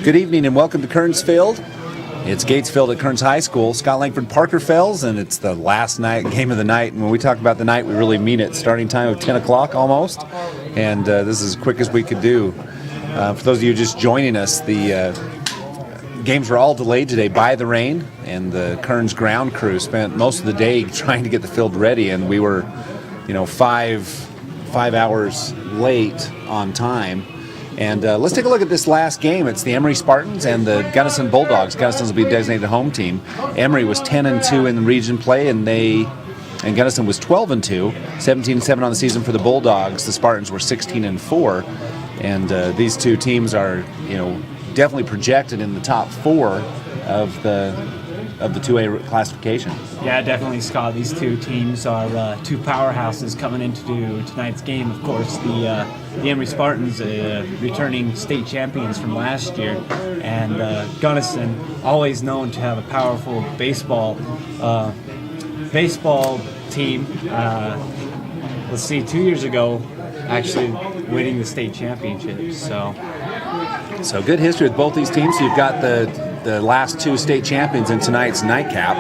Good evening and welcome to Kearns Field. It's Gatesfield at Kearns High School. Scott Langford, Parker Fells, and it's the last game of the night. And when we talk about the night, we really mean it. Starting time of 10 o'clock almost, and this is as quick as we could do. For those of you just joining us, the games were all delayed today by the rain, and the Kearns ground crew spent most of the day trying to get the field ready, and we were, 5 hours late on time. And let's take a look at this last game. It's the Emery Spartans and the Gunnison Bulldogs. Gunnison will be designated home team. Emery was 10-2 in the region play, and Gunnison was 12-2, 17-7 on the season for the Bulldogs. The Spartans were 16-4, and these two teams are, definitely projected in the top four of the 2A classification. Yeah, definitely, Scott. These two teams are two powerhouses coming into tonight's game. Of course, the Emery Spartans, returning state champions from last year, and Gunnison, always known to have a powerful baseball team. Let's see, 2 years ago, actually winning the state championship. So good history with both these teams. You've got the last two state champions in tonight's nightcap.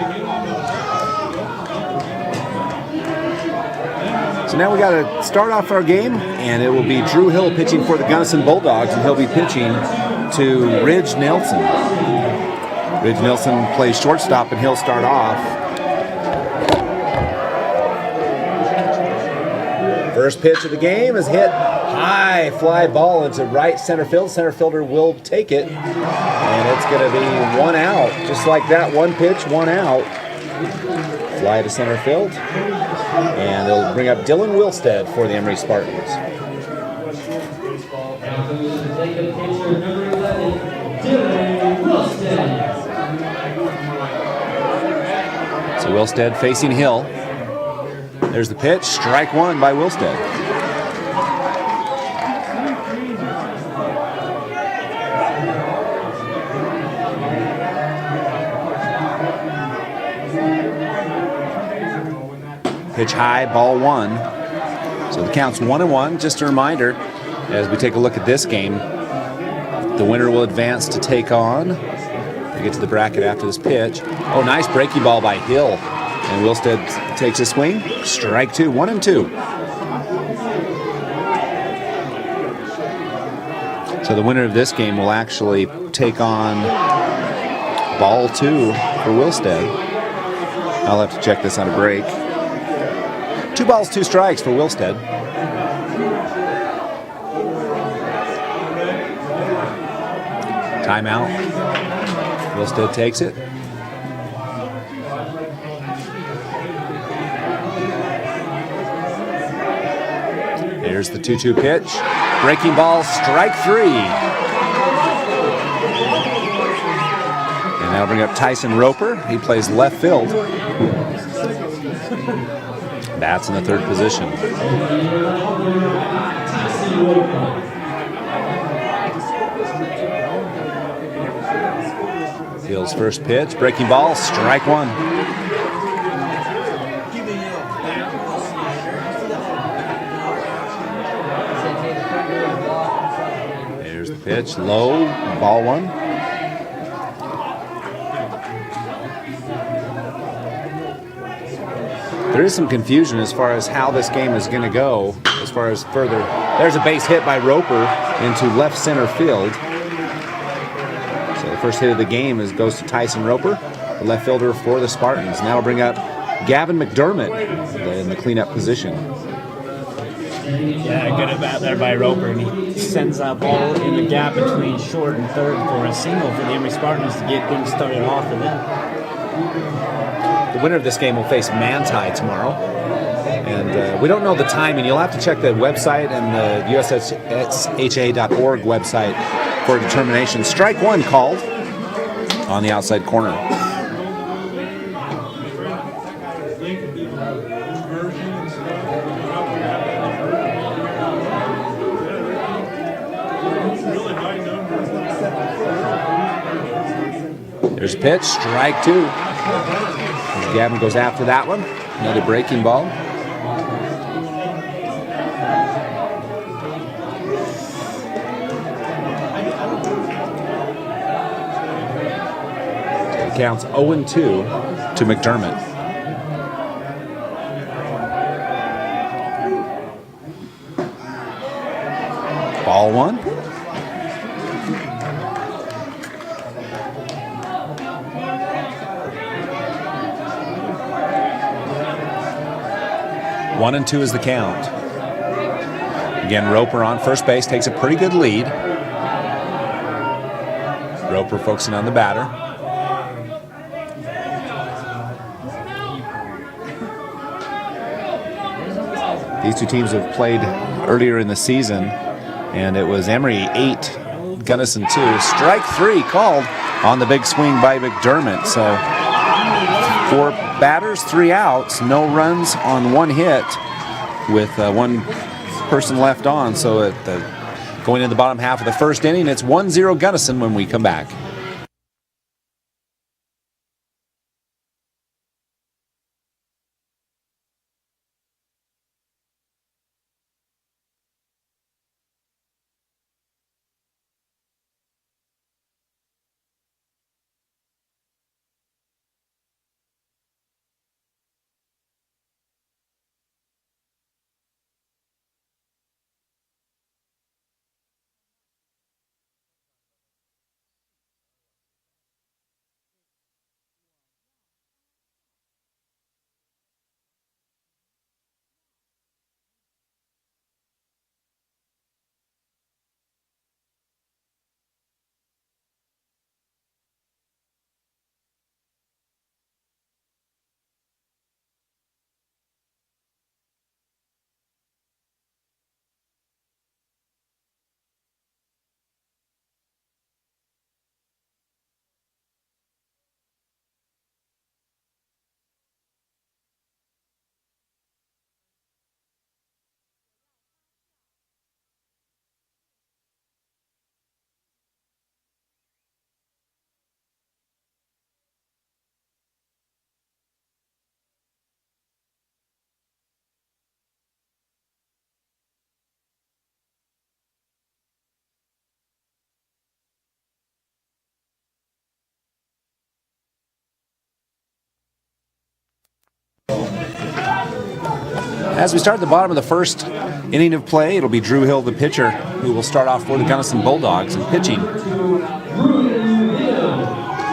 So now we got to start off our game, and it will be Drew Hill pitching for the Gunnison Bulldogs, and he'll be pitching to Ridge Nelson. Ridge Nelson plays shortstop, and he'll start off. First pitch of the game is hit high fly ball into right center field. Center fielder will take it, and it's going to be one out. Just like that, one pitch, one out. Fly to center field, and they'll bring up Dylan Wilstead for the Emery Spartans. So Wilstead facing Hill. There's the pitch, strike one by Wilstead. Pitch high, ball one. So the count's 1-1. Just a reminder, as we take a look at this game, the winner will advance to take on. We get to the bracket after this pitch. Oh, nice breaking ball by Hill. And Wilstead takes a swing. Strike two, 1-2. So the winner of this game will actually take on ball two for Wilstead. I'll have to check this on a break. 2 balls, 2 strikes for Wilstead. Timeout. Wilstead takes it. Here's the 2-2 pitch. Breaking ball, strike three. And that'll bring up Tyson Roper. He plays left field. Bats in the third position. Hill's first pitch, breaking ball, strike one. There's the pitch, low, ball one. There is some confusion as far as how this game is going to go, as far as further. There's a base hit by Roper into left center field. So the first hit of the game goes to Tyson Roper, the left fielder for the Spartans. Now we'll bring up Gavin McDermott in the cleanup position. Yeah, good at bat there by Roper, and he sends that ball in the gap between short and third for a single for the Emery Spartans to get things started off with that. The winner of this game will face Manti tomorrow. And we don't know the timing. You'll have to check the website and the UHSAA.org website for a determination. Strike one called on the outside corner. There's a pitch, strike two. Gavin goes after that one. Another breaking ball. It counts 0-2 to McDermott. Ball 1. One and 2 is the count. Again, Roper on first base takes a pretty good lead. Roper focusing on the batter. These two teams have played earlier in the season, and it was Emery 8, Gunnison 2. Strike 3 called on the big swing by McDermott. So 4 batters, 3 outs, no runs on 1 hit with 1 person left on. So going in the bottom half of the first inning, it's 1-0 Gunnison when we come back. As we start at the bottom of the first inning of play, it'll be Drew Hill, the pitcher, who will start off for the Gunnison Bulldogs. And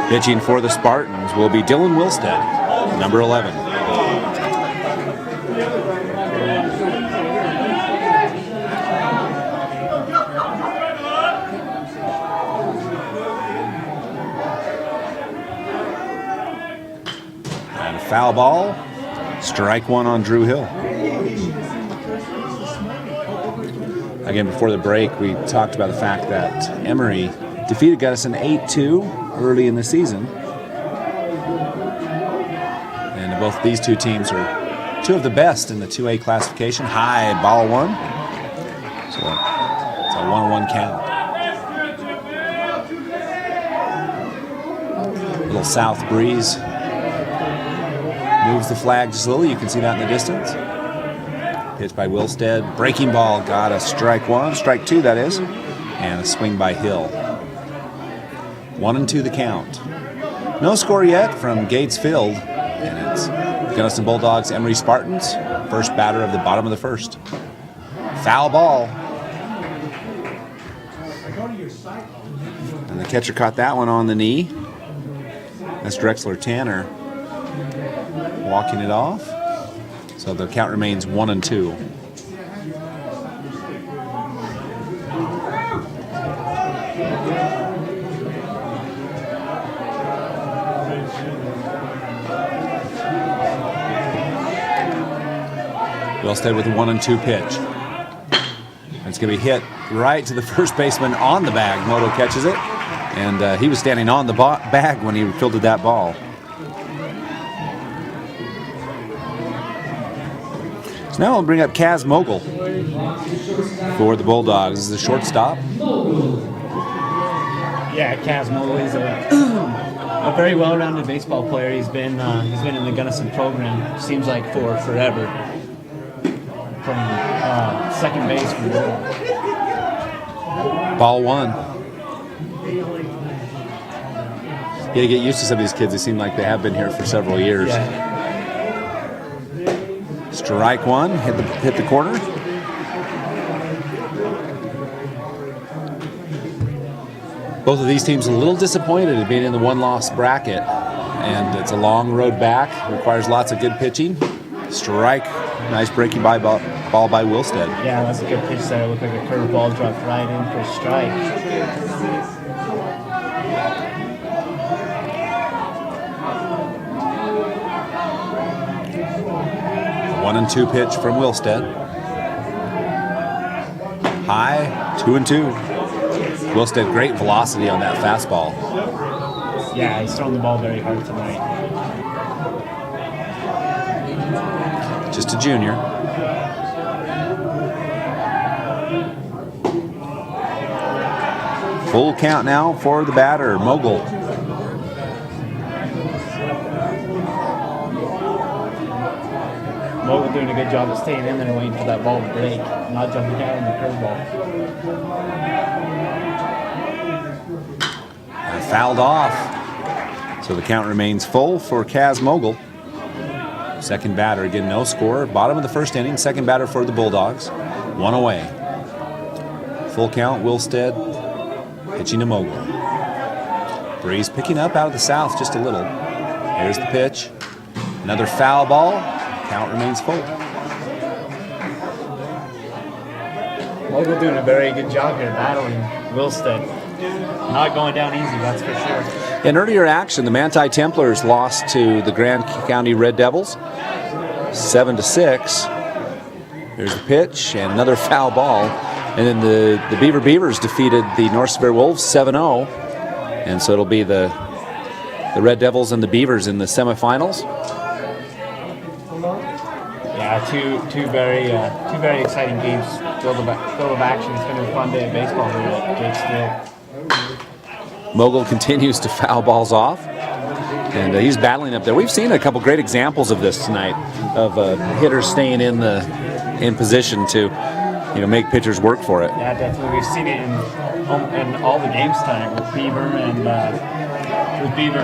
pitching for the Spartans will be Dylan Wilstead, number 11. And a foul ball. Strike 1 on Drew Hill. Again, before the break, we talked about the fact that Emery defeated Gunnison 8-2 early in the season. And both these two teams are 2 of the best in the 2A classification. High ball 1. So it's a 1-1 count. Little south breeze moves the flag just a little. You can see that in the distance. Pitch by Wilstead. Breaking ball. Got a strike 1. Strike 2, that is. And a swing by Hill. 1-2 the count. No score yet from Gates Field. And it's Gunnison Bulldogs, Emery Spartans. First batter of the bottom of the first. Foul ball. And the catcher caught that one on the knee. That's Drexler Tanner walking it off. So the count remains 1-2. Wilstead with a 1-2 pitch. It's going to be hit right to the first baseman on the bag. Moto catches it, and he was standing on the bag when he fielded that ball. Now I'll bring up Kaz Mogul for the Bulldogs. This is a shortstop. Yeah, Kaz Mogul is a very well-rounded baseball player. He's been in the Gunnison program, seems like for forever. Playing second base for the Bulldogs. Ball 1. You gotta get used to some of these kids. They seem like they have been here for several years. Yeah. Strike one, hit the corner. Both of these teams a little disappointed at being in the one-loss bracket, and it's a long road back. Requires lots of good pitching. Strike, nice breaking ball by Wilstead. Yeah, that's a good pitch there. It looked like a curveball dropped right in for a strike. 1-2 pitch from Wilstead. High, 2-2. Wilstead, great velocity on that fastball. Yeah, he's throwing the ball very hard tonight. Just a junior. Full count now for the batter, Mogul. Mogul doing a good job of staying in there and waiting for that ball to break, not jumping out on the curveball. Fouled off. So the count remains full for Kaz Mogul. Second batter, again, no score. Bottom of the first inning, second batter for the Bulldogs. One away. Full count, Wilstead pitching to Mogul. Breeze picking up out of the south just a little. Here's the pitch. Another foul ball. Count remains full. Mogul doing a very good job here battling Wilstead. Not going down easy, that's for sure. In earlier action, the Manti Templars lost to the Grand County Red Devils, 7-6. There's the pitch and another foul ball. And then the Beaver Beavers defeated the North Severe Wolves 7-0. And so it'll be the Red Devils and the Beavers in the semifinals. Yeah, two very exciting games filled of action. It's going to be a fun day of baseball here at Gates Field. Mogul continues to foul balls off, and he's battling up there. We've seen a couple great examples of this tonight, of hitters staying in position to, make pitchers work for it. Yeah, definitely. We've seen it in all the games tonight with Beaver and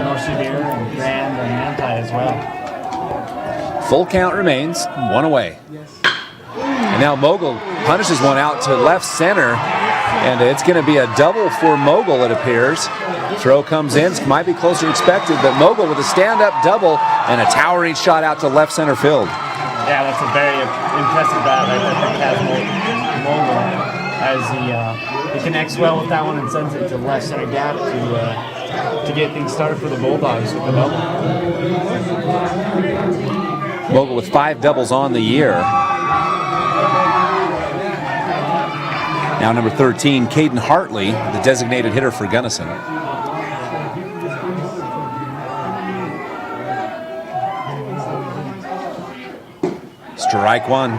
North Severe and Grand and Manti as well. Full count remains, one away. And now Mogul punishes one out to left center. And it's going to be a double for Mogul, it appears. Throw comes in, might be closer than expected, but Mogul with a stand-up double and a towering shot out to left center field. Yeah, that's a very impressive bat right there from Kaz Mogul, as he connects well with that one and sends it to left center gap to get things started for the Bulldogs with the double. Mogul with 5 doubles on the year. Now number 13, Caden Hartley, the designated hitter for Gunnison. Strike one.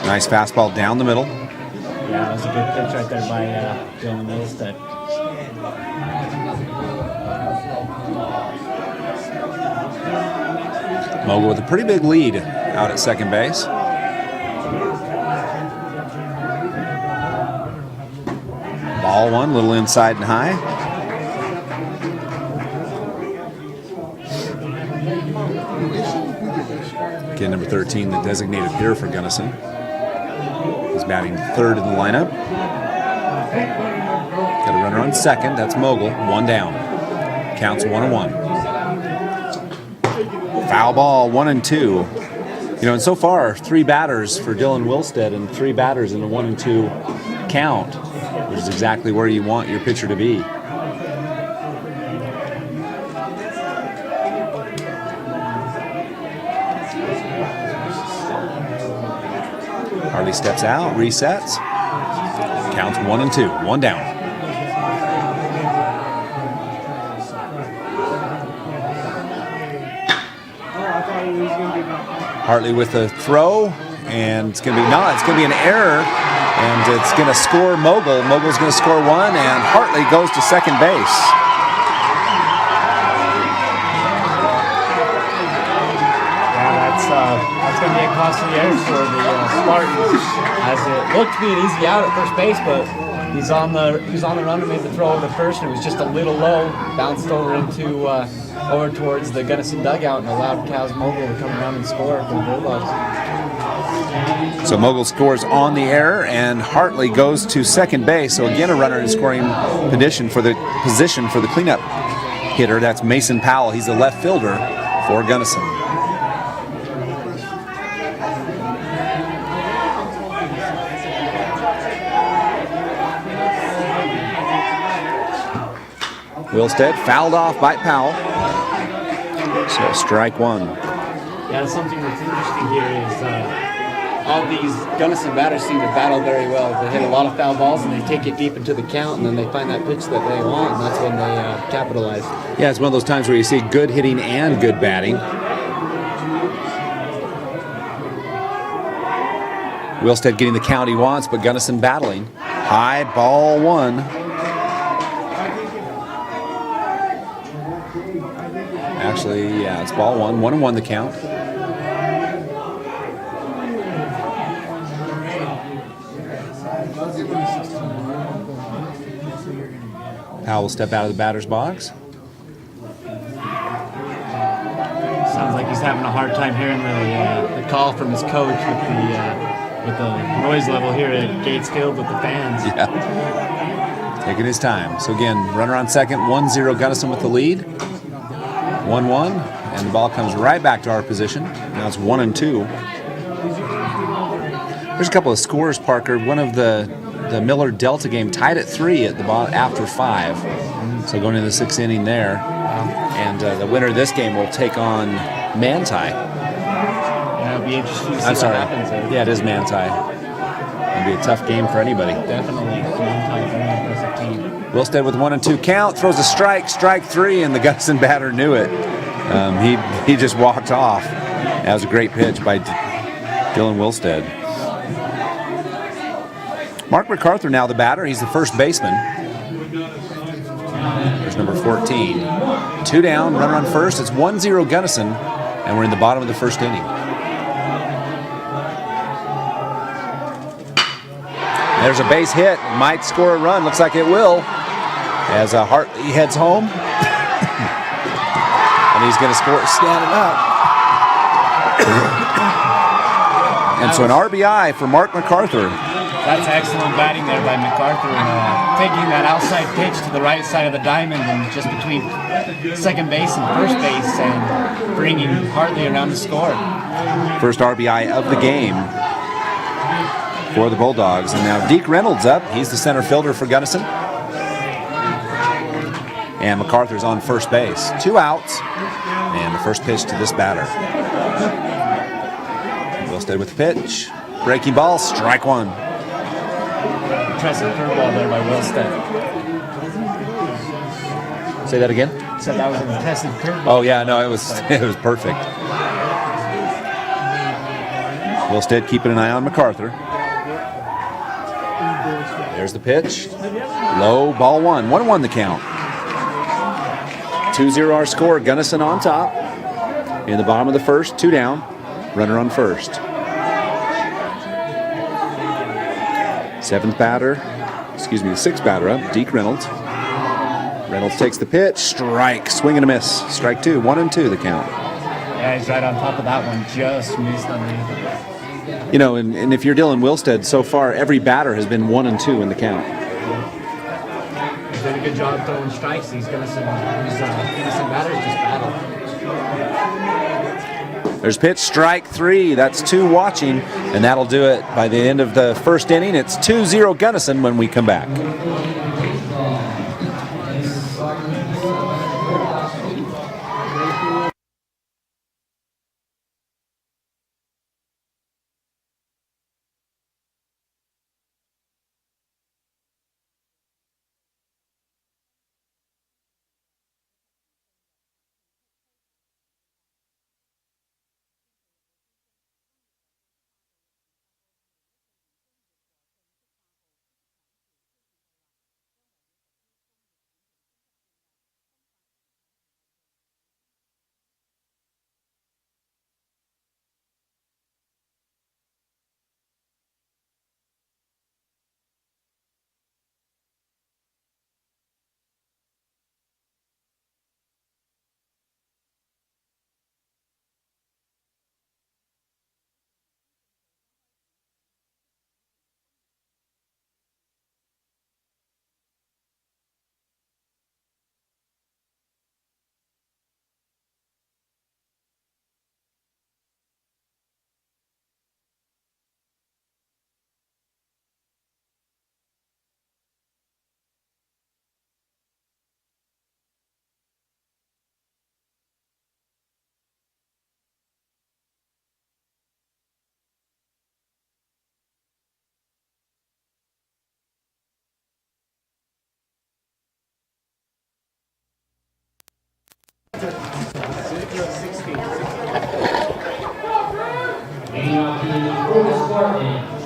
Nice fastball down the middle. Yeah, that was a good pitch right there by Dylan Milstead. Mogul with a pretty big lead out at second base. Ball one, little inside and high. Again, number 13, the designated hitter for Gunnison. He's batting third in the lineup. Got a runner on second. That's Mogul. One down. Counts 1-1. Foul ball, 1-2. And so far, 3 batters for Dylan Wilstead and 3 batters in a 1-2 count, which is exactly where you want your pitcher to be. Hartley steps out, resets. Counts 1-2, 1 down. Hartley with a throw, and it's going to be an error, and it's going to score Mogul. Mogul's going to score 1, and Hartley goes to second base. That's going to be a costly error for the Spartans, as it looked to be an easy out at first base, but He was on the run and made the throw over to first, and it was just a little low. Bounced over over towards the Gunnison dugout and allowed Kaz Mogul to come around and score for the Bulldogs. So Mogul scores on the error, and Hartley goes to second base. So again, a runner in scoring position for the cleanup hitter. That's Mason Powell. He's the left fielder for Gunnison. Wilstead fouled off by Powell. So strike one. Yeah, something that's interesting here is all these Gunnison batters seem to battle very well. They hit a lot of foul balls and they take it deep into the count, and then they find that pitch that they want, and that's when they capitalize. Yeah, it's one of those times where you see good hitting and good batting. Wilstead getting the count he wants, but Gunnison battling. High, ball one. Actually, yeah, it's ball one. 1-1 the count. Powell will step out of the batter's box. Sounds like he's having a hard time hearing the call from his coach with the noise level here at Gates Field with the fans. Yeah. Taking his time. So again, runner on second, 1-0 Gunnison with the lead. 1-1, and the ball comes right back to our position. Now it's 1-2. There's a couple of scores, Parker. One of the Miller Delta game tied at 3 at the after 5. So going into the 6th inning there. And the winner of this game will take on Manti. Yeah, it'll be interesting to see what happens there. Yeah, it is Manti. It'll be a tough game for anybody. Definitely. Manti, very impressive team. Wilstead with 1-2 count, throws a strike 3, and the Gunnison batter knew it. He just walked off. That was a great pitch by Dylan Wilstead. Mark MacArthur now the batter. He's the first baseman. There's number 14. 2 down, runner on first. It's 1-0 Gunnison, and we're in the bottom of the first inning. There's a base hit. Might score a run. Looks like it will. As Hartley heads home. And he's going to score standing up. And so an RBI for Mark MacArthur. That's excellent batting there by MacArthur. Taking that outside pitch to the right side of the diamond and just between second base and first base and bringing Hartley around to score. First RBI of the game for the Bulldogs. And now Deke Reynolds up. He's the center fielder for Gunnison. And MacArthur's on first base. 2 outs. And the first pitch to this batter. Wilstead with the pitch. Breaking ball, strike one. Impressive curveball there by Wilstead. Say that again? Said that was an impressive curveball. Oh yeah, no, it was perfect. Wilstead keeping an eye on MacArthur. There's the pitch. Low, ball one. 1-1 the count. 2-0 our score. Gunnison on top. In the bottom of the first, 2 down. Runner on first. 6th batter up, Deke Reynolds. Reynolds takes the pitch, strike, swing and a miss. Strike 2, 1-2 the count. Yeah, he's right on top of that one, just missed underneath. You know, and if you're Dylan Wilstead, so far every batter has been 1-2 in the count. He's done a good job throwing strikes. These Gunnison batters just battle. There's pitch, strike 3. That's 2 watching, and that'll do it by the end of the first inning. It's 2-0 Gunnison when we come back.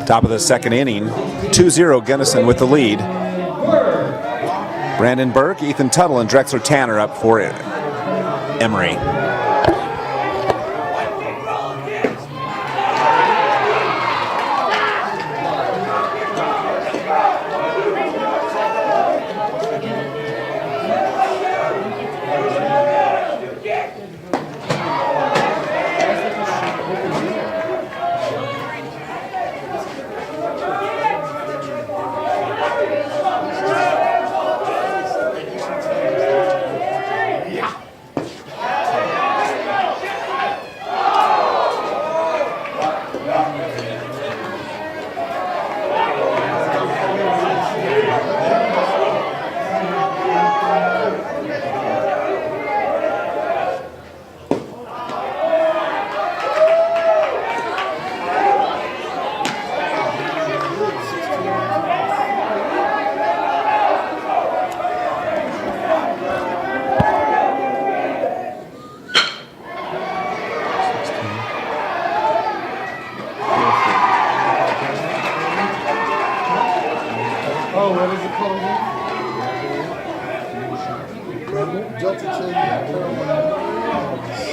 Top of the second inning, 2-0 Gunnison with the lead. Brandon Burke, Ethan Tuttle, and Drexler Tanner up for it. Emery.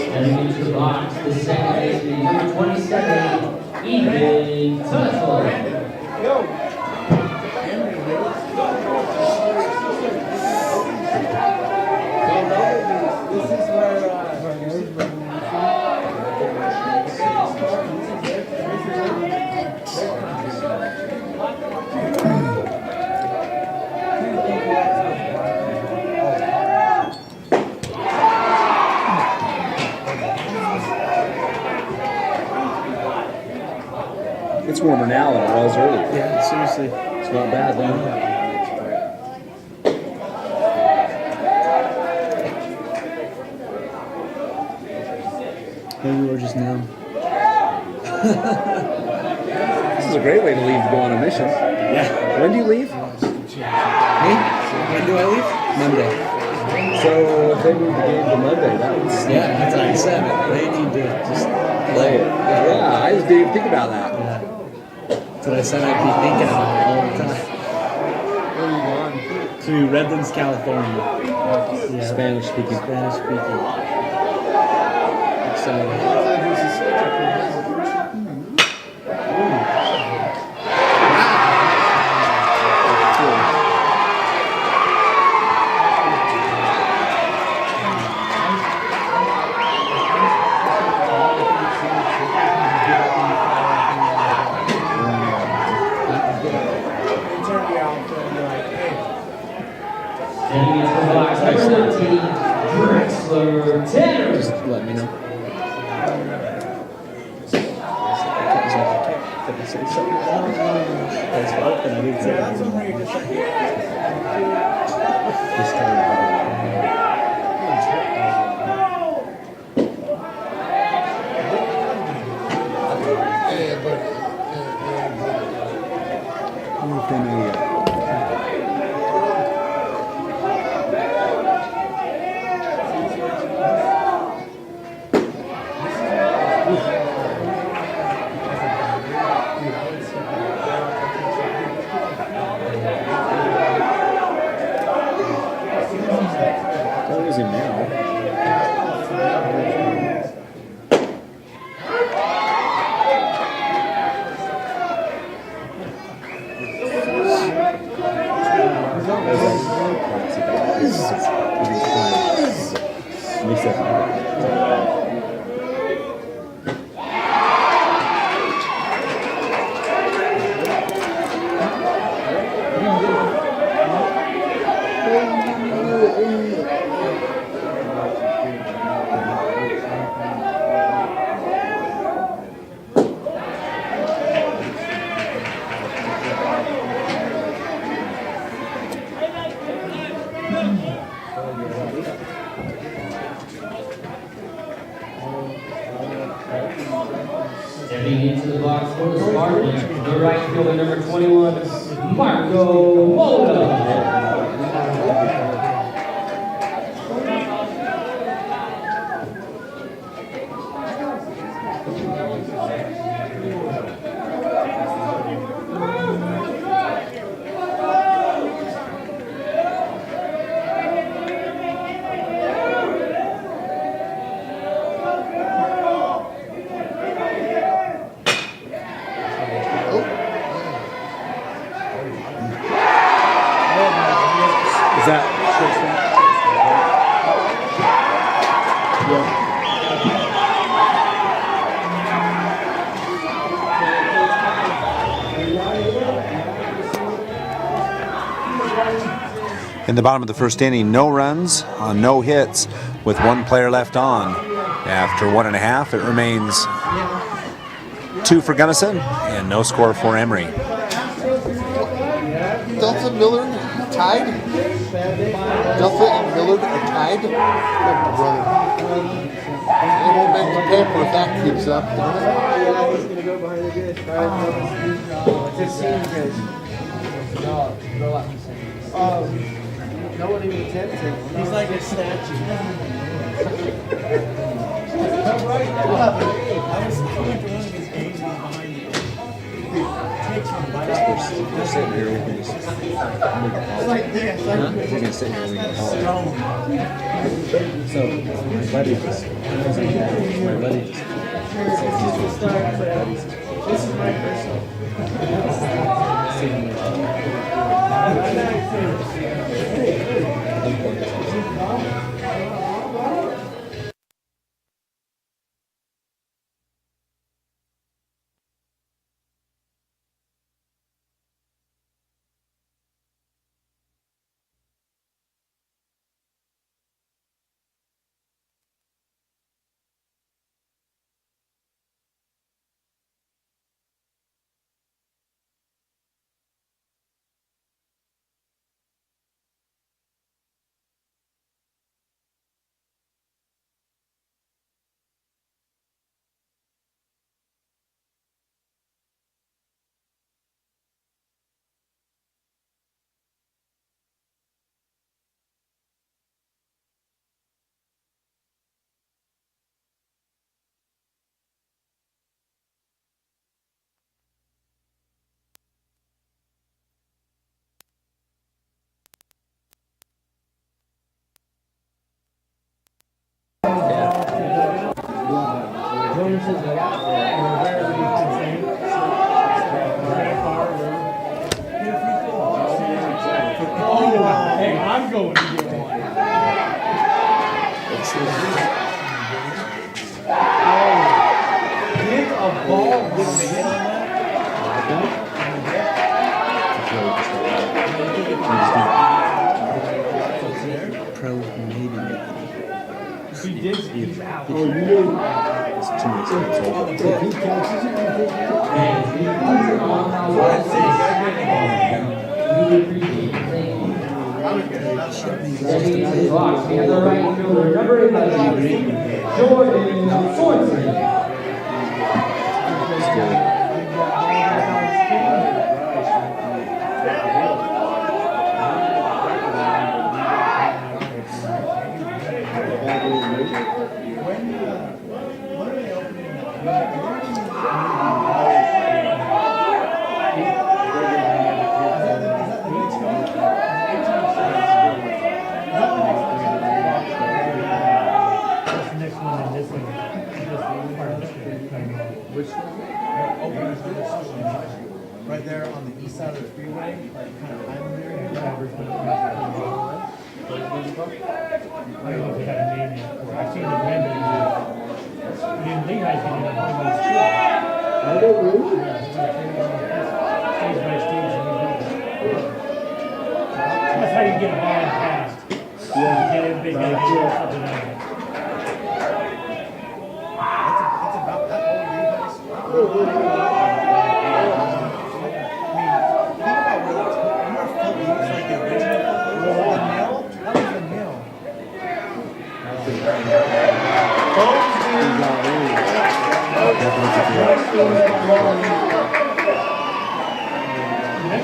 Heading into the box, the second baseman, number 27, Ethan Tuttle. It's warmer now than it was earlier. Yeah, seriously. It's not bad though. Maybe we're just now. This is a great way to leave to go on a mission. Yeah. When do you leave? Me? When do I leave? Monday. So if they move the game to Monday, that would Yeah, that's what I said. They need to just play it. Yeah, I just didn't even think about that. Yeah. That's what I said I'd be thinking about all the time. Where are you going? To Redlands, California. Yeah. Spanish speaking. Spanish speaking. Excited. Heading into the box, number 13, Drexler Tanner. Just let me know. Did I say something? That's fine, I didn't say anything. Just tell me about it. Don't lose him now. Stepping into the box for the Spartans, the right fielder, number 21, Marco Moda. Is that shortstop? Yeah. In the bottom of the first inning, no runs on no hits with one player left on. After 1.5, it remains 2 for Gunnison and no score for Emery. Delta Millard tied? Delta and Millard are tied? Oh, brother. They won't make the paper if that keeps up. Yeah, he's going to go behind the dish. Just seeing because no one even attempts it. He's like a statue. I was going to one of his games behind you. Takes him by They're sitting here, we can just it's like this. we can sit here, we can talk. Stone. So my buddy just This is my personal. Hey, I'm going to get one. Did a ball get a hit on Pro maybe He did. He's out. it's 2 minutes old. If he catches Box, the other right fielder, number 11, Jordan Sorensen. right there on the east side of the freeway, like kind of behind there. I don't know if they had a name yet for it. I've seen the windows. In Lehigh's getting up on those too. I don't really. Stage by stage. That's how you get a ball fast. Yeah. You get it big, gotta get something out of it. It's about that old Lehigh's.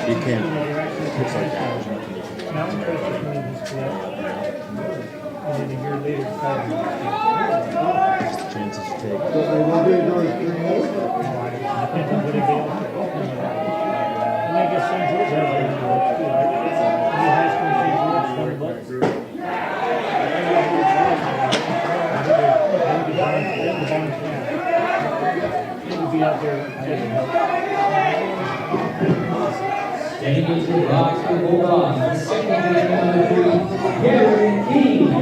You can't. Looks like that. There's nothing you can do. And then a year later, Just the chances you take. And I guess St. George has one too, right? New high school in St. George, $20. It would be out there. Standing into the Roxbury Bulldogs, the second baseman number 3, Gary King.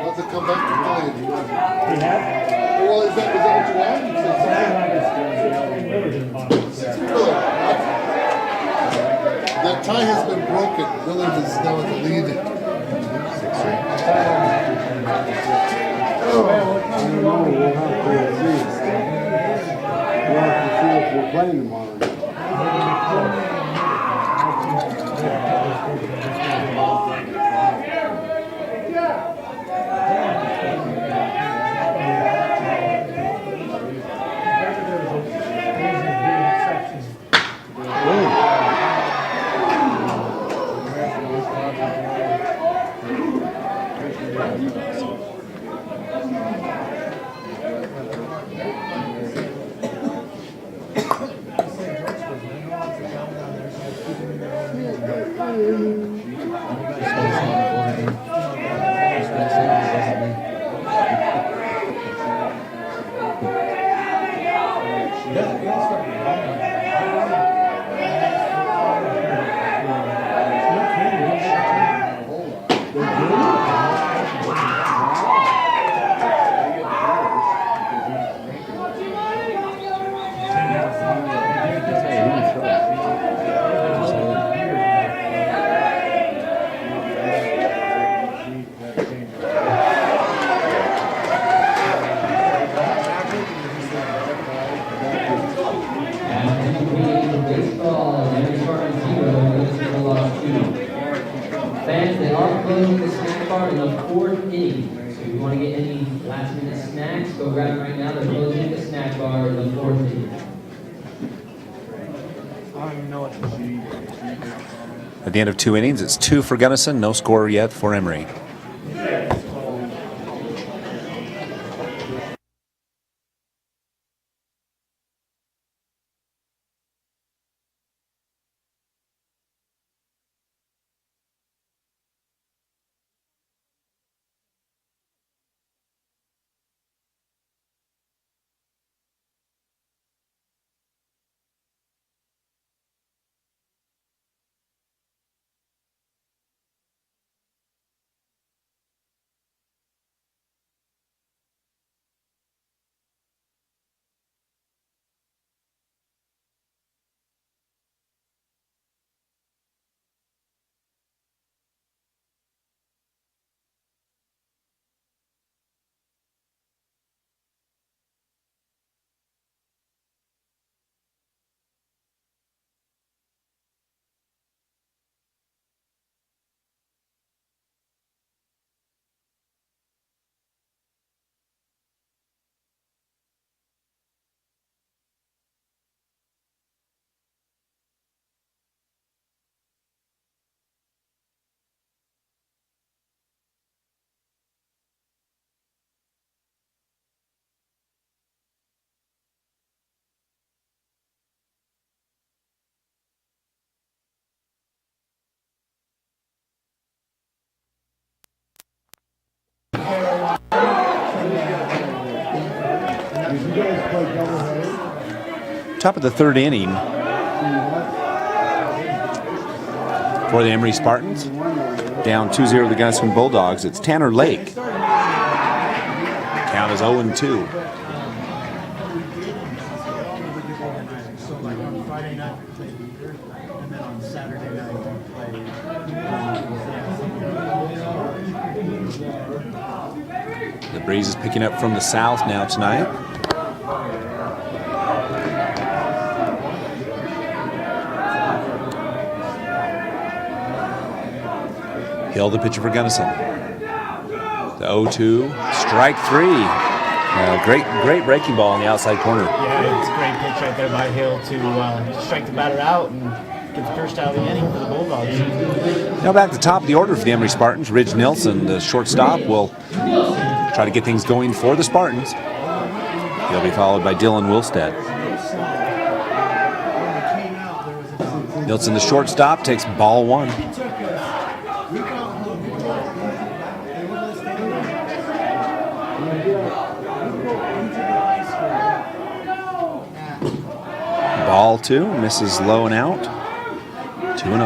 Does it come back to play? He had? Well, is that what you want? Really? That tie has been broken. Willard is now in the lead. 6-3. We'll have to see if we're playing tomorrow. Fans, they are closing the snack bar in the 4th inning. So if you want to get any last minute snacks, go grab them right now. They're closing the snack bar in the 4th inning. At the end of 2 innings, it's 2 for Gunnison, no score yet for Emery. Top of the 3rd inning for the Emery Spartans. Down 2-0 the Gunnison Bulldogs. It's Tanner Lake. Count is 0-2. Friday night we played Weaver, and then on Saturday night we played. The breeze is picking up from the south now tonight. Hill, the pitcher for Gunnison. The 0-2, strike 3. Great breaking ball on the outside corner. Yeah, it's a great pitch right there by Hill to strike the batter out and get the first out of the inning for the Bulldogs. Now back to the top of the order for the Emery Spartans. Ridge Nilsson, the shortstop, will try to get things going for the Spartans. He'll be followed by Dylan Wilstead. Nilsson, the shortstop, takes ball 1. Ball 2, misses low and out. 2-0.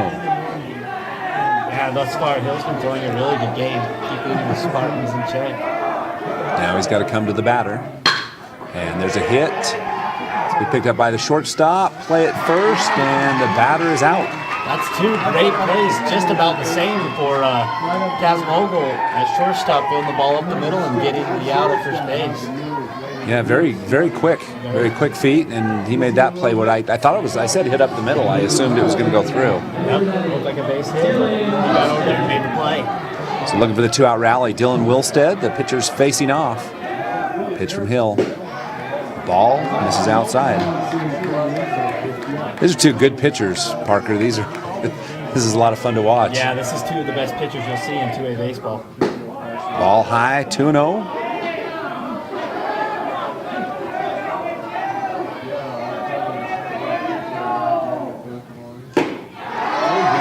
Yeah, thus far, Hill's been throwing a really good game, keeping the Spartans in check. Now he's got to come to the batter. And there's a hit. It's been picked up by the shortstop. Play it first, and the batter is out. That's 2 great plays, just about the same for Kazmogel at shortstop, throwing the ball up the middle and getting the out at first base. Yeah, very quick feet, and he made that play. What I thought it was, I said hit up the middle. I assumed it was going to go through. Yep, looked like a base hit. He got over there and made the play. So looking for the 2-out rally. Dylan Wilstead, the pitcher's facing off. Pitch from Hill. Ball misses outside. These are 2 good pitchers, Parker. This is a lot of fun to watch. Yeah, this is 2 of the best pitchers you'll see in 2A baseball. Ball high, 2-0.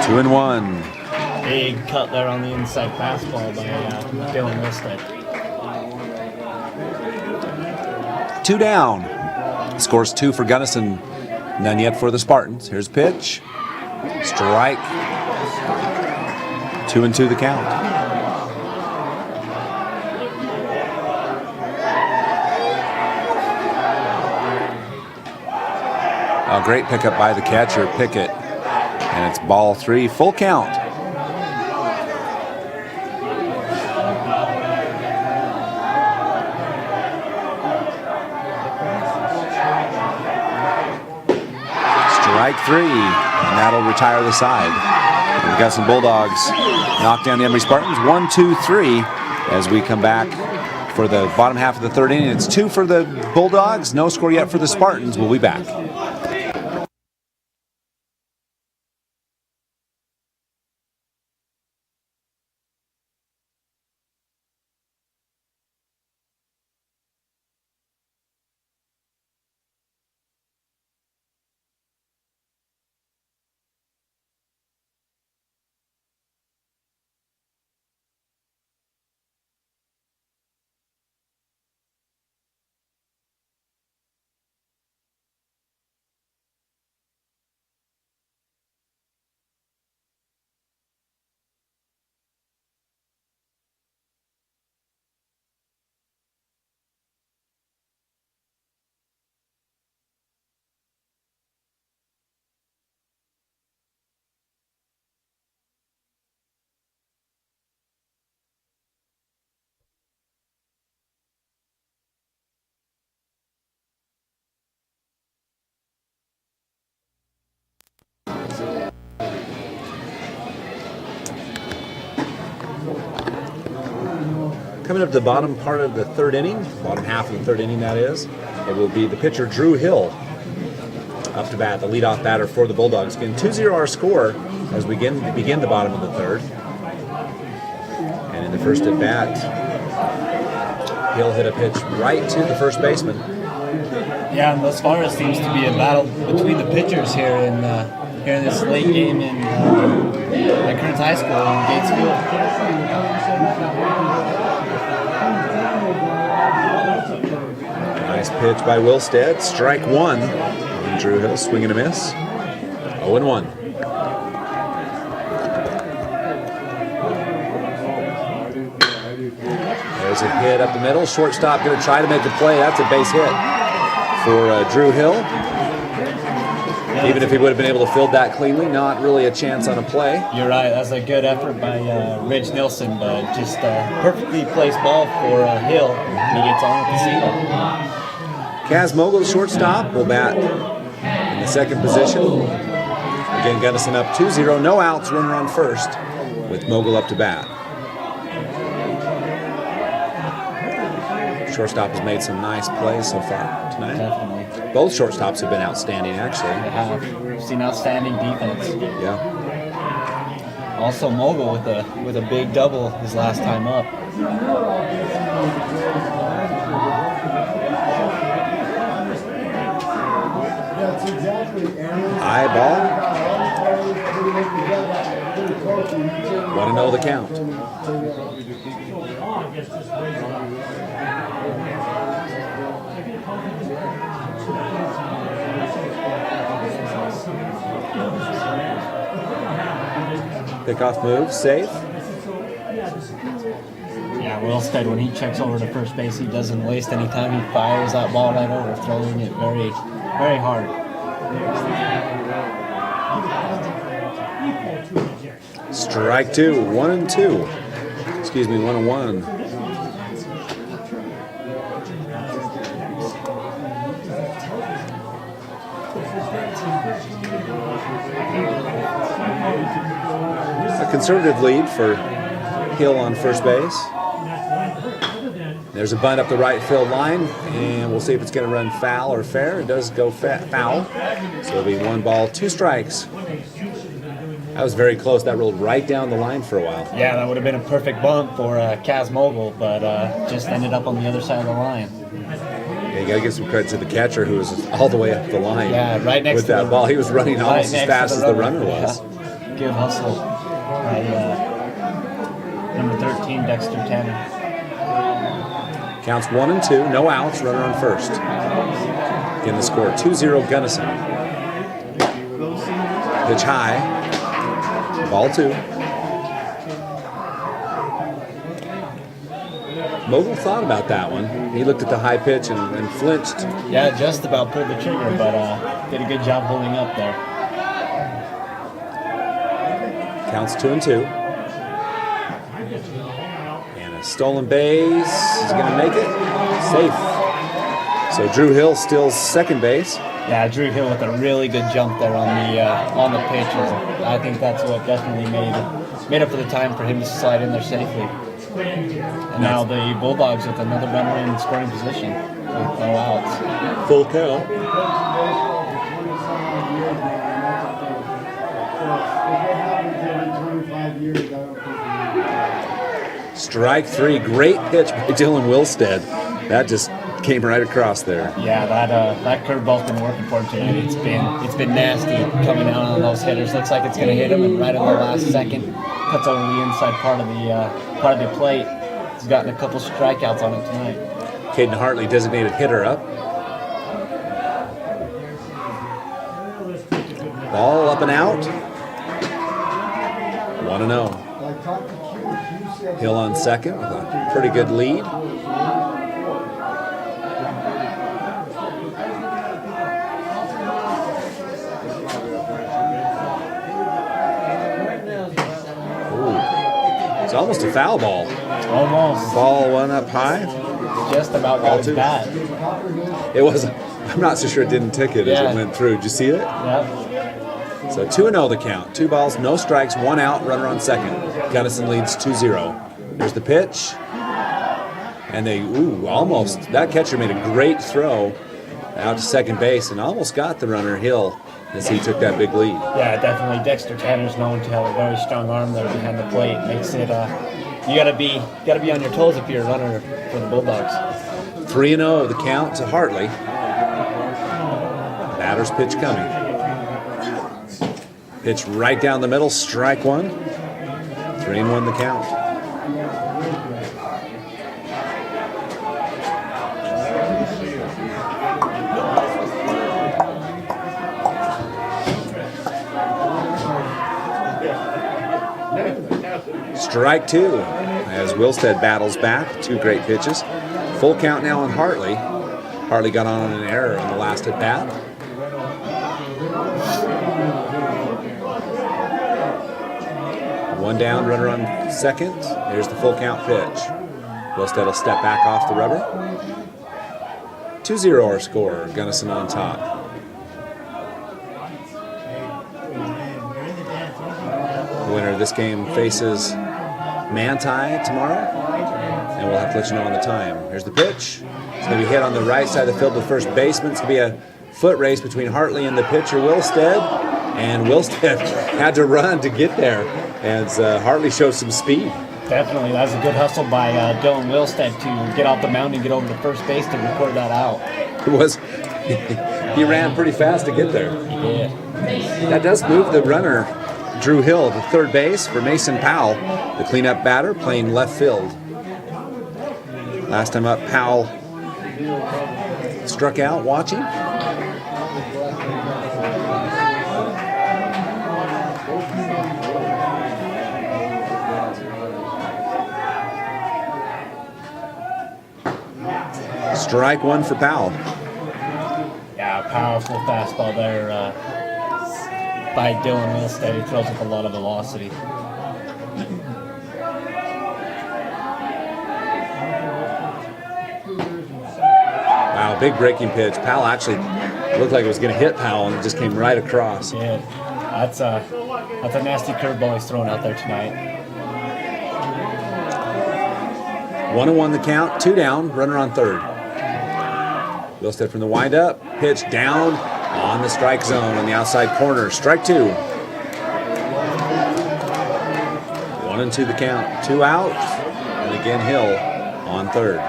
2-1. Big cut there on the inside fastball by Dylan Wilstead. 2 down. Scores 2 for Gunnison. None yet for the Spartans. Here's pitch. Strike. 2-2 the count. A great pickup by the catcher, Pickett. And it's ball 3, full count. Strike 3, and that'll retire the side. And the Gunnison Bulldogs knock down the Emery Spartans 1-2-3 as we come back for the bottom half of the 3rd inning. It's 2 for the Bulldogs, no score yet for the Spartans. We'll be back. Coming up to the bottom part of the 3rd inning, bottom half of the 3rd inning that is, it will be the pitcher Drew Hill up to bat, the leadoff batter for the Bulldogs. Again, 2-0 our score as we begin the bottom of the 3rd. And in the first at bat, Hill hit a pitch right to the first baseman. Yeah, and thus far it seems to be a battle between the pitchers here in this late game in Kearns High School in Gates Field. Nice pitch by Wilstead. Strike 1. And Drew Hill swing and a miss. 0-1. There's a hit up the middle. Shortstop going to try to make the play. That's a base hit for Drew Hill. Even if he would have been able to field that cleanly, not really a chance on a play. You're right. That's a good effort by Ridge Nilsson, but just a perfectly placed ball for Hill. And he gets on with the single. Kaz Mogul, the shortstop, will bat in the 2nd position. Again, Gunnison up 2-0. No outs, runner on first with Mogul up to bat. Shortstop has made some nice plays so far tonight. Definitely. Both shortstops have been outstanding, actually. We've seen outstanding defense. Yeah. Also, Mogul with a big double his last time up. High ball. 1-0 the count. Pickoff move, safe. Yeah, Wilstead, when he checks over to first base, he doesn't waste any time. He fires that ball right over, throwing it very, very hard. Strike 2, 1-2. Excuse me, 1-1. A conservative lead for Hill on first base. There's a bunt up the right field line, and we'll see if it's going to run foul or fair. It does go foul, so it'll be 1 ball, 2 strikes. That was very close. That rolled right down the line for a while. Yeah, that would have been a perfect bump for Kaz Mogul, but just ended up on the other side of the line. Yeah, you got to give some credit to the catcher who was all the way up the line. Yeah, right next with to that the, ball. He was running almost as fast as the runner was. Yeah. Good hustle by number 13, Dexter Tanner. Counts 1-2, no outs, runner on first. Again, the score 2-0 Gunnison. Pitch high, ball 2. Mogul thought about that one. He looked at the high pitch and flinched. Yeah, just about pulled the trigger, but did a good job holding up there. Counts 2-2. And a stolen base. Is going to make it? Safe. So Drew Hill steals second base. Yeah, Drew Hill with a really good jump there on the pitch. I think that's what definitely made up for the time for him to slide in there safely. And now the Bulldogs with another runner in scoring position with no outs. Full count. Strike 3. Great pitch by Dylan Wilstead. That just came right across there. Yeah, that curveball's been working for him tonight. It's been nasty coming out on those hitters. Looks like it's going to hit him, and right in the last second, cuts over the inside part of the plate. He's gotten a couple strikeouts on it tonight. Caden Hartley, designated hitter, up. Ball up and out. 1-0. Hill on second with a pretty good lead. It's almost a foul ball. Almost. Ball 1 up high. Just about got his bat. It wasn't. I'm not so sure it didn't tick it as it went through. Did you see it? Yep. So 2-0 the count. 2 balls, no strikes, 1 out, runner on second. Gunnison leads 2-0. There's the pitch. And they, almost. That catcher made a great throw out to second base and almost got the runner Hill as he took that big lead. Yeah, definitely. Dexter Tanner's known to have a very strong arm there behind the plate. Makes it, you gotta be on your toes if you're a runner for the Bulldogs. 3-0 the count to Hartley. Batter's pitch coming. Pitch right down the middle, strike 1. 3-1 the count. Strike 2 as Wilstead battles back. 2 great pitches. Full count now on Hartley. Hartley got on an error on the last at bat. One down, runner on second. Here's the full count pitch. Wilstead will step back off the rubber. 2-0 our score. Gunnison on top. The winner of this game faces Manti tomorrow, and we'll have to let you know on the time. Here's the pitch. It's going to be hit on the right side of the field to the first baseman. It's going to be a foot race between Hartley and the pitcher, Wilstead. And Wilstead had to run to get there as Hartley showed some speed. Definitely. That was a good hustle by Dylan Wilstead to get off the mound and get over to first base to record that out. It was. He ran pretty fast to get there. He did. That does move the runner Drew Hill to third base for Mason Powell, the cleanup batter, playing left field. Last time up, Powell struck out watching. Strike one for Powell. Yeah, powerful fastball there by Dylan Milstead. He throws with a lot of velocity. Wow, big breaking pitch. Powell actually looked like it was going to hit Powell, and it just came right across. Yeah, that's a nasty curveball he's throwing out there tonight. 1-1 the count, 2 down, runner on third. Wilstead from the windup, pitch down on the strike zone on the outside corner. Strike 2. 1-2 the count, 2 out, and again Hill on third.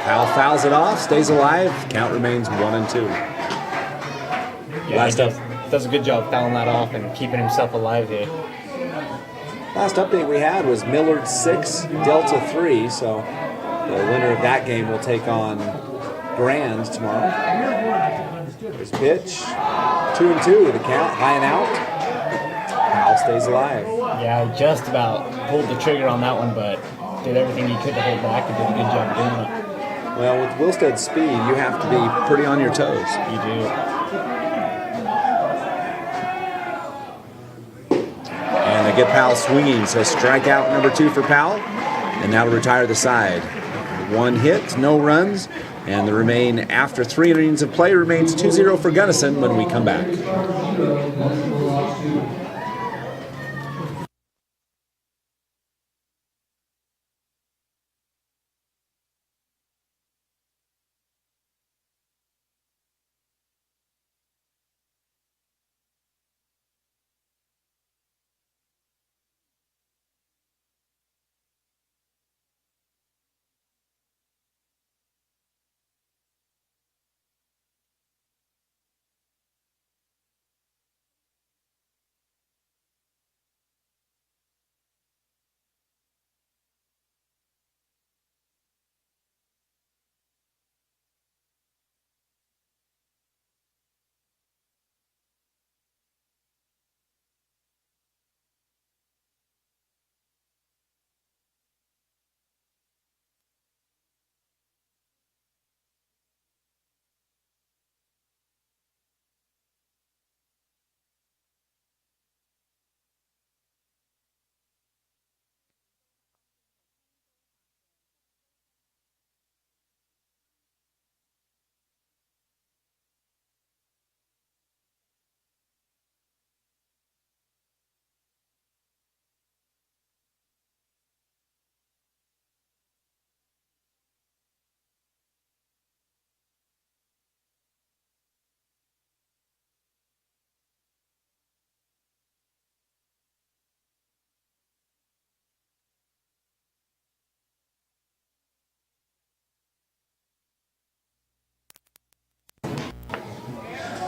Powell fouls it off, stays alive. Count remains 1-2. Yeah, Last up. does a good job fouling that off and keeping himself alive here. Last update we had was Millard 6, Delta 3, so the winner of that game will take on Grand tomorrow. There's pitch, 2-2 the count, high and out. Powell stays alive. Yeah, he just about pulled the trigger on that one, but did everything he could to hold back and did a good job doing it. Well, with Wilstead's speed, you have to be pretty on your toes. You do. And they get Powell swinging, so strikeout number 2 for Powell, and that'll retire the side. 1 hit, no runs, and the remain after 3 innings of play remains 2-0 for Gunnison when we come back.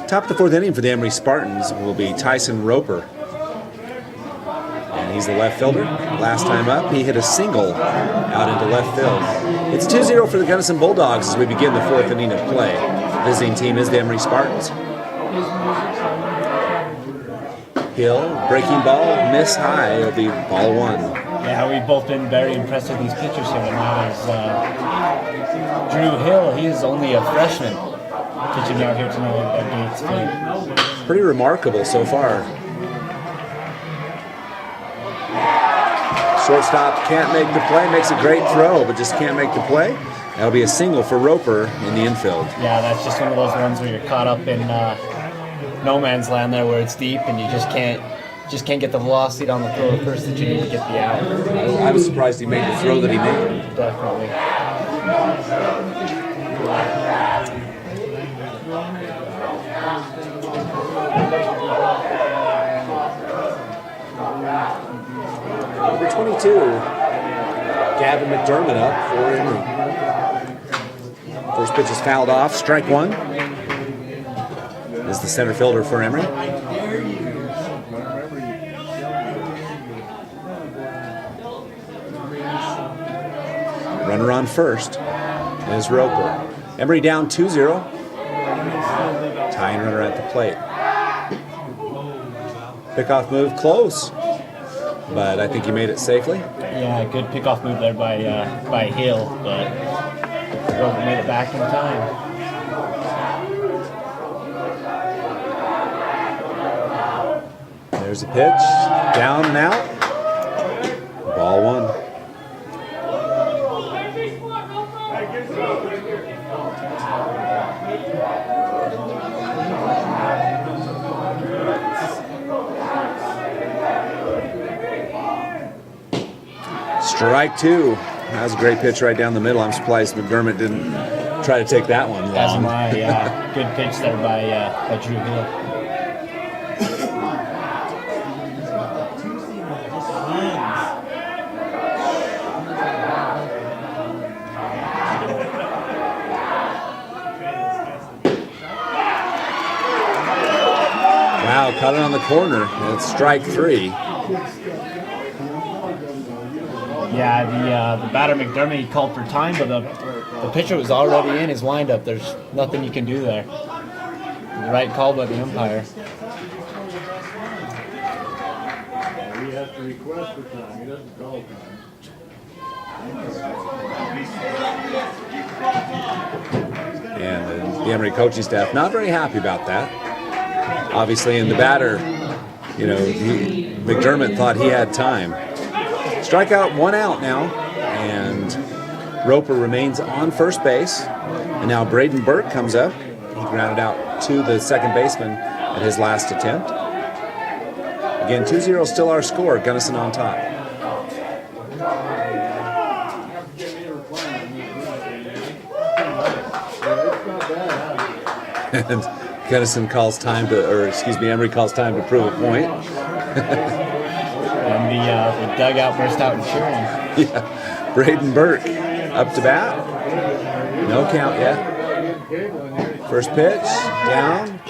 Top of the 4th inning for the Emery Spartans will be Tyson Roper. And he's the left fielder. Last time up, he hit a single out into left field. It's 2-0 for the Gunnison Bulldogs as we begin the 4th inning of play. The visiting team is the Emery Spartans. Hill, breaking ball, miss high. It'll be ball 1. Yeah, we've both been very impressed with these pitchers here tonight. As Drew Hill, he is only a freshman pitching out here tonight at Gates Field. Pretty remarkable so far. Shortstop can't make the play, makes a great throw, but just can't make the play. That'll be a single for Roper in the infield. Yeah, that's just one of those ones where you're caught up in no man's land there where it's deep and you just can't get the velocity on the throw first that you need to get the out. I was surprised he made the throw that he made. Definitely. Number 22, Gavin McDermott up for Emery. First pitch is fouled off. Strike one. Is the center fielder for Emery. Runner on first is Roper. Emery down 2-0. Tying runner at the plate. Pickoff move close, but I think he made it safely. Yeah, good pickoff move there by Hill, but Roper made it back in time. There's a pitch, down and out. Ball one. Strike two. That was a great pitch right down the middle. I'm surprised McDermott didn't try to take that one That's long. my good pitch there by Drew Hill. Wow, caught it on the corner. It's strike three. Yeah, the batter McDermott, he called for time, but the pitcher was already in his windup. There's nothing you can do there. The right call by the umpire. He has to request for time. He doesn't call time. And the Emery coaching staff not very happy about that. Obviously, in the batter, McDermott thought he had time. Strikeout, 1 out now, and Roper remains on first base. And now Braden Burke comes up. He grounded out to the second baseman at his last attempt. Again, 2-0 still our score. Gunnison on top. And Gunnison calls time to, Emery calls time to prove a point. And the dugout burst out in cheering. Yeah, Braden Burke up to bat. No count yet. First pitch, down.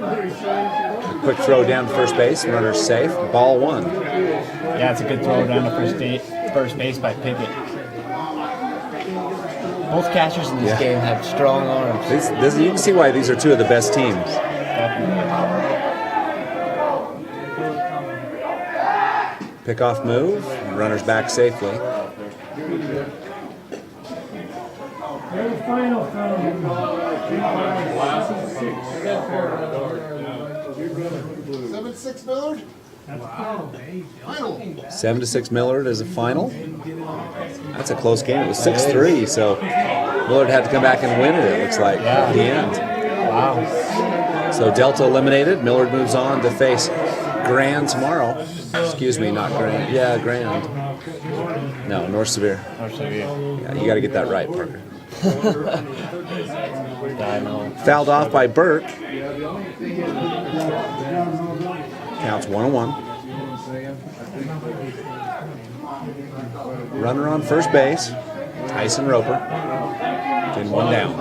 A quick throw down to first base. Runner safe. Ball one. Yeah, it's a good throw down to first base by Pickett. Both catchers in this game have strong arms. You can see why these are two of the best teams. Definitely. Pickoff move. Runner's back safely. Final from 7-6 Millard. Final. 7-6 Millard is a final. That's a close game. It was 6-3, so Millard had to come back and win it, it looks like, at the end. Wow. So Delta eliminated. Millard moves on to face Grand tomorrow. Excuse me, not Grand. Yeah, Grand. No, North Severe. Yeah, you got to get that right, Parker. I know. Fouled off by Burke. Counts 1-1. Runner on first base. Tyson Roper. Then one down.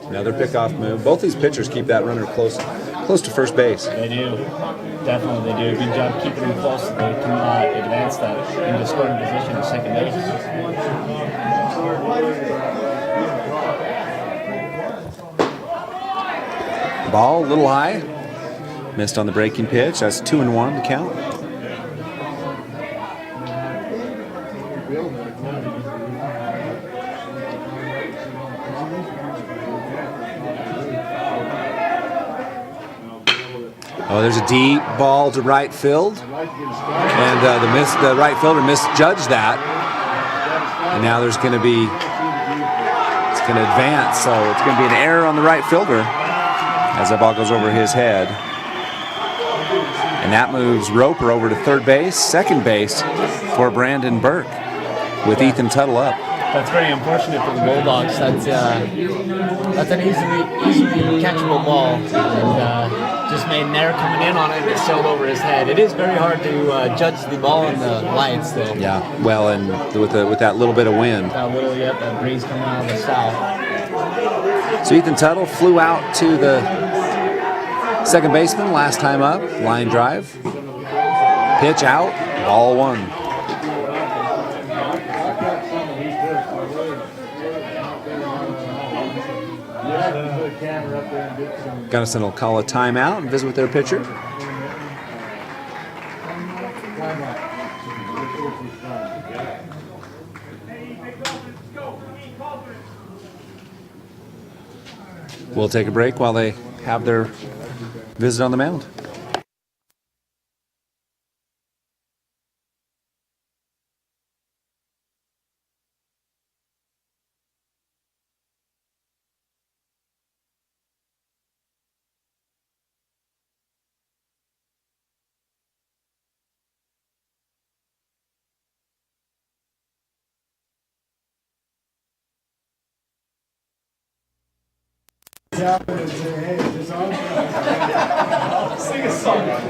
Another pickoff move. Both these pitchers keep that runner close to first base. They do. Definitely, they do a good job keeping them close so they can advance that into scoring position at second base. Ball a little high. Missed on the breaking pitch. That's 2-1 to count. Oh, there's a deep ball to right field, and the right fielder misjudged that, and now it's going to advance, so it's going to be an error on the right fielder as that ball goes over his head, and that moves Roper over to third base, second base for Brandon Burke with Ethan Tuttle up. That's very unfortunate for the Bulldogs. That's an easily catchable ball, and just made an error coming in on it and it sailed over his head. It is very hard to judge the ball in the lights, though. Yeah, well, and with that little bit of wind. That little, that breeze coming out of the south. So Ethan Tuttle flew out to the second baseman last time up. Line drive. Pitch out. Ball one. Gunnison will call a timeout and visit with their pitcher. We'll take a break while they have their visit on the mound.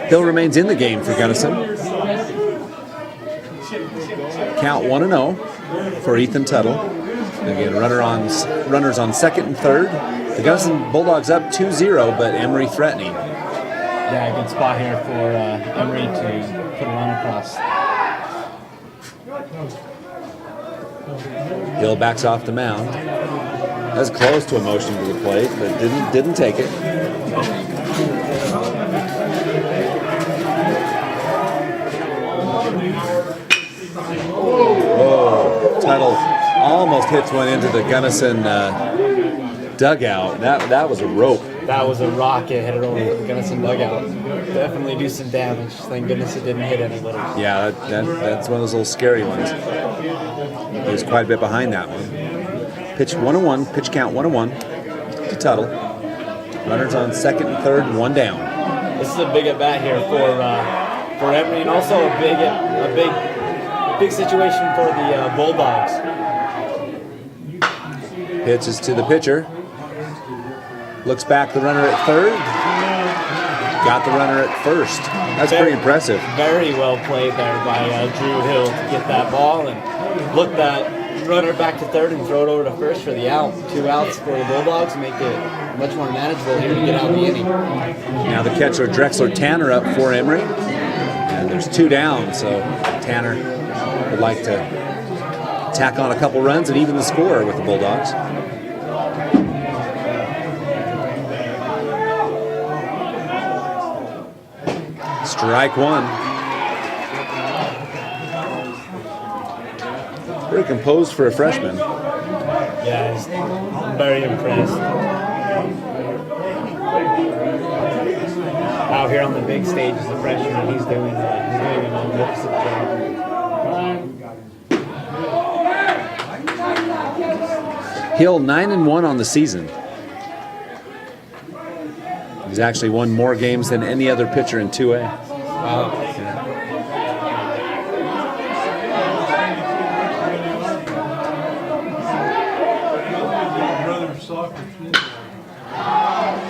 Hill remains in the game for Gunnison. Count 1-0 for Ethan Tuttle. Again, runners on second and third. The Gunnison Bulldogs up 2-0, but Emery threatening. Yeah, good spot here for Emery to put a run across. Hill backs off the mound. That's close to a motion to the plate, but didn't take it. Oh, Tuttle almost hits one into the Gunnison dugout. That was a rope. That was a rocket headed over the Gunnison dugout. Definitely do some damage. Thank goodness it didn't hit anybody. Yeah, that's one of those little scary ones. He was quite a bit behind that one. Pitch 1-1, pitch count 1-1 to Tuttle. Runners on second and third, one down. This is a big at bat here for Emery, and also a big situation for the Bulldogs. Pitches to the pitcher. Looks back, the runner at third. Got the runner at first. That's pretty impressive. Very well played there by Drew Hill to get that ball and look that runner back to third and throw it over to first for the out. 2 outs for the Bulldogs make it much more manageable here to get out of the inning. Now the catcher, Drexler Tanner, up for Emery. And there's 2 down, so Tanner would like to tack on a couple runs and even the score with the Bulldogs. Strike one. Very composed for a freshman. Yeah, I'm very impressed. Out here on the big stage as a freshman, he's doing a magnificent job. Hill 9-1 on the season. He's actually won more games than any other pitcher in 2A. Wow.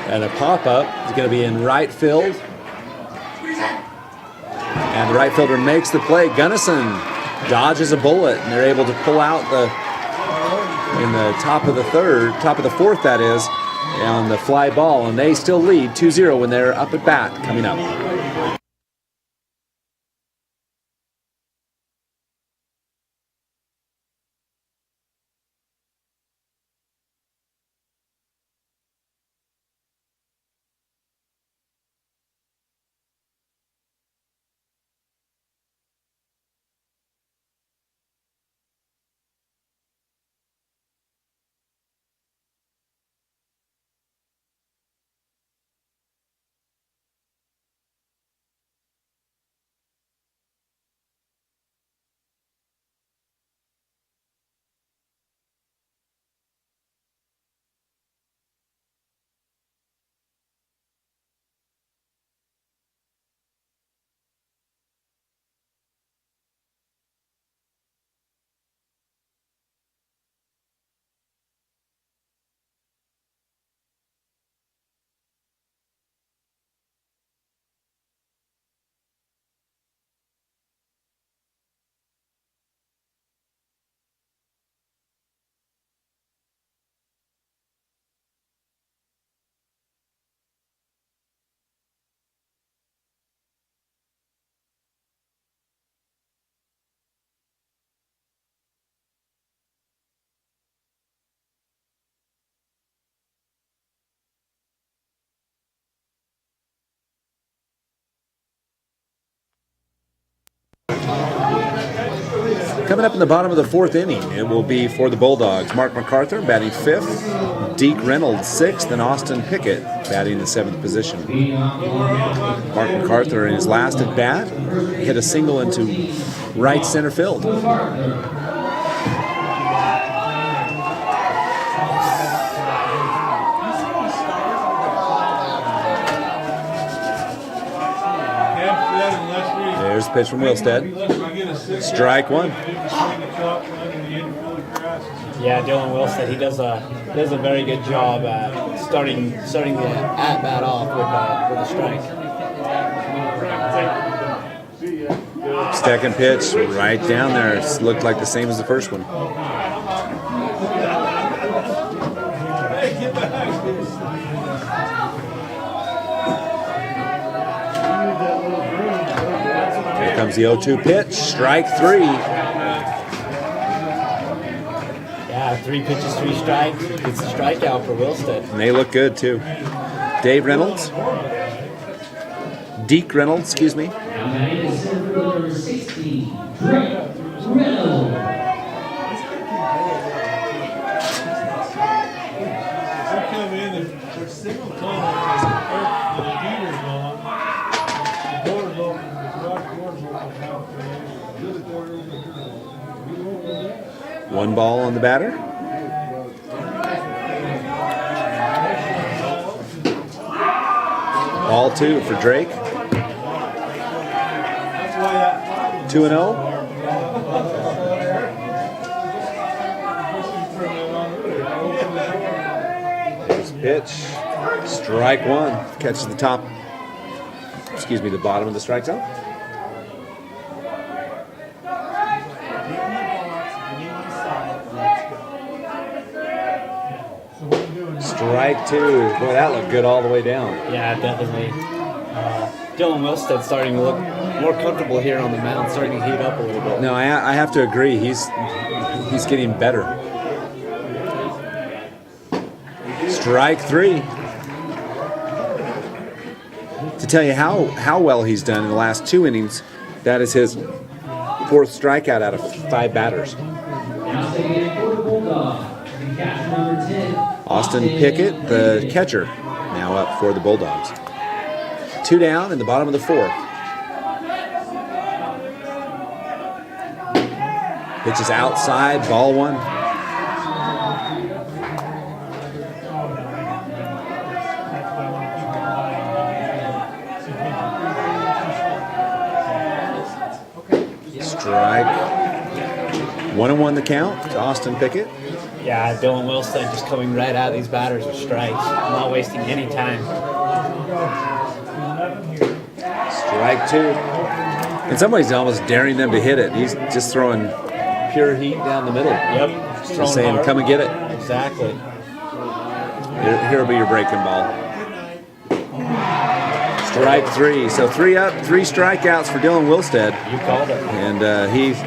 And a pop-up is going to be in right field. And the right fielder makes the play. Gunnison dodges a bullet, and they're able to pull out in the top of the fourth, that is, on the fly ball. And they still lead 2-0 when they're up at bat coming up. Coming up in the bottom of the 4th inning, it will be for the Bulldogs. Mark MacArthur batting 5th, Deke Reynolds 6th, and Austin Pickett batting the 7th position. Mark MacArthur in his last at bat hit a single into right center field. There's the pitch from Wilstead. Strike one. Yeah, Dylan Wilstead, he does a very good job at starting the at bat off with a strike. Second pitch right down there. It looked like the same as the first one. Here comes the 0-2 pitch. Strike 3. Yeah, 3 pitches, 3 strikes. It's a strikeout for Wilstead. And they look good too. Deke Reynolds, excuse me. Number 60, Reynolds. One ball on the batter. Ball 2 for Drake. 2-0. Pitch. Strike 1. Catches the top. The bottom of the strike zone. Strike 2. Boy, that looked good all the way down. Yeah, definitely. Dylan Wilstead starting to look more comfortable here on the mound, starting to heat up a little bit. No, I have to agree. He's getting better. Strike 3. To tell you how well he's done in the last 2 innings, that is his 4th strikeout out of 5 batters. Austin Pickett, the catcher, now up for the Bulldogs. 2 down in the bottom of the 4th. Pitch is outside, ball 1. Strike. 1-1 the count to Austin Pickett. Yeah, Dylan Wilstead just coming right at these batters with strikes, not wasting any time. Strike 2. In some ways, he's almost daring them to hit it. He's just throwing pure heat down the middle. Yep. Just saying, hard. Come and get it. Exactly. Here will be your breaking ball. Strike 3. So 3 up, 3 strikeouts for Dylan Wilstead. You called it. And he's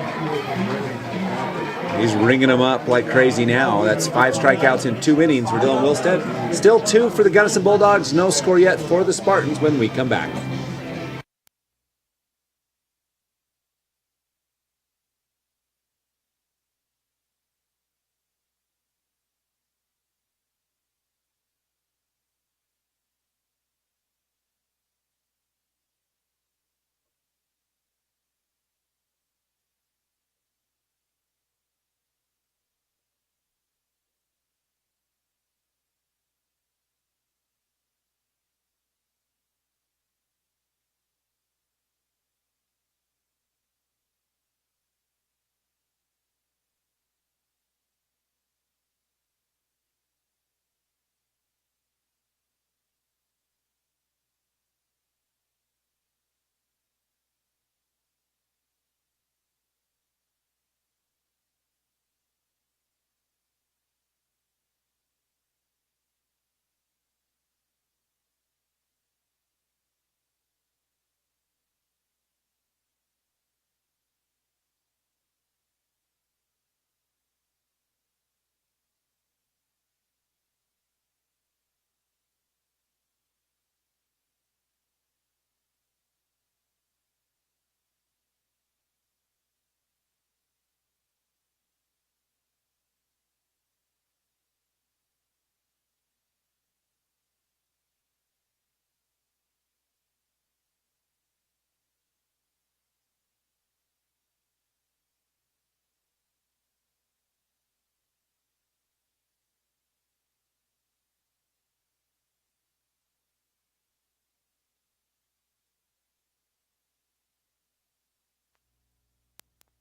ringing them up like crazy now. That's 5 strikeouts in 2 innings for Dylan Wilstead. Still 2 for the Gunnison Bulldogs. No score yet for the Spartans when we come back.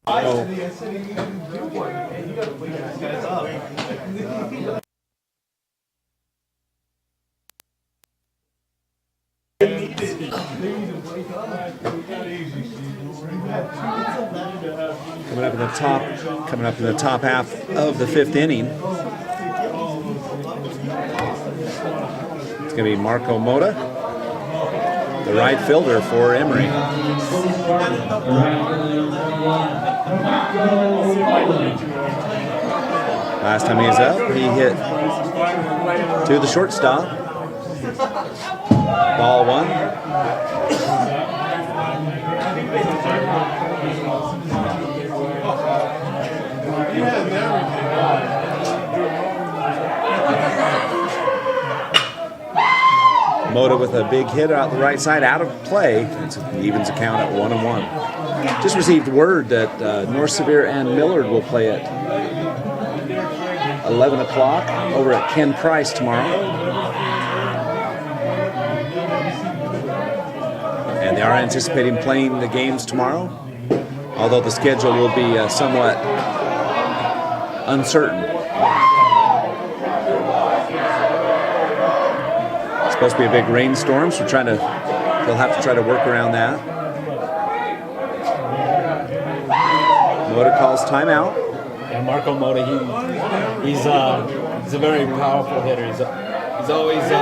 Coming up in the top half of the 5th inning. It's going to be Marco Mota, the right fielder for Emery. Last time he was up, he hit to the shortstop. Ball 1. Mota with a big hit out the right side, out of play. It evens the count at 1-1. Just received word that North Sevier and Millard will play at 11 o'clock over at Ken Price tomorrow. And they are anticipating playing the games tomorrow, although the schedule will be somewhat uncertain. It's supposed to be a big rainstorm, so they'll have to try to work around that. Mota calls timeout. Yeah, Marco Mota, he's a very powerful hitter. He's always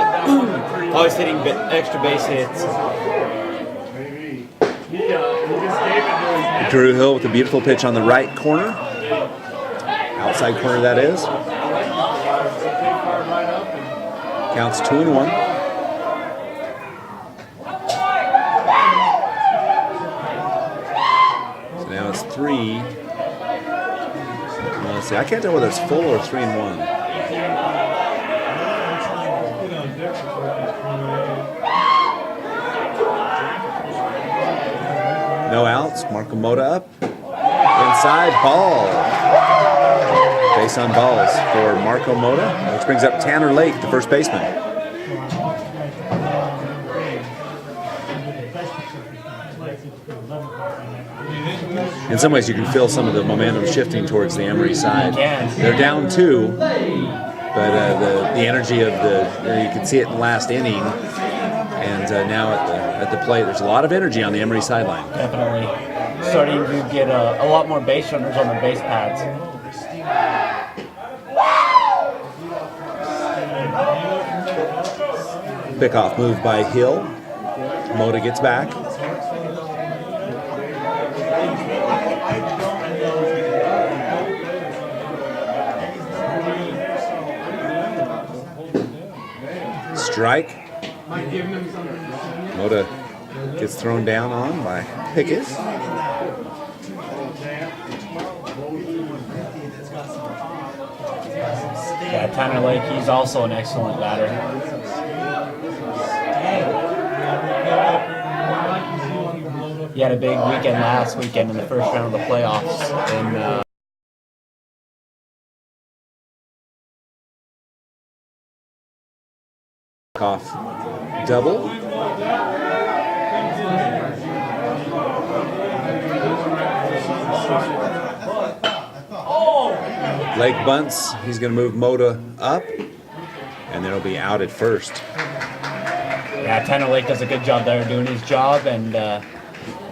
always hitting extra base hits. Drew Hill with a beautiful pitch on the right corner. Outside corner, that is. Counts 2-1. So now it's 3. Let's see. I can't tell whether it's full or 3-1. No outs. Marco Mota up. Inside ball. Base on balls for Marco Mota, which brings up Tanner Lake, the first baseman. In some ways, you can feel some of the momentum shifting towards the Emery side. They're down 2, but the energy of you can see it in the last inning, and now at the plate, there's a lot of energy on the Emery sideline. Definitely starting to get a lot more base runners on the base pads. Pickoff move by Hill. Mota gets back. Strike. Mota gets thrown down on by Pickett. Yeah, Tanner Lake, he's also an excellent batter. He had a big weekend last weekend in the first round of the playoffs. And off double. Lake bunts. He's going to move Mota up, and then he'll be out at first. Yeah, Tanner Lake does a good job there doing his job and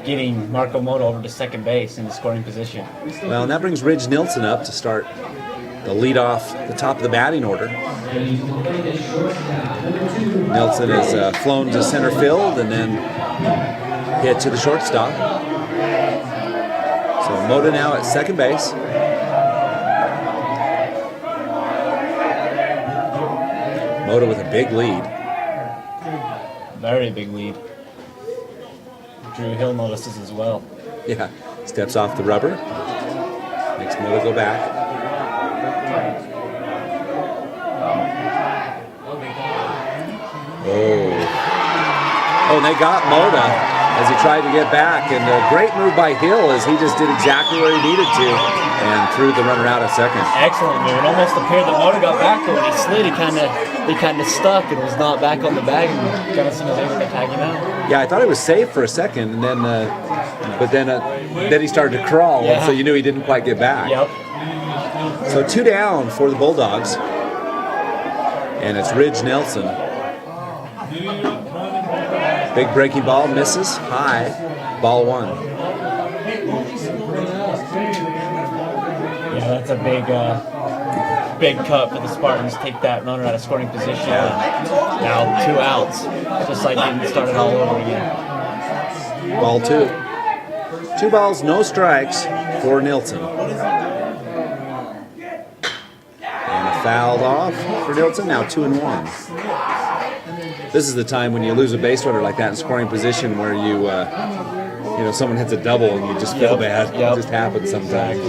getting Marco Mota over to second base in the scoring position. Well, and that brings Ridge Nilsson up to start the lead off the top of the batting order. Nilsson has flown to center field and then hit to the shortstop. So Mota now at second base. Mota with a big lead. Very big lead. Drew Hill notices as well. Yeah, steps off the rubber. Makes Mota go back. Oh, and they got Mota as he tried to get back. And a great move by Hill as he just did exactly where he needed to and threw the runner out at second. Excellent move. It almost appeared that Mota got back, but when he slid, he kind of stuck and was not back on the bag, and Gunnison was able to tag him out. Yeah, I thought it was safe for a second, and then but then he started to crawl, and so you knew he didn't quite get back. Yep. So 2 down for the Bulldogs, and it's Ridge Nelson. Big breaking ball, misses, high, ball 1. Yeah, that's a big cut for the Spartans. Take that runner out of scoring position. Now 2 outs, just like getting started all over again. Ball 2. 2 balls, no strikes for Nilsson. And a fouled off for Nilsson, now 2-1. This is the time when you lose a base runner like that in scoring position where you someone hits a double and you just feel bad. It just happens sometimes.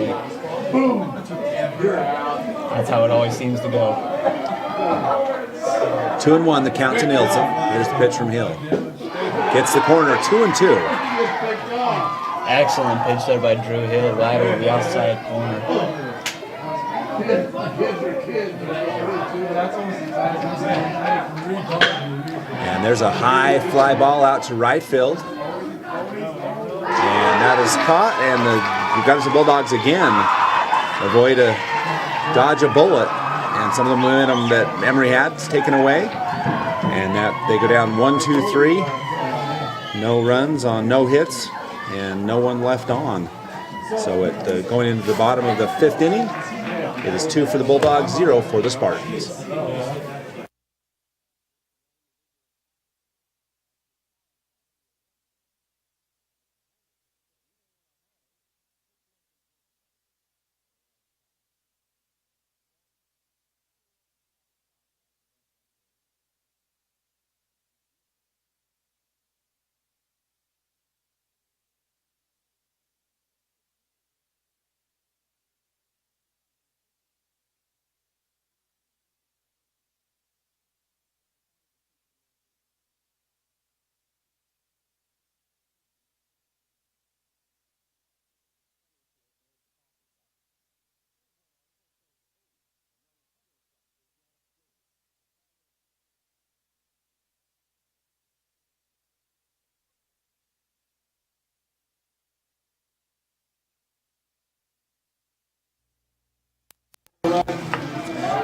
That's how it always seems to go. 2-1, the count to Nilsson. Here's the pitch from Hill. Gets the corner, 2-2. Excellent pitch there by Drew Hill, right over the outside corner. And there's a high fly ball out to right field. And that is caught, and the Gunnison Bulldogs again avoid a dodge a bullet, and some of the momentum that Emery had is taken away. And that they go down 1-2-3. No runs on no hits, and no one left on. So going into the bottom of the 5th inning, it is 2 for the Bulldogs, 0 for the Spartans.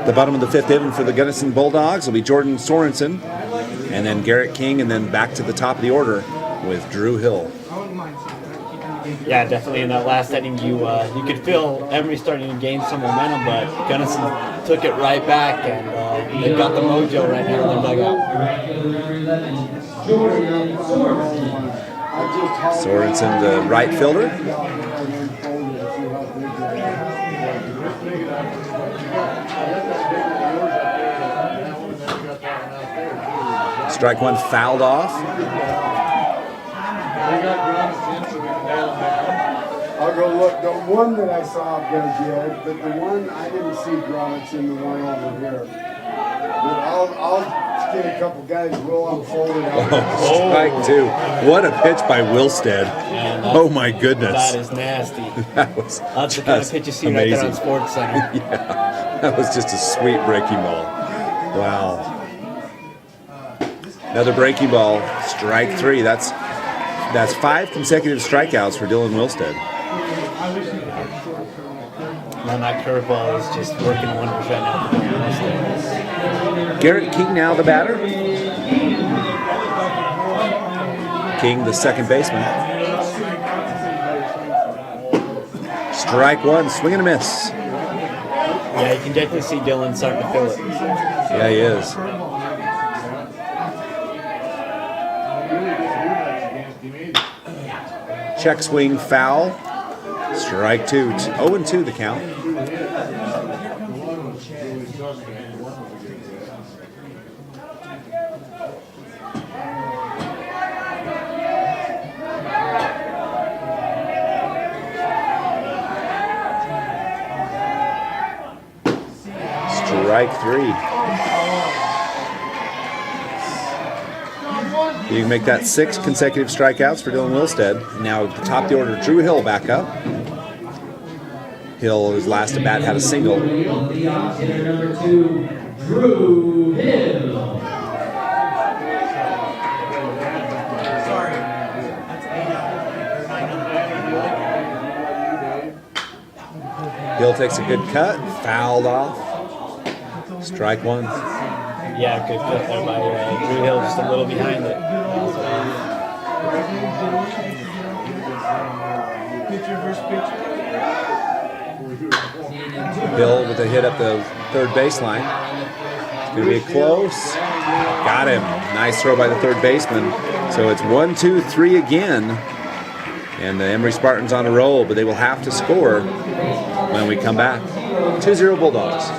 The bottom of the 5th inning for the Gunnison Bulldogs will be Jordan Sorensen, and then Garrett King, and then back to the top of the order with Drew Hill. Yeah, definitely in that last inning, you could feel Emery starting to gain some momentum, but Gunnison took it right back, and they've got the mojo right now in their dugout. Sorensen, the right fielder. Strike 1 fouled off. I'll go look. The one that I saw I'm gonna get, but the one I didn't see Gunnison, the one over here. But I'll get a couple guys. We'll unfold it out. Strike 2. What a pitch by Wilstead. Oh my goodness. That is nasty. That's the kind of pitch you see right there on Sports Center. Yeah, that was just a sweet breaking ball. Wow. Another breaking ball, strike 3. That's 5 consecutive strikeouts for Dylan Wilstead. And that curveball is just working wonders right now for Dylan Wilstead. Garrett King now the batter. King, the second baseman. Strike 1, swing and a miss. Yeah, you can definitely see Dylan starting to feel it. Yeah, he is. Check swing foul. Strike 2. 0-2 the count. Strike 3. You can make that 6 consecutive strikeouts for Dylan Wilstead. Now at the top of the order, Drew Hill back up. Hill, his last at bat, had a single. The option number 2, Drew Hill. Hill takes a good cut, fouled off. Strike one. Yeah, good cut there by Drew Hill, just a little behind it. Hill with a hit up the third baseline. It's going to be close. Got him. Nice throw by the third baseman. So it's 1-2-3 again. And the Emery Spartans on a roll, but they will have to score when we come back. 2-0 Bulldogs.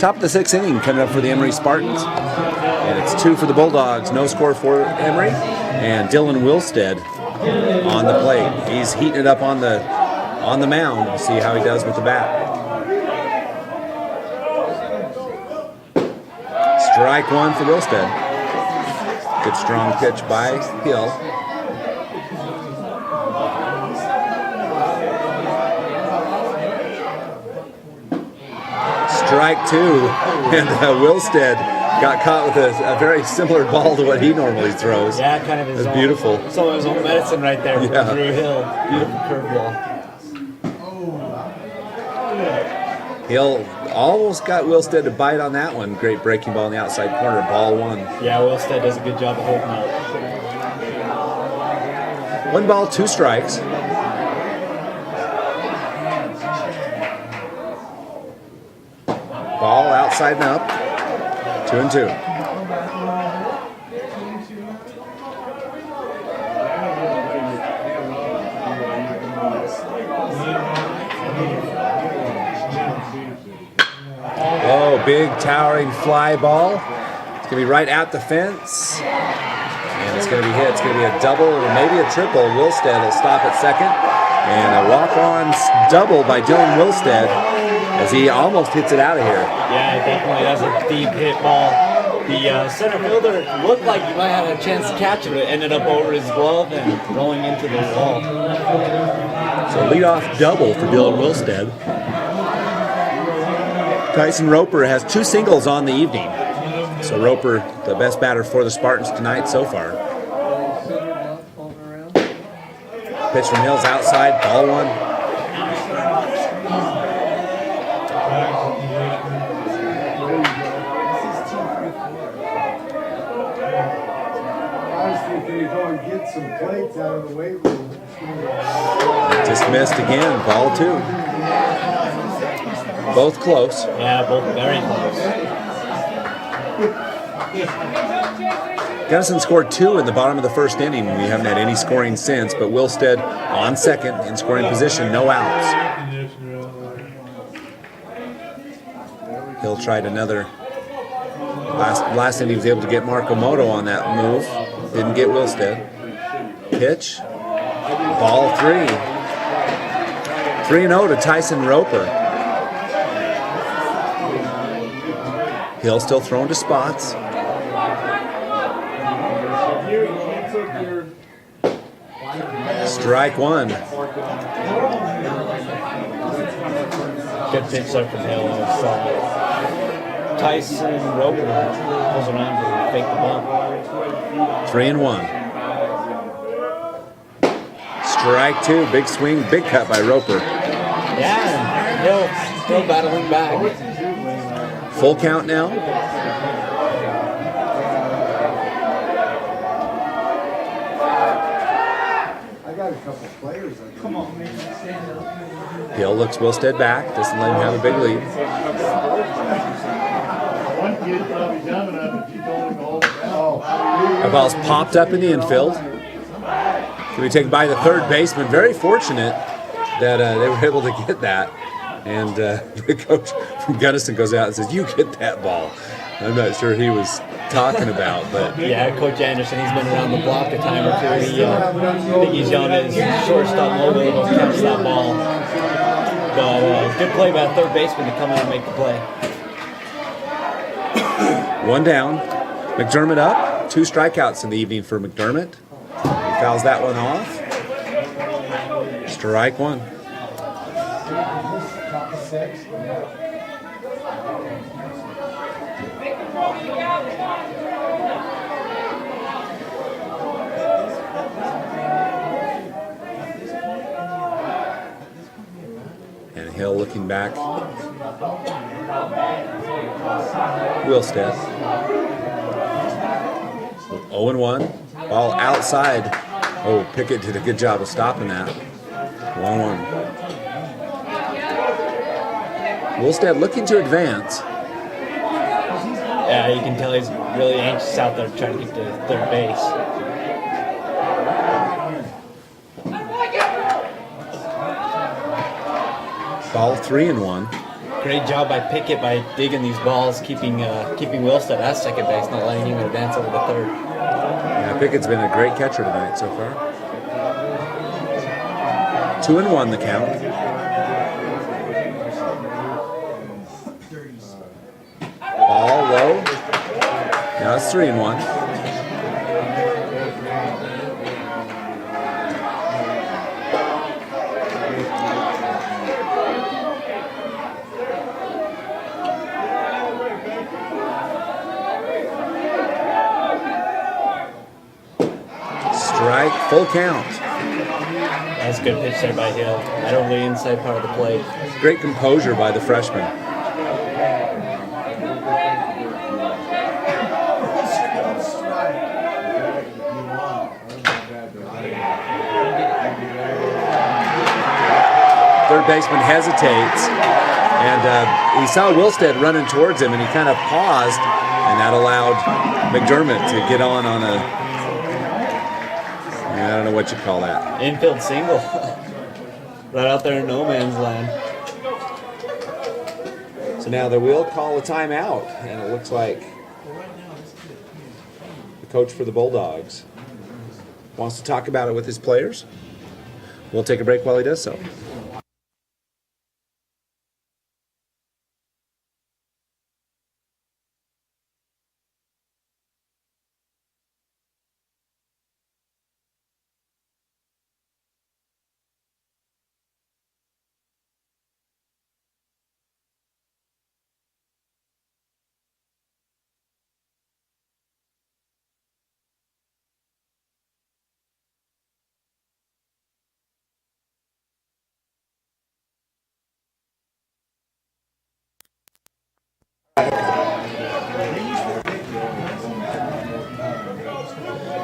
Top of the sixth inning coming up for the Emery Spartans. And it's 2 for the Bulldogs. No score for Emery. And Dylan Wilstead on the plate. He's heating it up on the mound. We'll see how he does with the bat. Strike one for Wilstead. Good strong pitch by Hill. Strike two, and Wilstead got caught with a very similar ball to what he normally throws. Yeah, kind of his own. Beautiful. Some of his own medicine right there from Yeah. Drew Hill. Beautiful curveball. Hill almost got Wilstead to bite on that one. Great breaking ball in the outside corner. Ball one. Yeah, Wilstead does a good job of holding out. 1 ball, 2 strikes. Ball outside and up. 2-2. Oh, big towering fly ball. It's going to be right at the fence. And it's going to be hit. It's going to be a double or maybe a triple. Wilstead will stop at second. And a walk-on double by Dylan Wilstead as he almost hits it out of here. Yeah, definitely. That's a deep hit ball. The center fielder looked like he might have a chance to catch it, but it ended up over his glove and rolling into the wall. So leadoff double for Dylan Wilstead. Tyson Roper has 2 singles on the evening. So Roper, the best batter for the Spartans tonight so far. Pitch from Hills outside, ball one. I was thinking to go and get some plates out of the weight room. Just missed again, ball 2. Both close. Yeah, both very close. Gunnison scored 2 in the bottom of the first inning. We haven't had any scoring since, but Wilstead on second in scoring position, no outs. Hill tried another. Last inning he was able to get Marco Moto on that move. Didn't get Wilstead. Pitch. Ball 3. 3-0 to Tyson Roper. Hill still throwing to spots. Strike 1. Good pitch there from Hill. Tyson Roper pulls around to fake the bump. 3-1. Strike 2. Big swing, big cut by Roper. Yeah, and Hill still battling back. Full count now. I got a couple players. Come on, man. Hill looks Wilstead back. Doesn't let him have a big lead. One kid probably dumb enough if you told him all. The ball's popped up in the infield. Can we take by the third baseman? Very fortunate that they were able to get that. And the coach from Gunnison goes out and says, "You get that ball." I'm not sure he was talking about, but Yeah, Coach Anderson, he's been around the block a time or two. I think he's yelling at his shortstop Logan to catch that ball. But good play by the third baseman to come in and make the play. one down. McDermott up. 2 strikeouts in the evening for McDermott. He fouls that one off. Strike 1. And Hill looking back. Wilstead. 0-1. Ball outside. Oh, Pickett did a good job of stopping that. 1-1. Wilstead looking to advance. Yeah, you can tell he's really anxious out there trying to get to third base. Ball 3-1. Great job by Pickett by digging these balls, keeping Wilstead at second base, not letting him advance over the third. Yeah, Pickett's been a great catcher tonight so far. 2-1 the count. Ball low. Now it's 3-1. Strike, full count. That's a good pitch there by Hill. Right over the inside part of the plate. Great composure by the freshman. Third baseman hesitates, and he saw Wilstead running towards him, and he kind of paused, and that allowed McDermott to get on a, I don't know what you call that. Infield single. Right out there in no man's land. So now they will call a timeout, and it looks like the coach for the Bulldogs wants to talk about it with his players. We'll take a break while he does so.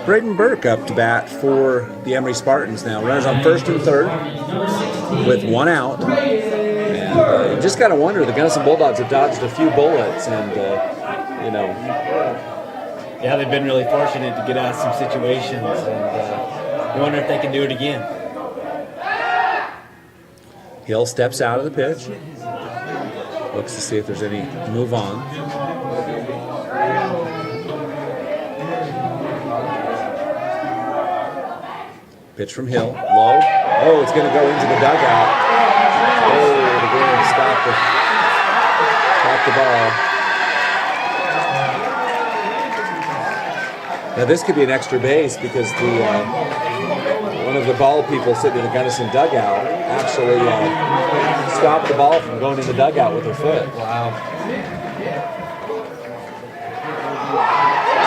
Braden Burke up to bat for the Emery Spartans now. Runners on first and third with 1 out. And you just got to wonder, the Gunnison Bulldogs have dodged a few bullets, and, Yeah, they've been really fortunate to get out of some situations, and you wonder if they can do it again. Hill steps out of the pitch. Looks to see if there's any move on. Pitch from Hill, low. Oh, it's going to go into the dugout. Oh, the game stopped the ball. Now this could be an extra base because one of the ball people sitting in the Gunnison dugout actually stopped the ball from going in the dugout with her foot. Wow.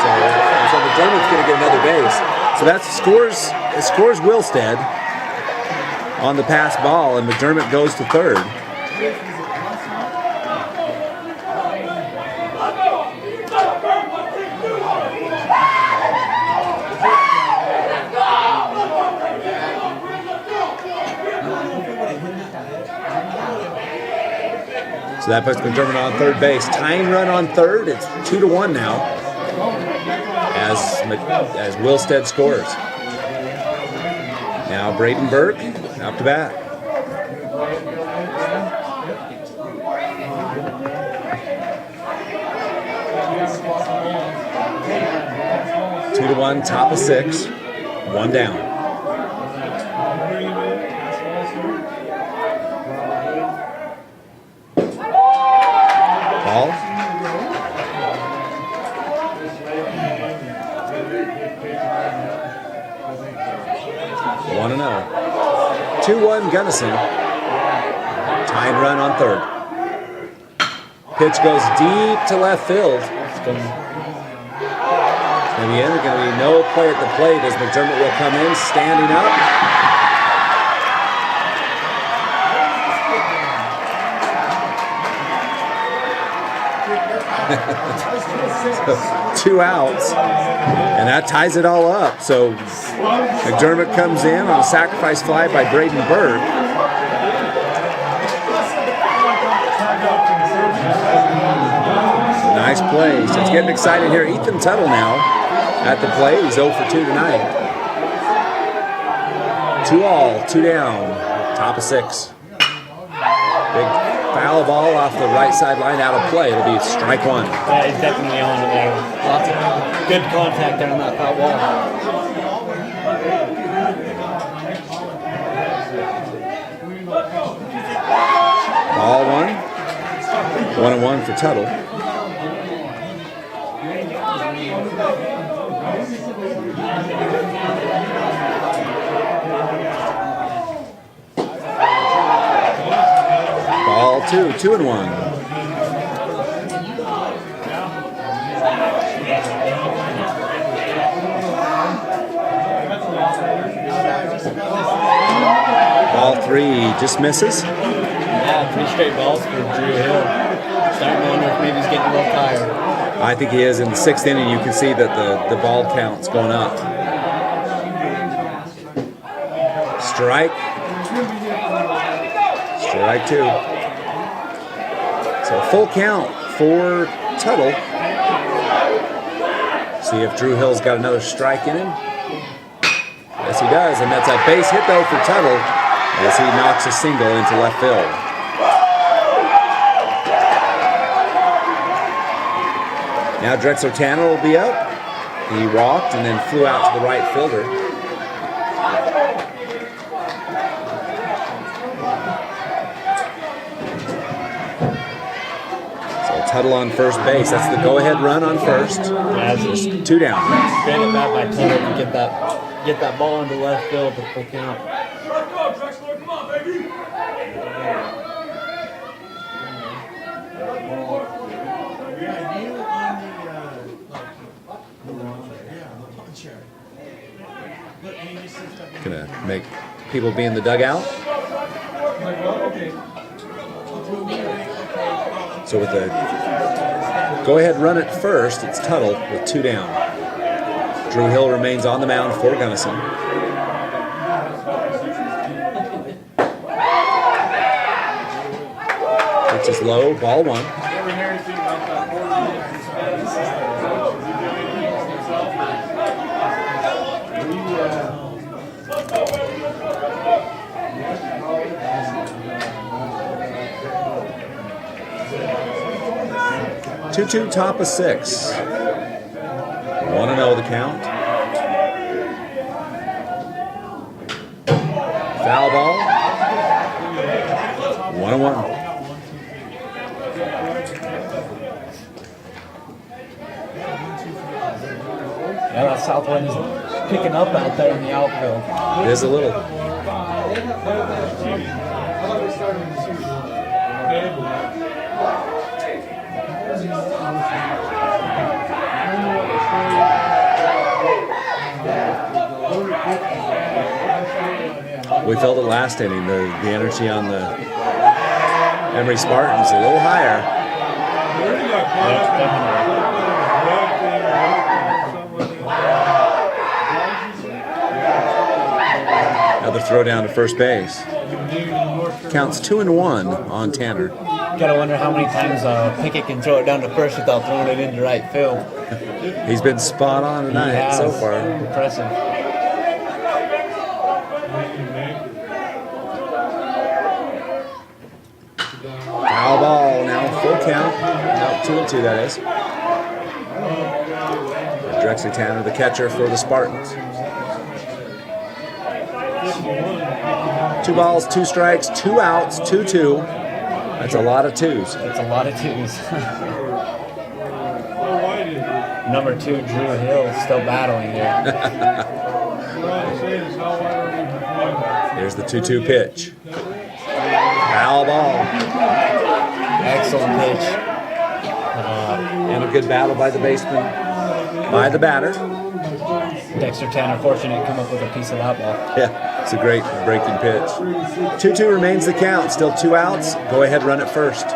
So McDermott's going to get another base. So that scores Wilstead on the pass ball, and McDermott goes to third. So that puts McDermott on third base. Tying run on third. It's 2-1 now as Wilstead scores. Now Braden Burke out to bat. Two to one, top of 6, 1 down. Ball. One and 0. 2-1 Gunnison. Tying run on third. Pitch goes deep to left field. It's going to be no play at the plate as McDermott will come in standing up. So, 2 outs, and that ties it all up. So McDermott comes in on a sacrifice fly by Braden Burke. Nice play. So it's getting excited here. Ethan Tuttle now at the plate. He's 0 for 2 tonight. 2 all, 2 down, top of 6. Big foul ball off the right sideline out of play. It'll be strike 1. Yeah, he's definitely on it there. Lots of good contact there on that foul ball. Ball 1. 1-1 for Tuttle. Ball 2, 2-1. Ball 3 just misses. Yeah, 3 straight balls for Drew Hill. Starting to wonder if maybe he's getting a little tired. I think he is. In the 6th inning, you can see that the ball count's going up. Strike. Strike 2. So full count for Tuttle. See if Drew Hill's got another strike in him. Yes, he does, and that's a base hit though for Tuttle as he knocks a single into left field. Now Drexler Tanner will be up. He walked and then flew out to the right fielder. Tuttle on first base. That's the go-ahead run on first. Yeah, just 2 down. Great at bat by Tuttle to get that ball into left field to full count. Come on, baby. Gonna make people be in the dugout. So with the go-ahead run at first, it's Tuttle with 2 down. Drew Hill remains on the mound for Gunnison. Pitch is low, ball 1. 2-2 top of 6. 1-0 the count. Foul ball. 1-1. Yeah, that south wind is picking up out there in the outfield. It is a little. We felt it last inning. The energy on the Emery Spartans a little higher. Another throw down to first base. Counts 2-1 on Tanner. Gotta wonder how many times Pickett can throw it down to first without throwing it into right field. He's been spot on tonight so far. Impressive. Foul ball now, full count. No, 2-2 that is. Drexler Tanner, the catcher for the Spartans. 2 balls, 2 strikes, 2 outs, 2-2. That's a lot of twos. That's a lot of twos. Number 2, Drew Hill, still battling here. Here's the 2-2 pitch. Foul ball. Excellent pitch. And a good battle by the baseman, by the batter. Dexter Tanner fortunate to come up with a piece of that ball. Yeah, it's a great breaking pitch. 2-2 remains the count. Still 2 outs. Go ahead, run it first.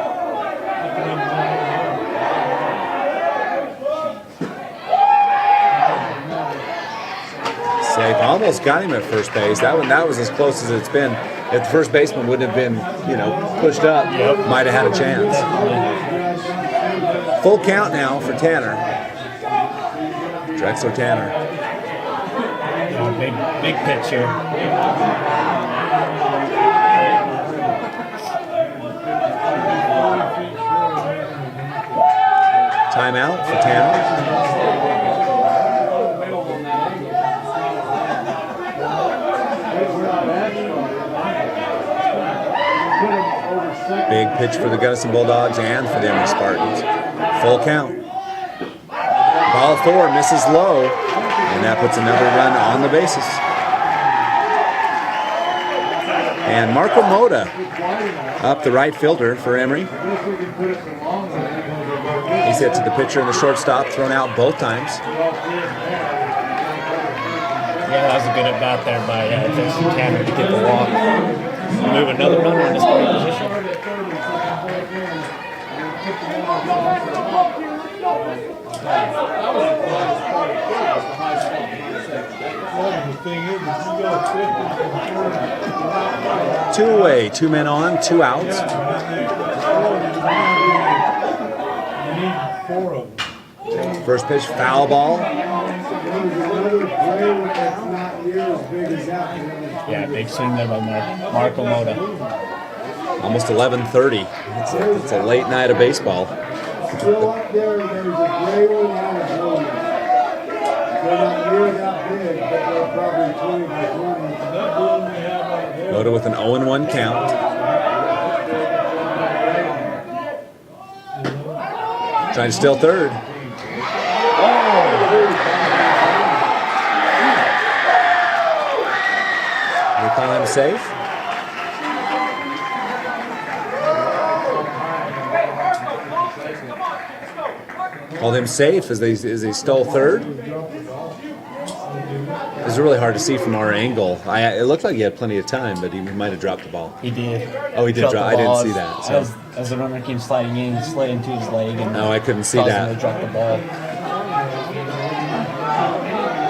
Safe. Almost got him at first base. That was as close as it's been. If the first baseman wouldn't have been, pushed up, might have had a chance. Full count now for Tanner. Drexler Tanner. Big pitch here. Timeout for Tanner. Big pitch for the Gunnison Bulldogs and for the Emery Spartans. Full count. Ball 4 misses low, and that puts another run on the bases. And Marco Moda up the right fielder for Emery. He's hit to the pitcher and the shortstop, thrown out both times. Yeah, that was a good at bat there by Dexter Tanner to get the walk. Move another runner in scoring position. Two away, 2 men on, 2 outs. First pitch, foul ball. Yeah, big swing there by Marco Moda. Almost 11:30. It's a late night of baseball. Still up there, there's a gray one and a blue one. They're not near that big, but they're probably 20 by 20. Moda with an 0-1 count. Trying to steal third. They call him safe. Called him safe as they stole third. It was really hard to see from our angle. It looked like he had plenty of time, but he might have dropped the ball. He did. Oh, he did Dropped drop. the I didn't ball see that. So. As the runner came sliding in, he slid into his leg and No, I couldn't see caused that. him to drop the ball.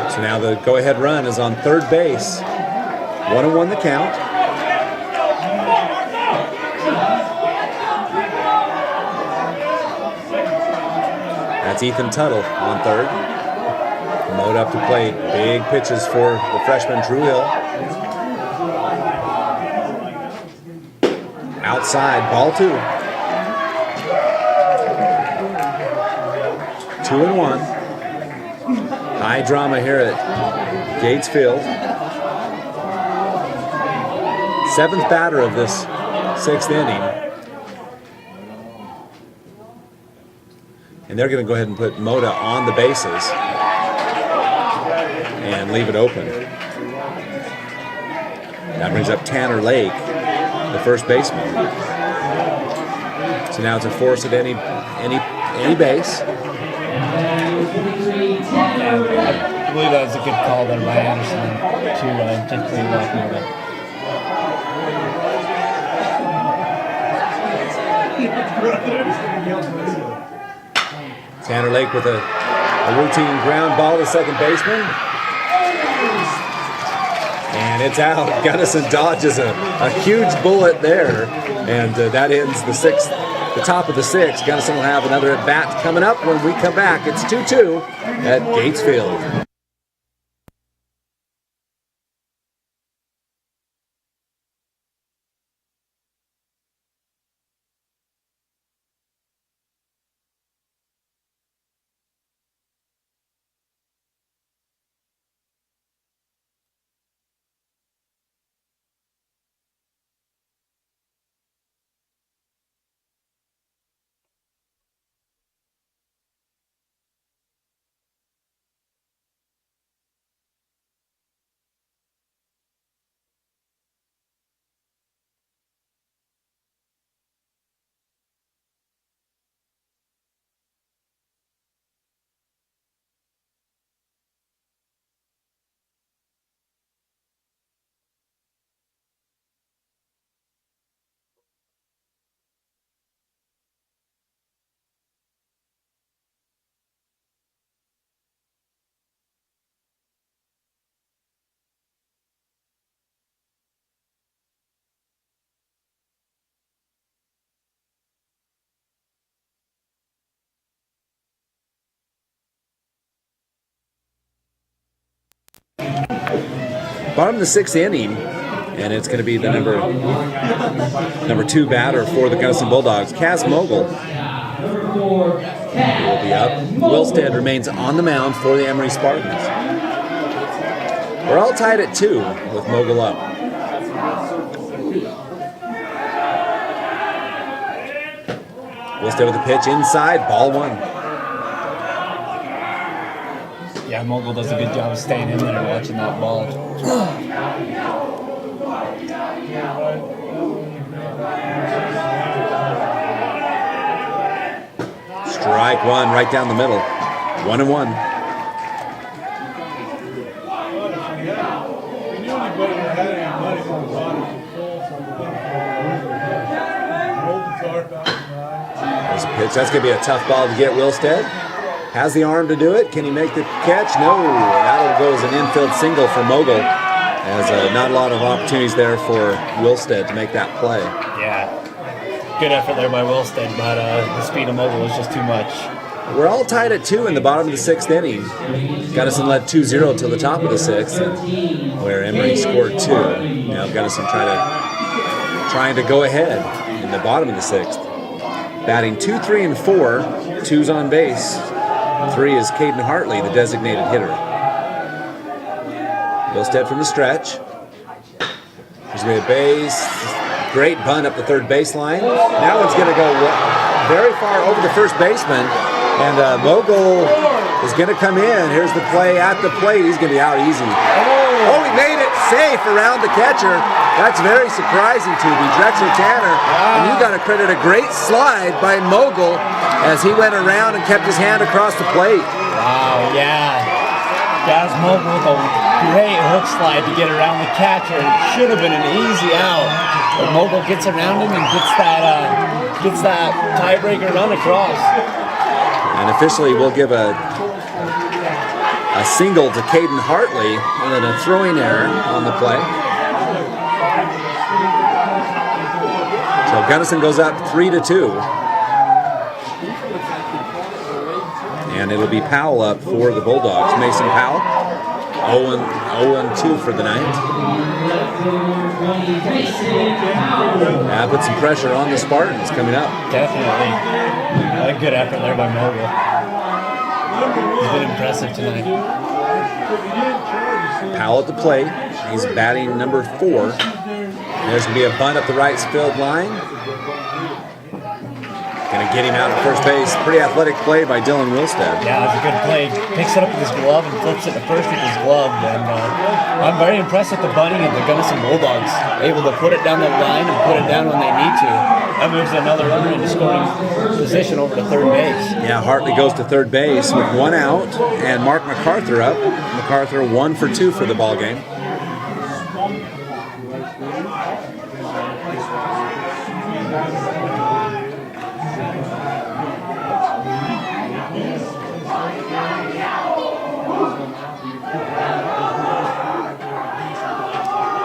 So now the go-ahead run is on third base. 1-1 the count. That's Ethan Tuttle on third. Mode up to plate. Big pitches for the freshman Drew Hill. Outside, ball 2. 2-1. High drama here at Gates Field. 7th batter of this 6th inning. And they're going to go ahead and put Moda on the bases and leave it open. That brings up Tanner Lake, the first baseman. So now it's a force at any base. I believe that was a good call there by Anderson to intentionally walk Moda. Tanner Lake with a routine ground ball to second baseman. And it's out. Gunnison dodges a huge bullet there. And that ends the top of the 6th. Gunnison will have another at bat coming up when we come back. It's 2-2 at Gatesfield. Bottom of the 6th inning, and it's going to be the number 2 batter for the Gunnison Bulldogs, Kaz Mogul. He will be up. Wilstead remains on the mound for the Emery Spartans. We're all tied at 2 with Mogul up. Wilstead with the pitch inside, ball 1. Yeah, Mogul does a good job of staying in there watching that ball. Strike 1 right down the middle. 1-1. There's a pitch. That's going to be a tough ball to get. Wilstead has the arm to do it. Can he make the catch? No. That'll go as an infield single for Mogul. As not a lot of opportunities there for Wilstead to make that play. Yeah. Good effort there by Wilstead, but the speed of Mogul was just too much. We're all tied at 2 in the bottom of the 6th inning. Gunnison led 2-0 till the top of the 6th, where Emery scored 2. Now Gunnison trying to go ahead in the bottom of the 6th. Batting 2, 3, and 4. 2's on base. 3 is Caden Hartley, the designated hitter. Wilstead from the stretch. There's going to be a base. Great bunt up the third baseline. That one's going to go very far over the first baseman. And Mogul is going to come in. Here's the play at the plate. He's going to be out easy. Oh, he made it safe around the catcher. That's very surprising to me. Drexler Tanner. And you got to credit a great slide by Mogul as he went around and kept his hand across the plate. Wow, yeah. Gaz Mogul with a great hook slide to get around the catcher. It should have been an easy out. But Mogul gets around him and gets that tiebreaker run across. And officially we'll give a single to Caden Hartley and then a throwing error on the play. So Gunnison goes up 3-2. And it'll be Powell up for the Bulldogs. Mason Powell, 0-2 for the night. Put some pressure on the Spartans coming up. Definitely. A good effort there by Mogul. He's been impressive tonight. Powell at the plate. He's batting number 4. There's going to be a bunt up the right field line. Going to get him out at first base. Pretty athletic play by Dylan Wilstead. Yeah, it was a good play. Picks it up with his glove and flips it to first with his glove. And I'm very impressed with the bunting of the Gunnison Bulldogs. Able to put it down the line and put it down when they need to. That moves another runner into scoring position over to third base. Yeah, Hartley goes to third base with 1 out, and Mark MacArthur up. MacArthur 1 for 2 for the ball game.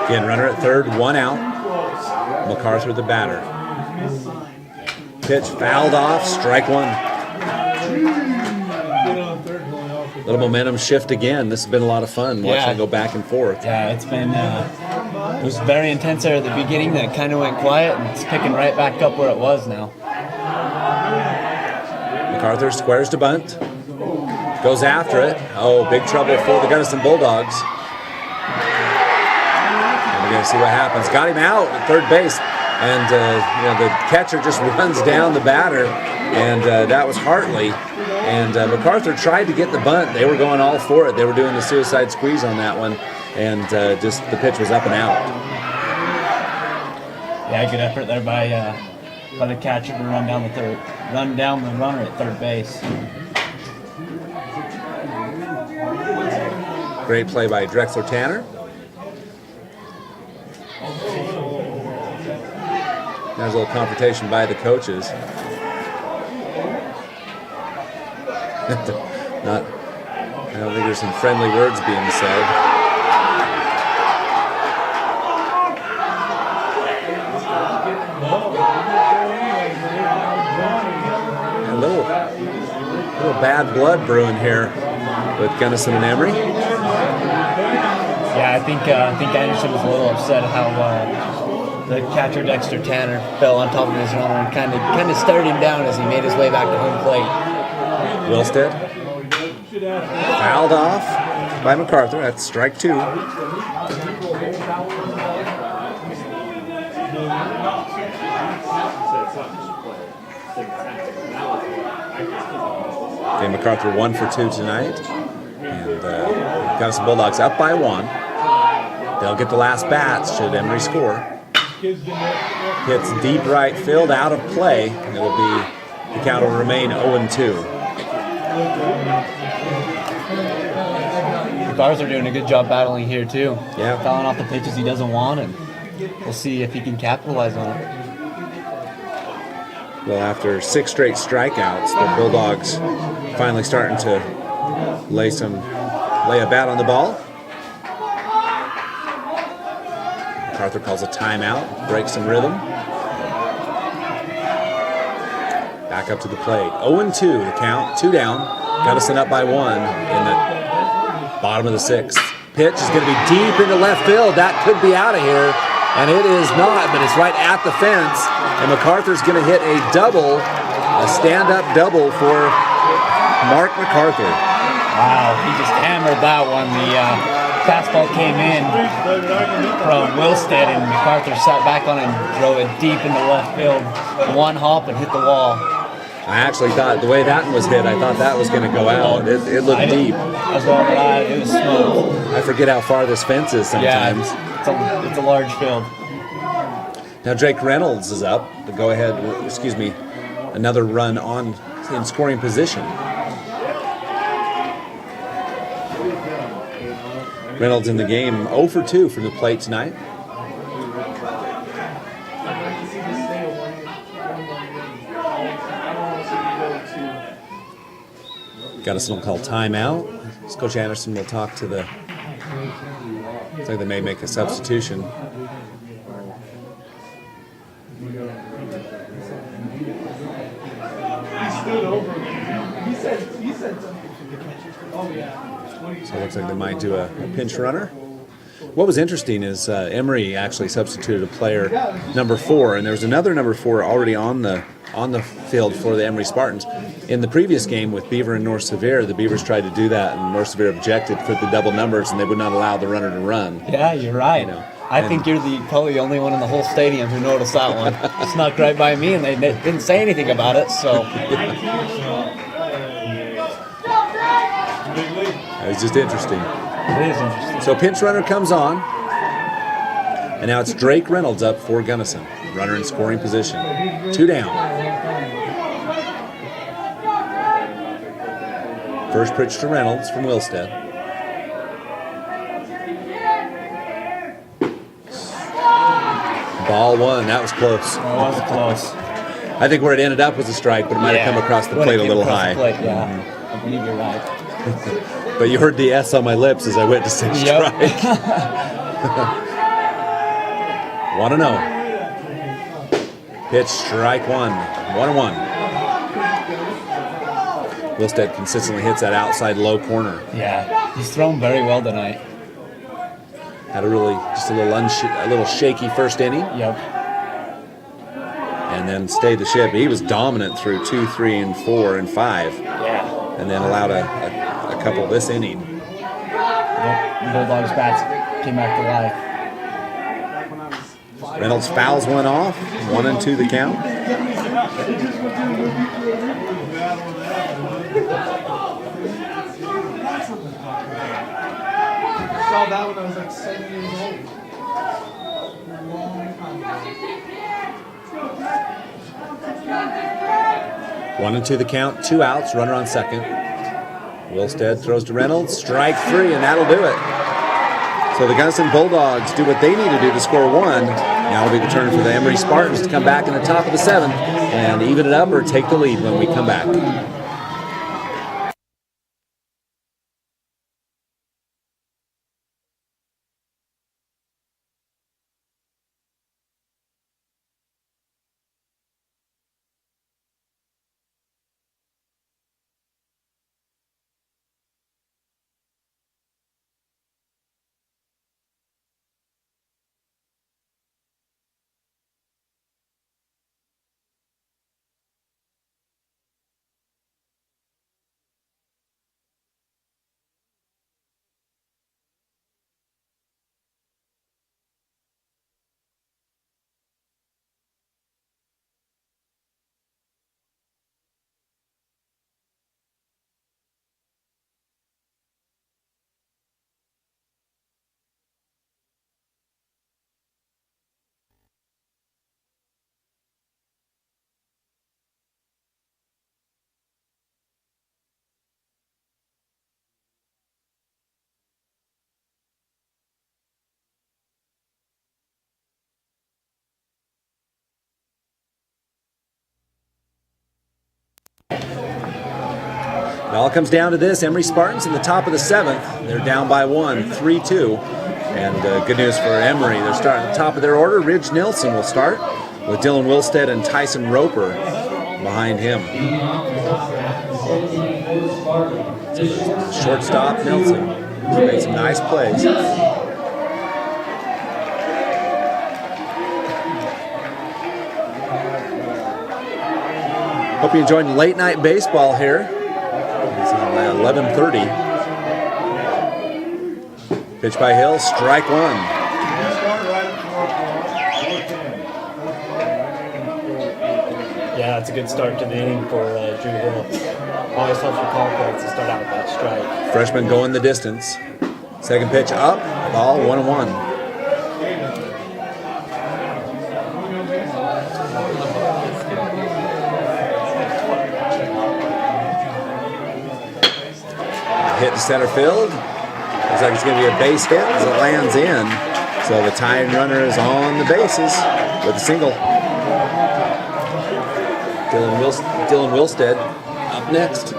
Again, runner at third, 1 out. MacArthur the batter. Pitch fouled off, strike 1. Little momentum shift again. This has been a lot of fun watching it go back and forth. Yeah, it's been it was very intense there at the beginning. Then it kind of went quiet, and it's picking right back up where it was now. MacArthur squares to bunt. Goes after it. Oh, big trouble for the Gunnison Bulldogs. And we're going to see what happens. Got him out at third base. And the catcher just runs down the batter. And that was Hartley. And MacArthur tried to get the bunt. They were going all for it. They were doing the suicide squeeze on that one. And just the pitch was up and out. Yeah, good effort there by the catcher to run down the runner at third base. Great play by Drexler Tanner. There's a little confrontation by the coaches. I don't think there's some friendly words being said. A little bad blood brewing here with Gunnison and Emery. Yeah, I think Anderson was a little upset how the catcher Dexter Tanner fell on top of his runner and kind of stared him down as he made his way back to home plate. Wilstead fouled off by MacArthur. That's strike 2. Okay, MacArthur 1 for 2 tonight. And Gunnison Bulldogs up by 1. They'll get the last bats should Emery score. Hits deep right field, out of play. The count will remain 0-2. MacArthur doing a good job battling here too. Yeah. Fouling off the pitches he doesn't want, and we'll see if he can capitalize on it. Well, after 6 straight strikeouts, the Bulldogs finally starting to lay a bat on the ball. MacArthur calls a timeout, breaks some rhythm. Back up to the plate. 0-2 the count, 2 down. Gunnison up by 1 in the bottom of the 6th. Pitch is going to be deep into left field. That could be out of here, and it is not, but it's right at the fence. And MacArthur's going to hit a double, a stand-up double for Mark MacArthur. Wow, he just hammered that one. The fastball came in from Wilstead, and MacArthur sat back on it and drove it deep into left field. 1 hop and hit the wall. I actually thought the way that one was hit, I thought that was going to go out. It looked deep. As well, but it was smoked. I forget how far this fence is sometimes. Yeah, it's a large field. Now Drake Reynolds is up. Go ahead, another run in scoring position. Reynolds in the game, 0 for 2 from the plate tonight. Gunnison will call timeout. Coach Anderson will talk to the... Looks like they may make a substitution. So it looks like they might do a pinch runner. What was interesting is Emery actually substituted a player, number 4, and there was another number 4 already on the field for the Emery Spartans. In the previous game with Beaver and North Severe, the Beavers tried to do that, and North Severe objected for the double numbers, and they would not allow the runner to run. Yeah, you're right. I think you're probably the only one in the whole stadium who noticed that one. Snuck right by me, and they didn't say anything about it. So It's just interesting. it is interesting. So pinch runner comes on, and now it's Drake Reynolds up for Gunnison. Runner in scoring position. 2 down. First pitch to Reynolds from Wilstead. Ball 1. That was close. That was close. I think where it ended up was a strike, but it might have come across the plate a little high. Yeah, I believe you're right. But you heard the S on my lips as I went to say strike. 1-0. Pitch, strike 1. 1-1. Wilstead consistently hits that outside low corner. Yeah, he's thrown very well tonight. Had a little shaky first inning, Yep. and then stayed the ship. He was dominant through 2, 3, and 4, and 5, Yeah. and then allowed a couple this inning. The Bulldogs bats came back to life. Reynolds fouls one off. 1-2 the count. I saw that when I was like 7 years old. A long time ago. 1-2 the count. 2 outs. Runner on second. Wilstead throws to Reynolds. Strike 3, and that'll do it. So the Gunnison Bulldogs do what they need to do to score 1. Now will be the turn for the Emery Spartans to come back in the top of the 7th and even it up or take the lead when we come back. It all comes down to this. Emery Spartans in the top of the 7th. They're down by 1, 3-2. And good news for Emery. They're starting at the top of their order. Ridge Nelson will start with Dylan Wilstead and Tyson Roper behind him. Shortstop Nelson. He's made some nice plays. Hope you enjoyed late night baseball here. This is 11:30. Pitch by Hill, strike 1. Yeah, it's a good start to the inning for Drew Hill. Always helps with call points to start out with that strike. Freshman going the distance. Second pitch up, ball 1-1. Hit to center field. Looks like it's going to be a base hit as it lands in. So the tying runner is on the bases with a single. Dylan Wilstead up next.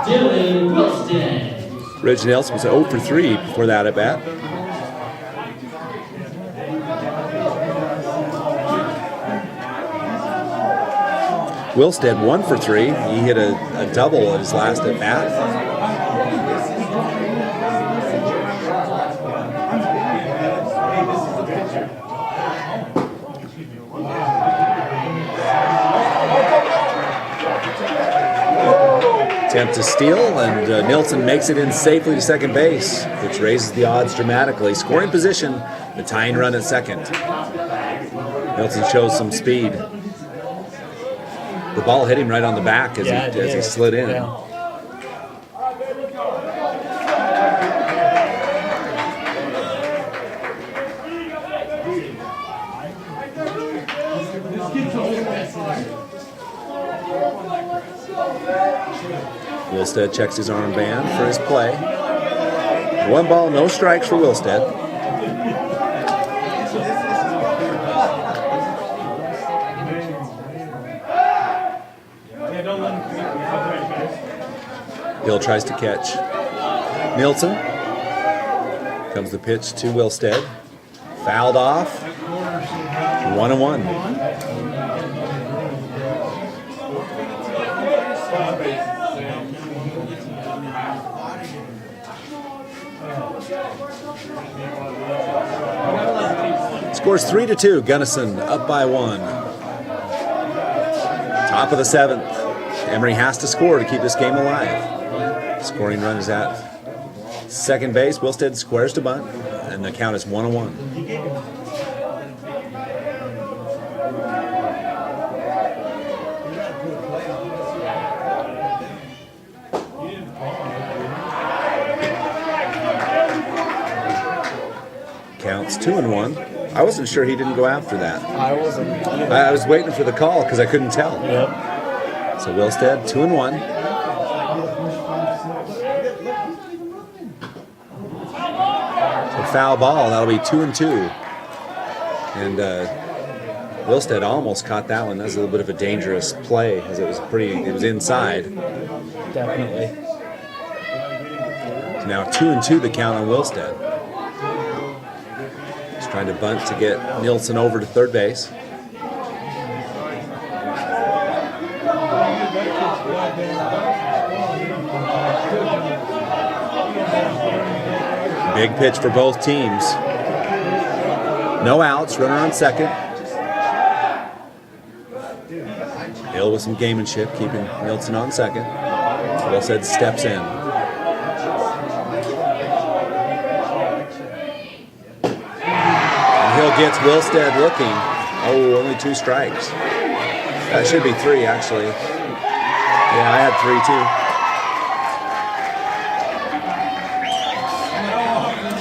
Dylan Wilstead. Ridge Nelson was 0 for 3 before that at bat. Wilstead 1 for 3. He hit a double at his last at bat. Attempt to steal, and Nilsson makes it in safely to second base, which raises the odds dramatically. Scoring position, the tying run at second. Nilsson shows some speed. The ball hit him right on the back as he slid in. Yeah. Wilstead checks his armband for his play. 1 ball, no strikes for Wilstead. Hill tries to catch Nilsson. Comes the pitch to Wilstead. Fouled off. 1-1. Scores 3-2. Gunnison up by 1. Top of the 7th. Emery has to score to keep this game alive. Scoring run is at second base. Wilstead squares to bunt, and the count is 1-1. Counts 2-1. I wasn't sure he didn't go after that. I wasn't. I was waiting for the call because I couldn't tell. Yep. So Wilstead 2-1. So foul ball. That'll be 2-2. And Wilstead almost caught that one. That was a little bit of a dangerous play as it was inside. Definitely. So now 2-2 the count on Wilstead. He's trying to bunt to get Nilsson over to third base. Big pitch for both teams. No outs, runner on second. Hill with some gamemanship, keeping Nilsson on second. Wilstead steps in. And Hill gets Wilstead looking. Oh, only 2 strikes. That should be 3, actually. Yeah, I had 3 too.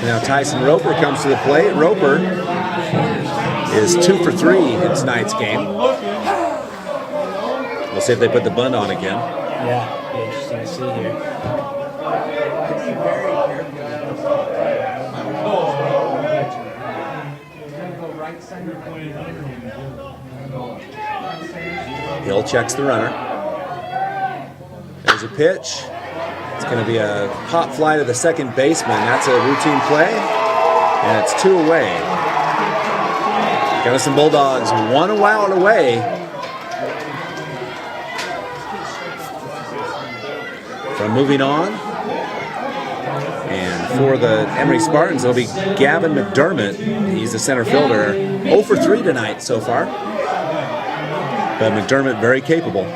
Now Tyson Roper comes to the plate. Roper is 2 for 3 in tonight's game. We'll see if they put the bunt on again. Yeah, be interesting to see here. Hill checks the runner. There's a pitch. It's going to be a pop fly to the second baseman. That's a routine play, and it's 2 away. Gunnison Bulldogs 1 out away from moving on. And for the Emery Spartans, it'll be Gavin McDermott. He's the center fielder. 0 for 3 tonight so far. But McDermott very capable.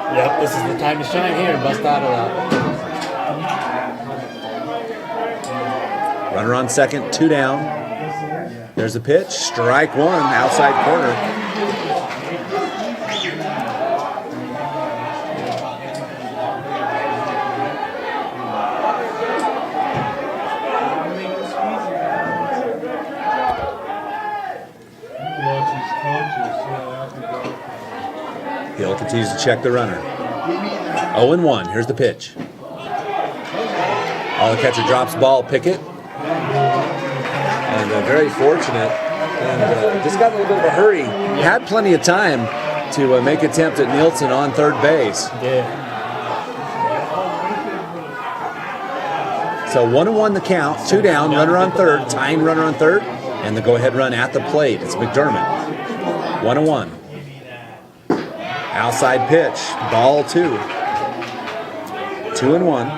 Yep, this is the time to shine here and bust out of that. Runner on second, 2 down. There's a pitch, strike 1, outside corner. Hill continues to check the runner. 0-1, here's the pitch. The catcher drops ball, Pickett. And very fortunate. And just got in a little bit of a hurry. Had plenty of time to make an attempt at Nilsson on third base. Yeah. So 1-1 the count, 2 down, runner on third, tying runner on third, and the go-ahead run at the plate. It's McDermott. 1-1. Outside pitch, ball 2. 2-1.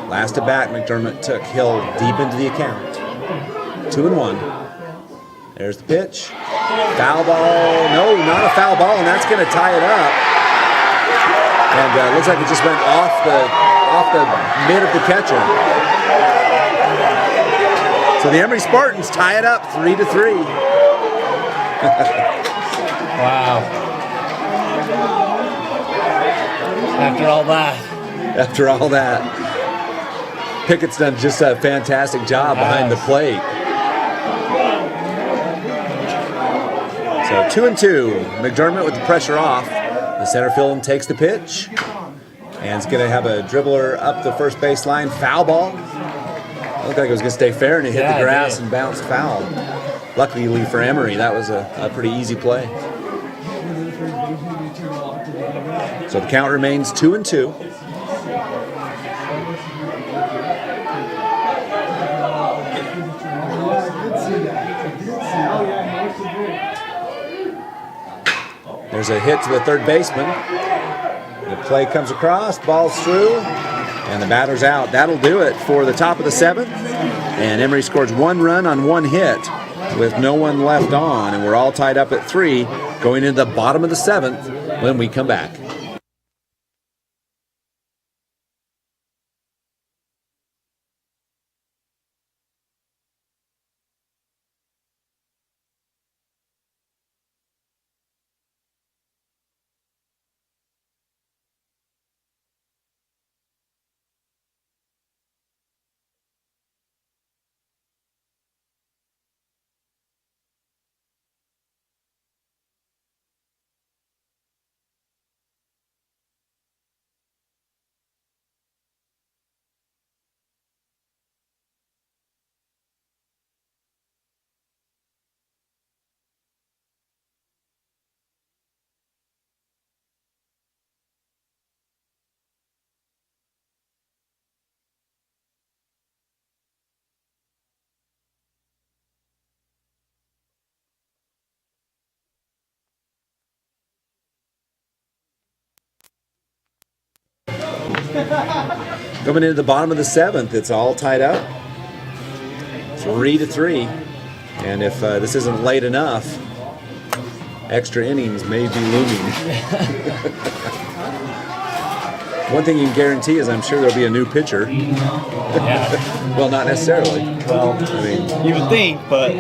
Last at bat, McDermott took Hill deep into the account. 2-1. There's the pitch. Foul ball. No, not a foul ball, and that's going to tie it up. And looks like it just went off the mid of the catcher. So the Emery Spartans tie it up 3-3. Wow. After all that. After all that, Pickett's done just a fantastic job behind the plate. So 2-2. McDermott with the pressure off. The center field takes the pitch. And it's going to have a dribbler up the first baseline. Foul ball. Looked like it was going to stay fair, and it hit the grass and bounced foul. Luckily for Emery, that was a pretty easy play. So the count remains 2-2. There's a hit to the third baseman. The play comes across, ball's through, and the batter's out. That'll do it for the top of the seventh. And Emery scores 1 run on 1 hit with no one left on, and we're all tied up at 3 going into the bottom of the seventh when we come back. Coming into the bottom of the seventh, it's all tied up 3-3. And if this isn't late enough, extra innings may be looming. One thing you can guarantee is I'm sure there'll be a new pitcher. Yeah. Well, not necessarily. Well, I mean, you would think, but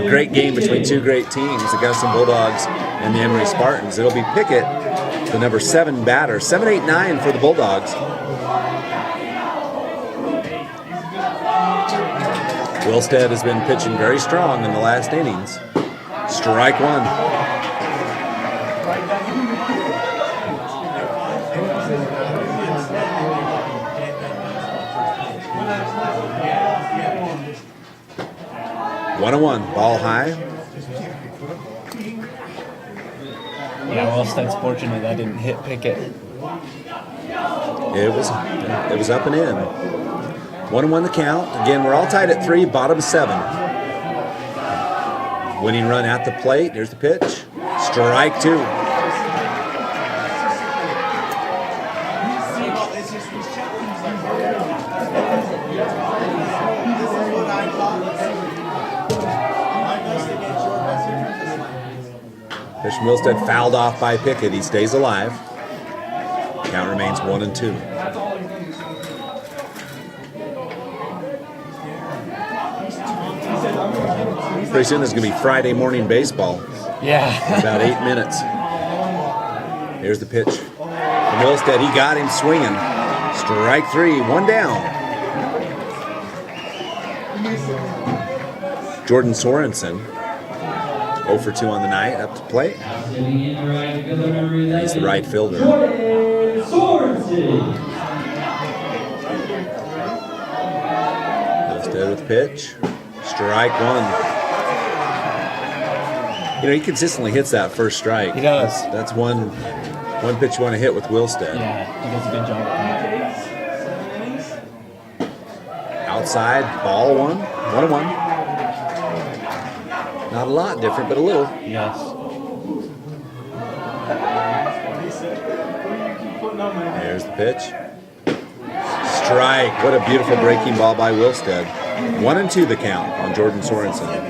great game between two great teams, the Gunnison Bulldogs and the Emery Spartans. It'll be Pickett, the number 7 batter. 7-8-9 for the Bulldogs. Wilstead has been pitching very strong in the last innings. Strike 1. 1-1, ball high. yeah, Wilstead's fortunate that didn't hit Pickett. It was up and in. 1-1 the count. Again, we're all tied at 3, bottom 7. Winning run at the plate. Here's the pitch. Strike 2. Pitch from Wilstead fouled off by Pickett. He stays alive. Count remains 1-2. Pretty soon there's going to be Friday morning baseball. Yeah. In about 8 minutes. Here's the pitch from Wilstead. He got him swinging. Strike 3, 1 down. Jordan Sorensen, 0 for 2 on the night, up to plate. He's the right fielder. Wilstead with the pitch. Strike 1. He consistently hits that first strike. He does. That's one pitch you want to hit with Wilstead. Yeah, he does a good job of that. Outside, ball 1. 1-1. Not a lot different, but a little. Yes. There's the pitch. Strike. What a beautiful breaking ball by Wilstead. 1-2 the count on Jordan Sorensen.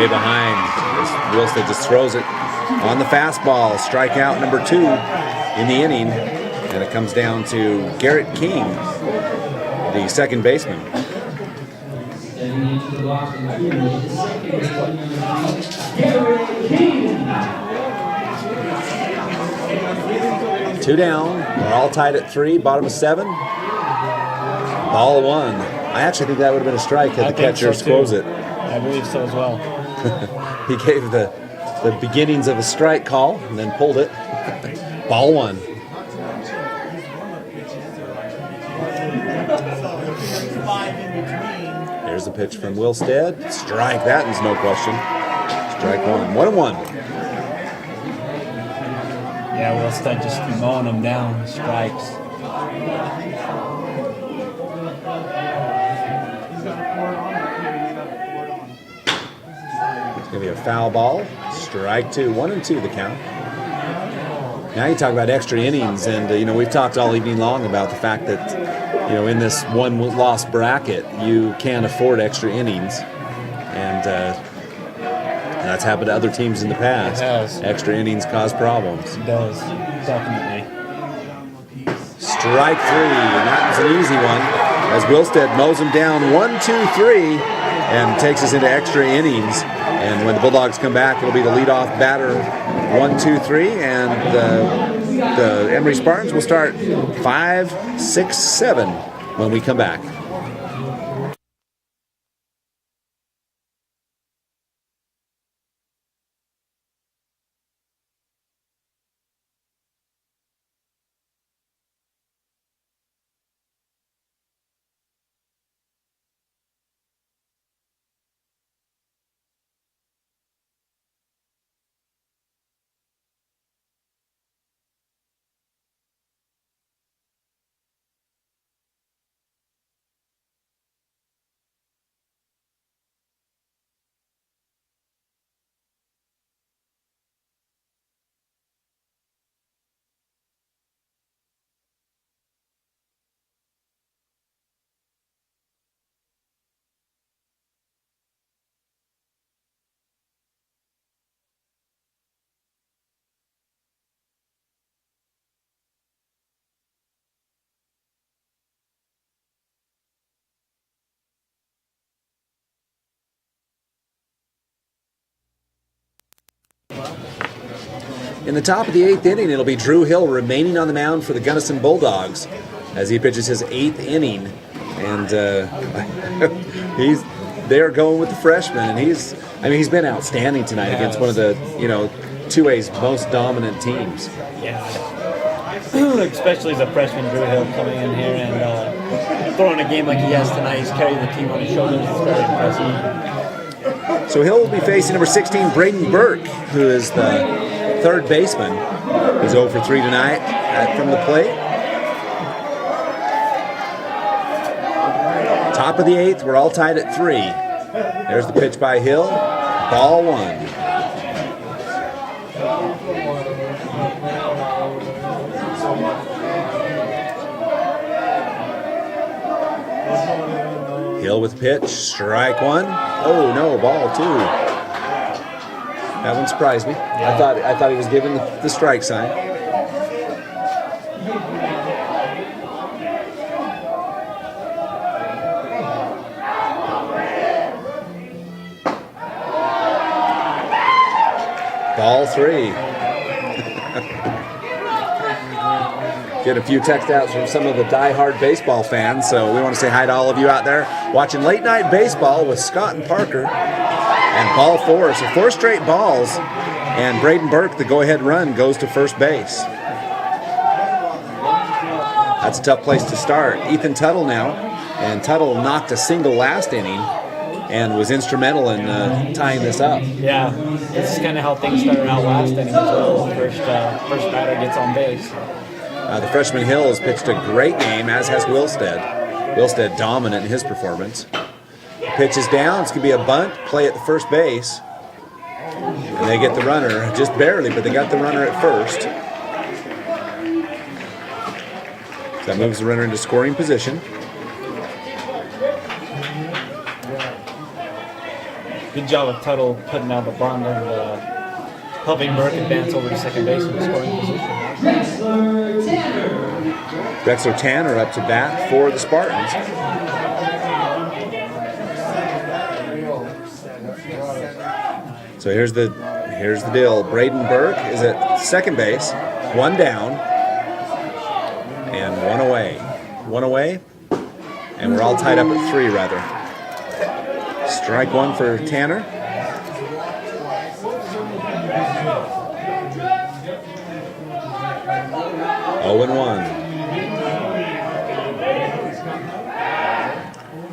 way behind. Wilstead just throws it on the fastball. Strikeout number 2 in the inning. And it comes down to Garrett King, the second baseman. Stepping into the box in the second baseman, number 3, Garrett King. 2 down. We're all tied at 3, bottom of 7. Ball 1. I actually think that would have been a strike had the catcher squoze it. I believe so as well. He gave the beginnings of a strike call and then pulled it. Ball 1. Here's the pitch from Wilstead. Strike. That is no question. Strike 1. 1-1. Yeah, Wilstead just mowing them down. Strikes. It's going to be a foul ball. Strike 2. 1-2 the count. Now you talk about extra innings, and we've talked all evening long about the fact that in this one-loss bracket you can't afford extra innings, and that's happened to other teams in the past. It has. Extra innings cause problems. It does, definitely. Strike 3, and that was an easy one as Wilstead mows him down 1-2-3 and takes us into extra innings. And when the Bulldogs come back, it'll be the leadoff batter 1-2-3, and the Emery Spartans will start 5-6-7 when we come back. In the top of the 8th inning, it'll be Drew Hill remaining on the mound for the Gunnison Bulldogs as he pitches his 8th inning. And they're going with the freshman, and he's been outstanding tonight against one of the 2A's most dominant teams. Yeah. Especially as a freshman, Drew Hill coming in here and throwing a game like he has tonight. He's carrying the team on his shoulders. It's very impressive. So Hill will be facing number 16, Braden Burke, who is the third baseman. He's 0 for 3 tonight from the plate. Top of the 8th, we're all tied at 3. There's the pitch by Hill. Ball 1. Hill with pitch, strike 1. Oh no, ball 2. That one surprised me. Yeah. I thought he was giving the strike sign. Ball 3. Get a few text outs from some of the die-hard baseball fans, so we want to say hi to all of you out there watching Late Night Baseball with Scott and Parker. And ball 4, so 4 straight balls, and Braden Burke, the go-ahead run, goes to first base. That's a tough place to start. Ethan Tuttle now, and Tuttle knocked a single last inning and was instrumental in tying this up. Yeah, this is kind of how things started out last inning as well. First batter gets on base. The freshman Hill has pitched a great game, as has Wilstead. Wilstead dominant in his performance. The pitch is down. It's going to be a bunt, play at the first base. And they get the runner, just barely, but they got the runner at first. So that moves the runner into scoring position. Good job of Tuttle putting out the bunt and helping Burke advance over to second base in the scoring position. Drexler Tanner. Drexler Tanner up to bat for the Spartans. So here's the deal. Braden Burke is at second base, one down, and one away. One away, and we're all tied up at 3 rather. Strike one for Tanner. Oh and 1.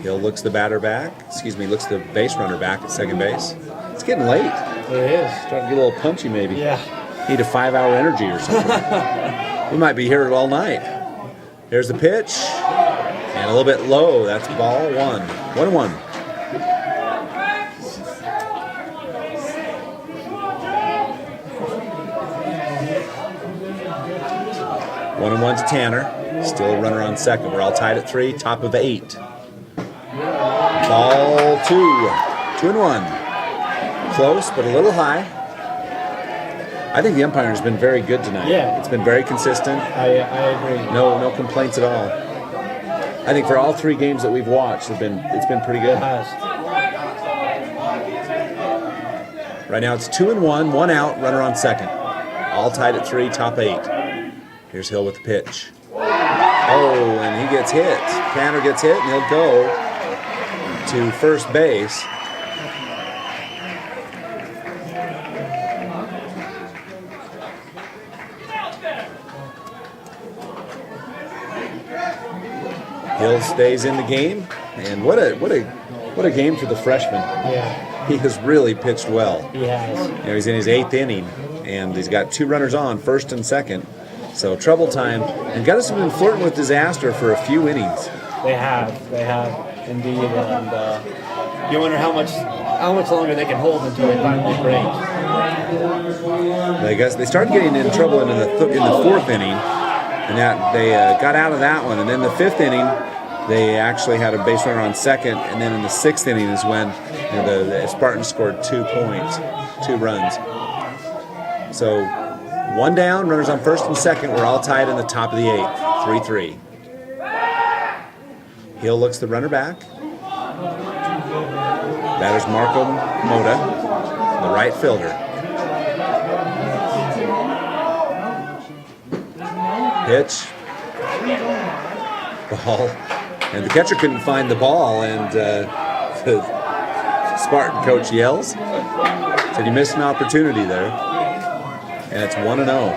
Hill looks the batter back. Looks the base runner back at second base. It's getting late. It is. Starting to get a little punchy maybe. Yeah. Need a 5-hour energy or something. We might be here all night. Here's the pitch. And a little bit low. That's ball 1. 1-1. One and 1 to Tanner. Still a runner on second. We're all tied at 3. Top of 8. Ball 2. 2 and 1. Close, but a little high. I think the umpiring has been very good tonight. Yeah. It's been very consistent. I agree. No complaints at all. I think for all 3 games that we've watched, it's been pretty good. Right now it's 2 and 1, 1 out, runner on second. All tied at 3, top 8. Here's Hill with the pitch. Oh, and he gets hit. Tanner gets hit, and he'll go to first base. Hill stays in the game, and what a game for the freshman. Yeah. He has really pitched well. He has. He's in his 8th inning, and he's got 2 runners on, first and second. So trouble time, and Gunnison been flirting with disaster for a few innings. They have indeed, and you wonder how much longer they can hold until they finally break. I guess they started getting in trouble in the 4th inning, and that they got out of that one. And then the 5th inning, they actually had a base runner on second, and then in the 6th inning is when the Spartans scored 2 points, 2 runs. So 1 down, runners on first and second. We're all tied in the top of the 8th, 3-3. Hill looks the runner back. Batter's Marco Moda, the right fielder. Pitch. Ball. And the catcher couldn't find the ball, and the Spartan coach yells. Said you missed an opportunity there. And it's 1-0.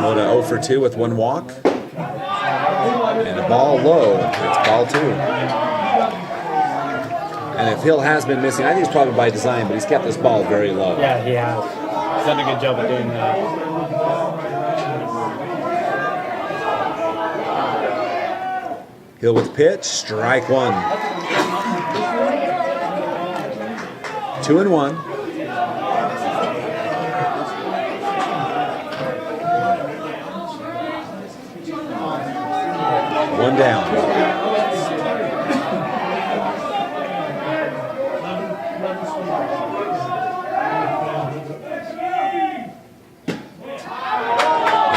Moda 0 for 2 with 1 walk. And a ball low. It's ball 2. And if Hill has been missing, I think it's probably by design, but he's kept this ball very low. Yeah, he has. He's done a good job of doing that. Hill with pitch, strike 1. 2 and 1. One down.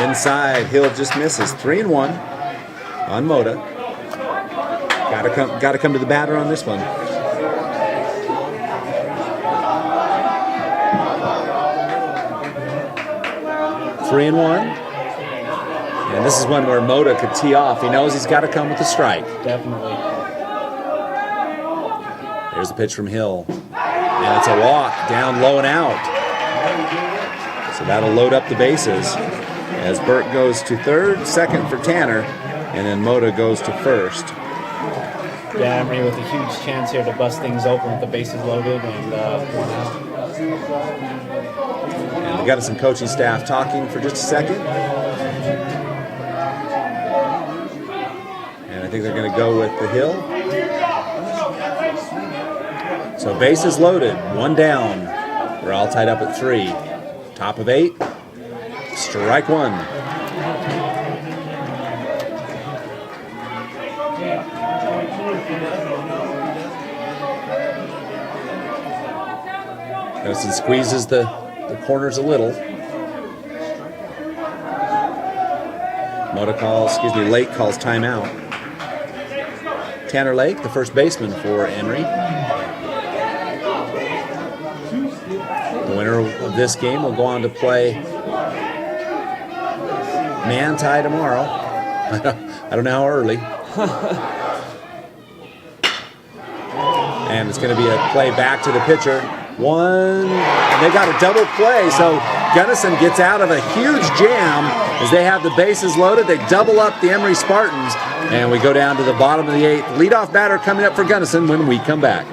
Inside, Hill just misses. 3 and 1 on Moda. Gotta come to the batter on this one. Three and 1. And this is one where Moda could tee off. He knows he's got to come with a strike. Definitely. There's the pitch from Hill. And it's a walk down low and out. So that'll load up the bases as Burke goes to third, second for Tanner, and then Moda goes to first. Yeah, Emery with a huge chance here to bust things open with the bases loaded and 1 out. And we got some coaching staff talking for just a second. And I think they're going to go with the Hill. So bases loaded, 1 down. We're all tied up at 3. Top of 8. Strike 1. Gunnison squeezes the corners a little. Lake calls timeout. Tanner Lake, the first baseman for Emery. The winner of this game will go on to play man-tie tomorrow. I don't know how early. And it's going to be a play back to the pitcher. And they got a double play, so Gunnison gets out of a huge jam as they have the bases loaded. They double up the Emery Spartans, and we go down to the bottom of the 8th. Leadoff batter coming up for Gunnison when we come back.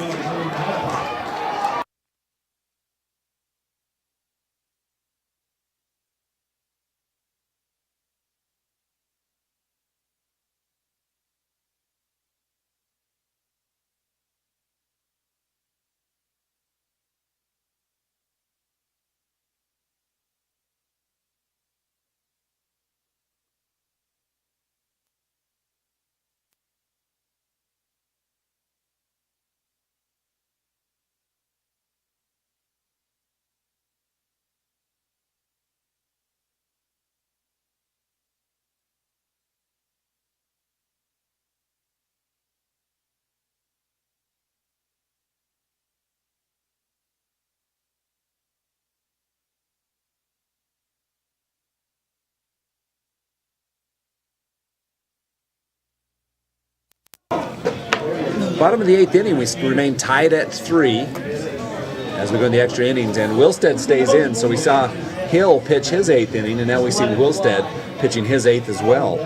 Bottom of the 8th inning, we remain tied at 3 as we go in the extra innings, and Wilstead stays in. So we saw Hill pitch his 8th inning, and now we see Wilstead pitching his 8th as well.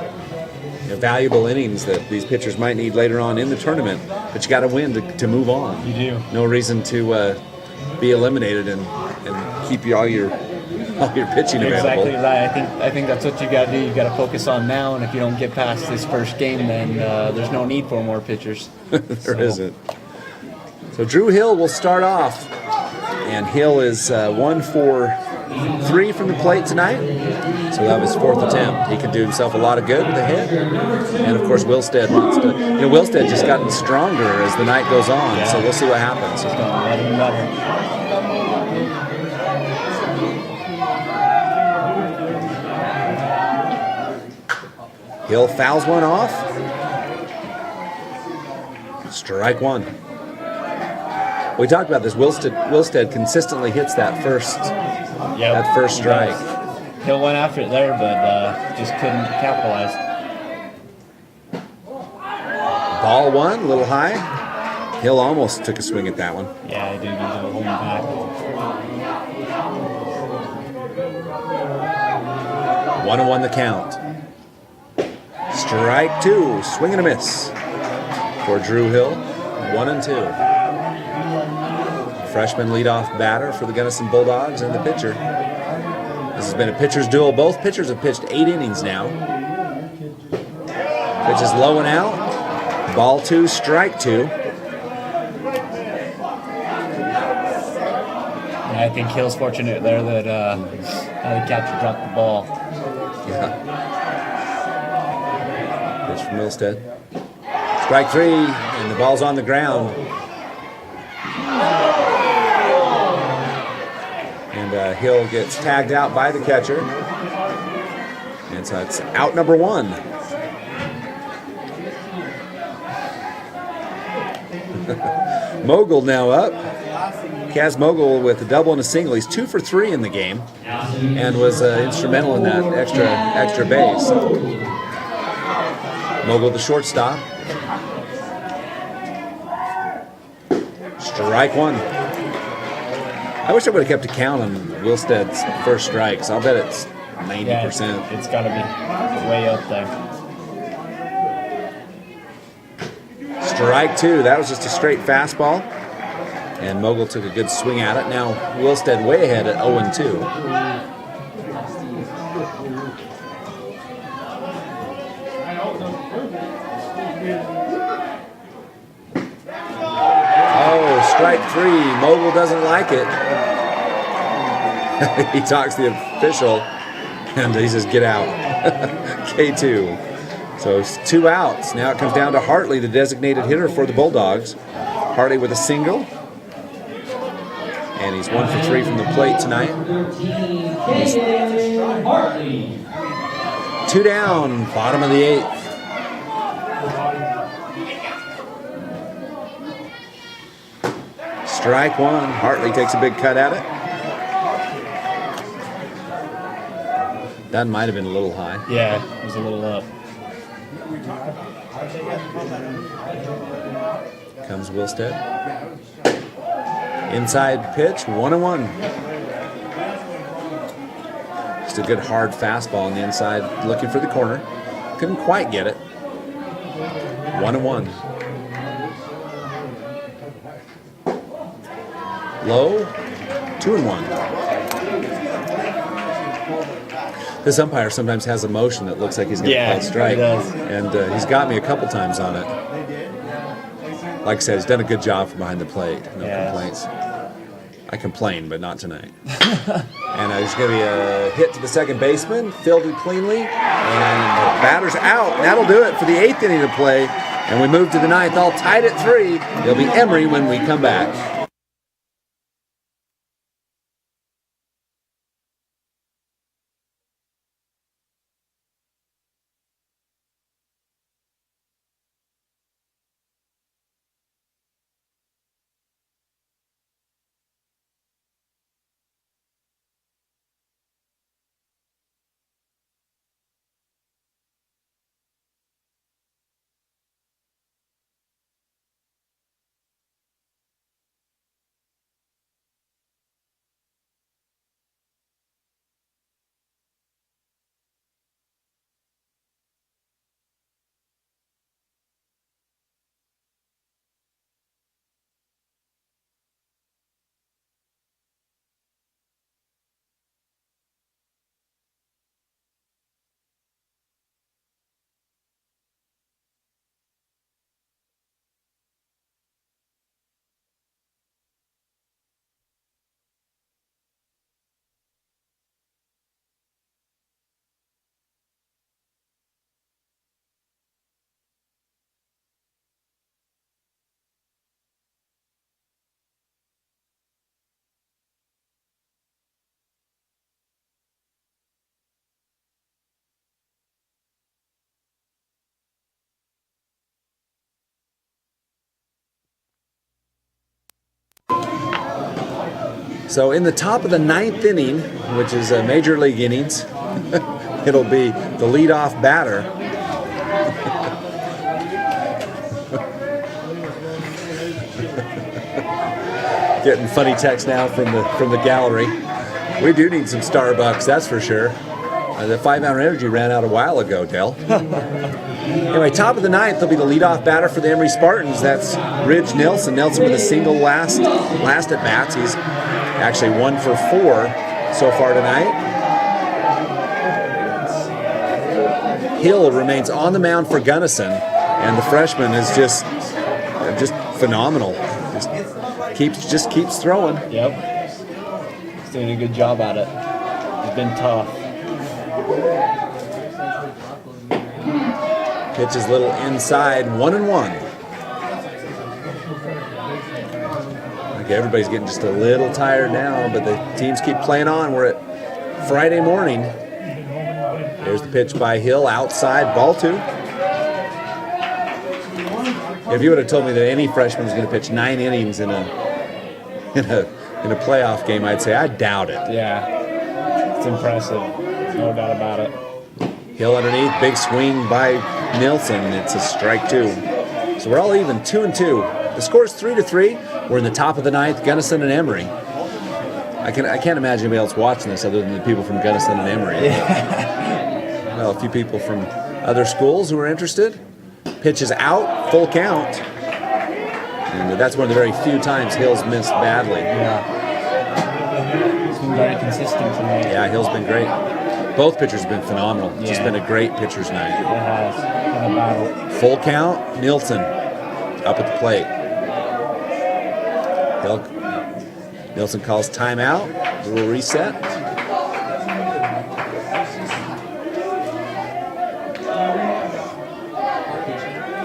Valuable innings that these pitchers might need later on in the tournament, but you got to win to move on. You do. No reason to be eliminated and keep all your pitching available. Exactly right. I think that's what you got to do. You got to focus on now, and if you don't get past this first game, then there's no need for more pitchers. There isn't. So Drew Hill will start off, and Hill is 1 for 3 from the plate tonight. So that was his 4th attempt. He can do himself a lot of good with a hit. And of course, Wilstead wants to. Wilstead just gotten stronger as the night goes on. So we'll see what happens. It's going better and better. Hill fouls one off. Strike 1. We talked about this. Wilstead consistently hits that first strike. Hill went after it there, but just couldn't capitalize. Ball 1, a little high. Hill almost took a swing at that one. Yeah, he did. He was holding back. 1-1 the count. Strike 2, swing and a miss for Drew Hill. 1-2. Freshman leadoff batter for the Gunnison Bulldogs and the pitcher. This has been a pitcher's duel. Both pitchers have pitched 8 innings now. Pitch is low and out. Ball 2, strike 2. Yeah, I think Hill's fortunate there that the catcher dropped the ball. Yeah. Pitch from Milstead. Strike 3, and the ball's on the ground. And Hill gets tagged out by the catcher. And so it's out number 1. Mogul now up. Kaz Mogul with a double and a single. He's 2 for 3 in the game and was instrumental in that extra base. Mogul the shortstop. Strike 1. I wish I would have kept a count on Wilstead's first strikes. I'll bet it's 90%. Yeah, it's got to be way up there. Strike 2. That was just a straight fastball. And Mogul took a good swing at it. Now Wilstead way ahead at 0-2. Oh, strike 3. Mogul doesn't like it. He talks to the official and he says, get out. K2. So it's 2 outs. Now it comes down to Hartley, the designated hitter for the Bulldogs. Hartley with a single. And he's 1 for 3 from the plate tonight. 13, Hartley. 2 down, bottom of the 8th. Strike 1. Hartley takes a big cut at it. That might have been a little high. Yeah, it was a little up. Comes Wilstead. Inside pitch, 1-1. Just a good hard fastball on the inside, looking for the corner. Couldn't quite get it. 1-1. Low, 2-1. This umpire sometimes has a motion that looks like he's going to call a strike. he does. And he's got me a couple times on it. Like I said, he's done a good job from behind the plate. No complaints. I complain, but not tonight. And there's going to be a hit to the second baseman, fielded cleanly, and the batter's out. And that'll do it for the 8th inning of play. And we move to the 9th, all tied at 3. It'll be Emery when we come back. So in the top of the 9th inning, which is Major League innings, it'll be the leadoff batter. Getting funny text now from the gallery. We do need some Starbucks, that's for sure. The 5-hour energy ran out a while ago, Dell. Anyway, top of the 9th, there'll be the leadoff batter for the Emery Spartans. That's Ridge Nelson. Nelson with a single last at bats. He's actually 1 for 4 so far tonight. Hill remains on the mound for Gunnison, and the freshman is just phenomenal. Just keeps throwing. Yep. He's doing a good job at it. He's been tough. Pitch is little inside, 1-1. Okay, everybody's getting just a little tired now, but the teams keep playing on. We're at Friday morning. There's the pitch by Hill, outside, ball 2. If you would have told me that any freshman was going to pitch 9 innings in a playoff game, I'd say I doubt it. Yeah, it's impressive. No doubt about it. Hill underneath, big swing by Nilsson. It's a strike 2. So we're all even, 2-2. The score is 3-3. We're in the top of the 9th, Gunnison and Emery. I can't imagine anybody else watching this other than the people from Gunnison and Emery. Yeah. Well, a few people from other schools who are interested. Pitch is out, full count. And that's one of the very few times Hill's missed badly. Yeah. He's been very consistent tonight. Yeah, Hill's been great. Both pitchers have been phenomenal. It's just Yeah. been a great pitcher's night. It has. Been a battle. Full count, Nilsson up at the plate. Nilsson calls timeout. A little reset.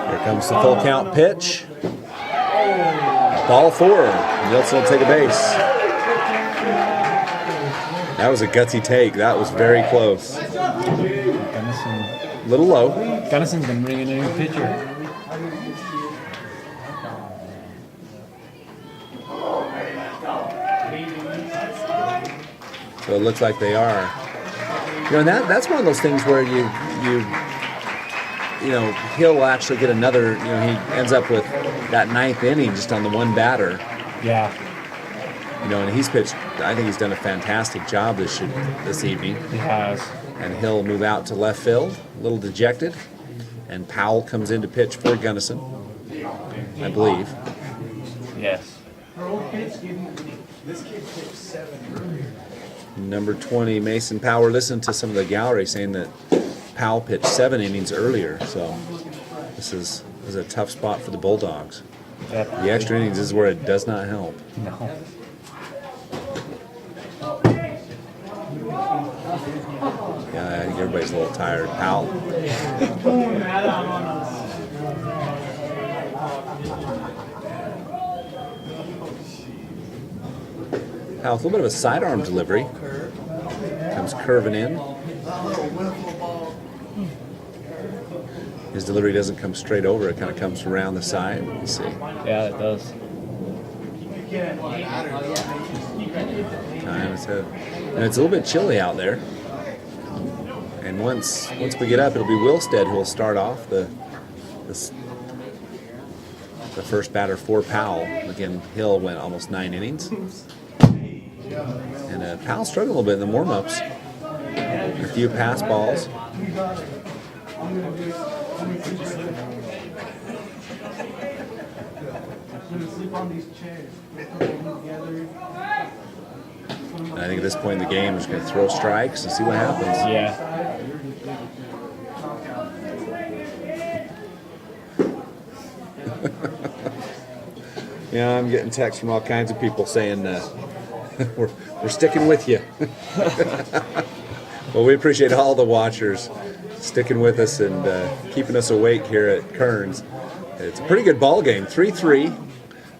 Here comes the full count pitch. Ball 4. Nilsson will take a base. That was a gutsy take. That was very close. Gunnison. A little low. Gunnison's been bringing a new pitcher. So it looks like they are. And that's one of those things where he'll actually get another. He ends up with that 9th inning just on the one batter. Yeah. And he's pitched. I think he's done a fantastic job this evening. He has. And he'll move out to left field, a little dejected. And Powell comes in to pitch for Gunnison, I believe. Yes. Number 20, Mason Powell. Listen to some of the gallery saying that Powell pitched 7 innings earlier. So this is a tough spot for the Bulldogs. The extra innings is where it does not help. No. Yeah, I think everybody's a little tired. Powell. Powell, with a little bit of a sidearm delivery. Comes curving in. His delivery doesn't come straight over. It kind of comes around the side. Let's see. Yeah, it does. Time is head. And it's a little bit chilly out there. And once we get up, it'll be Wilstead who will start off the first batter for Powell. Again, Hill went almost 9 innings. And Powell struggled a little bit in the warm-ups. A few pass balls. And I think at this point in the game, we're just going to throw strikes and see what happens. Yeah. Yeah, I'm getting texts from all kinds of people saying we're sticking with you. Well, we appreciate all the watchers sticking with us and keeping us awake here at Kearns. It's a pretty good ball game, 3-3.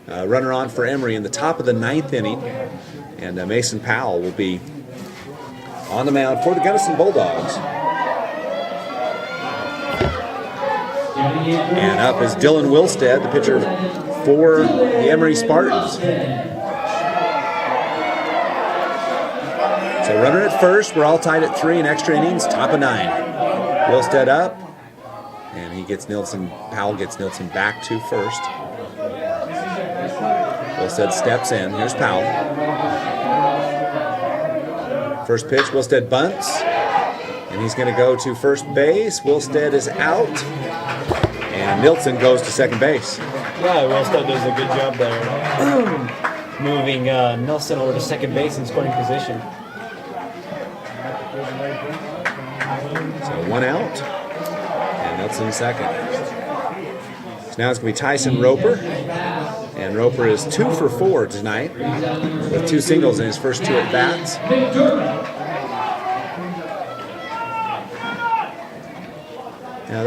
Runner on for Emery in the top of the 9th inning. And Mason Powell will be on the mound for the Gunnison Bulldogs. And up is Dylan Wilstead, the pitcher for the Emery Spartans. So runner at first, we're all tied at 3 in extra innings, top of 9. Wilstead up, and Powell gets Nilsson back to first. Wilstead steps in, here's Powell. First pitch, Wilstead bunts, and he's going to go to first base. Wilstead is out, and Nilsson goes to second base. Yeah, Wilstead does a good job there. Moving Nilsson over to second base in scoring position. So 1 out, and Nilsson second. So now it's going to be Tyson Roper, and Roper is 2 for 4 tonight with 2 singles in his first 2 at-bats. Now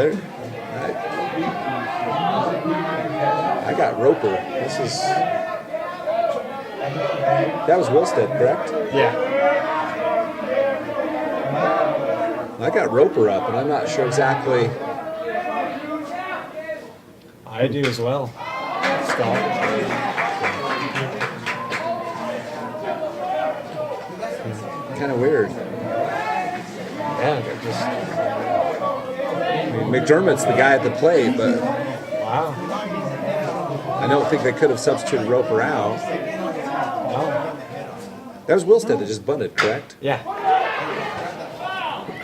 I got Roper. That was Wilstead, correct? Yeah. I got Roper up, and I'm not sure exactly. I do as well. Scott. Kind of weird. Yeah, they're just. McDermott's the guy at the plate, but Wow. I don't think they could have substituted Roper out. No. That was Wilstead that just bunted, correct? Yeah.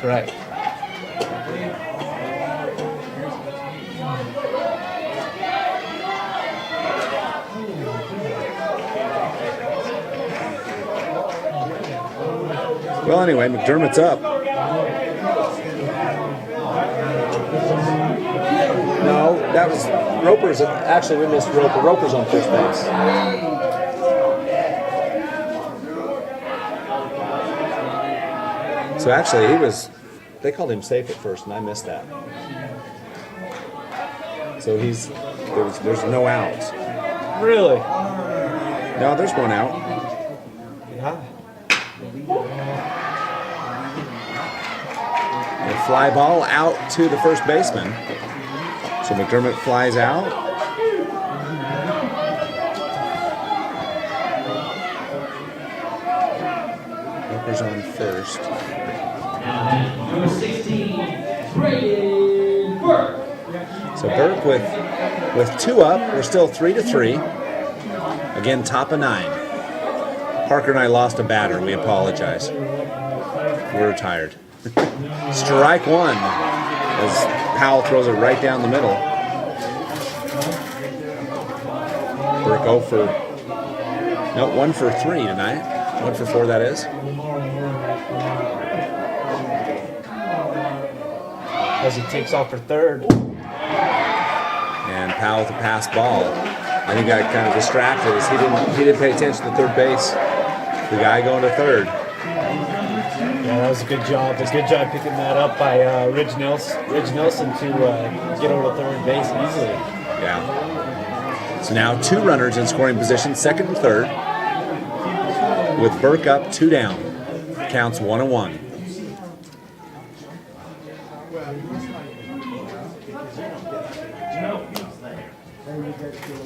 Correct. Well, anyway, McDermott's up. No, that was Roper's. Actually, we missed Roper. Roper's on first base. So actually, they called him safe at first, and I missed that. So there's no outs. Really? No, there's 1 out. Yeah. A fly ball out to the first baseman. So McDermott flies out. Roper's on first. Number 16, Braden Burke. So Burke with 2 up. We're still 3-3. Again, top of 9. Parker and I lost a batter. We apologize. We're tired. Strike 1 as Powell throws it right down the middle. Burke 0 for... No, 1 for 3 tonight. 1 for 4, that is. As he takes off for third. And Powell with a pass ball. I think got kind of distracted as he didn't pay attention to third base. The guy going to third. Yeah, that was a good job. A good job picking that up by Ridge Nelson to get over to third base easily. Yeah. So now 2 runners in scoring position, second and third, with Burke up, 2 down. Counts 1-1.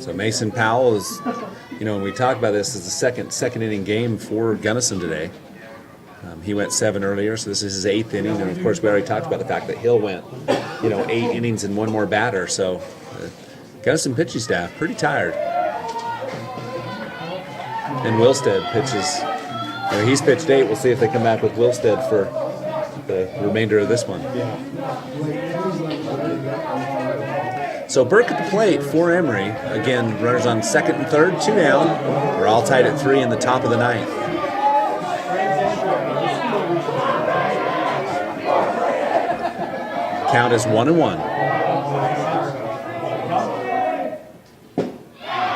So Mason Powell is, when we talk about this, is the second inning game for Gunnison today. He went 7 earlier, so this is his 8th inning. And of course, we already talked about the fact that Hill went, 8 innings and 1 more batter. So Gunnison pitching staff pretty tired. And Wilstead pitches. He's pitched 8. We'll see if they come back with Wilstead for the remainder of this one. So Burke at the plate for Emery. Again, runners on second and third, 2 down. We're all tied at 3 in the top of the 9th. Count is 1-1.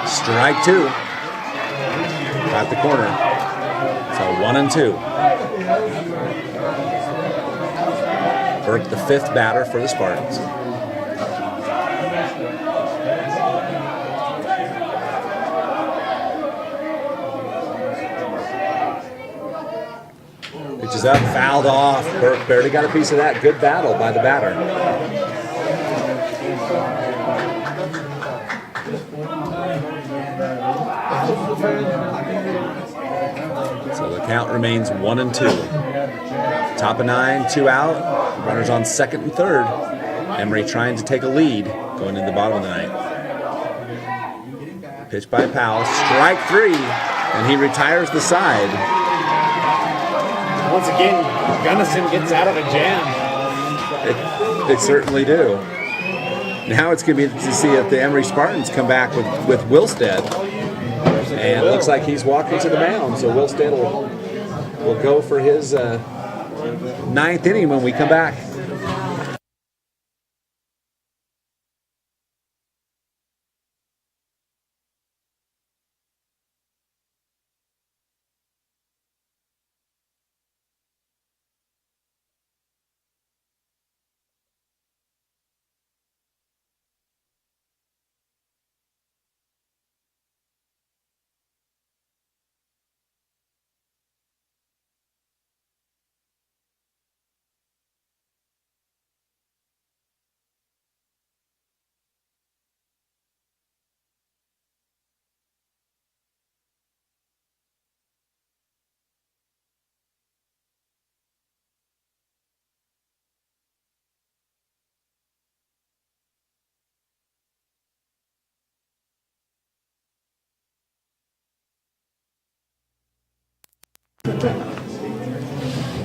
Strike 2. At the corner. So 1-2. Burke, the 5th batter for the Spartans. Pitches up, fouled off. Burke barely got a piece of that. Good battle by the batter. So the count remains 1-2. Top of 9, 2 out. Runners on second and third. Emery trying to take a lead going into the bottom of the 9th. Pitch by Powell. Strike 3. And he retires the side. Once again, Gunnison gets out of a jam. They certainly do. Now it's going to be to see if the Emery Spartans come back with Wilstead. And it looks like he's walking to the mound. So Wilstead will go for his 9th inning when we come back.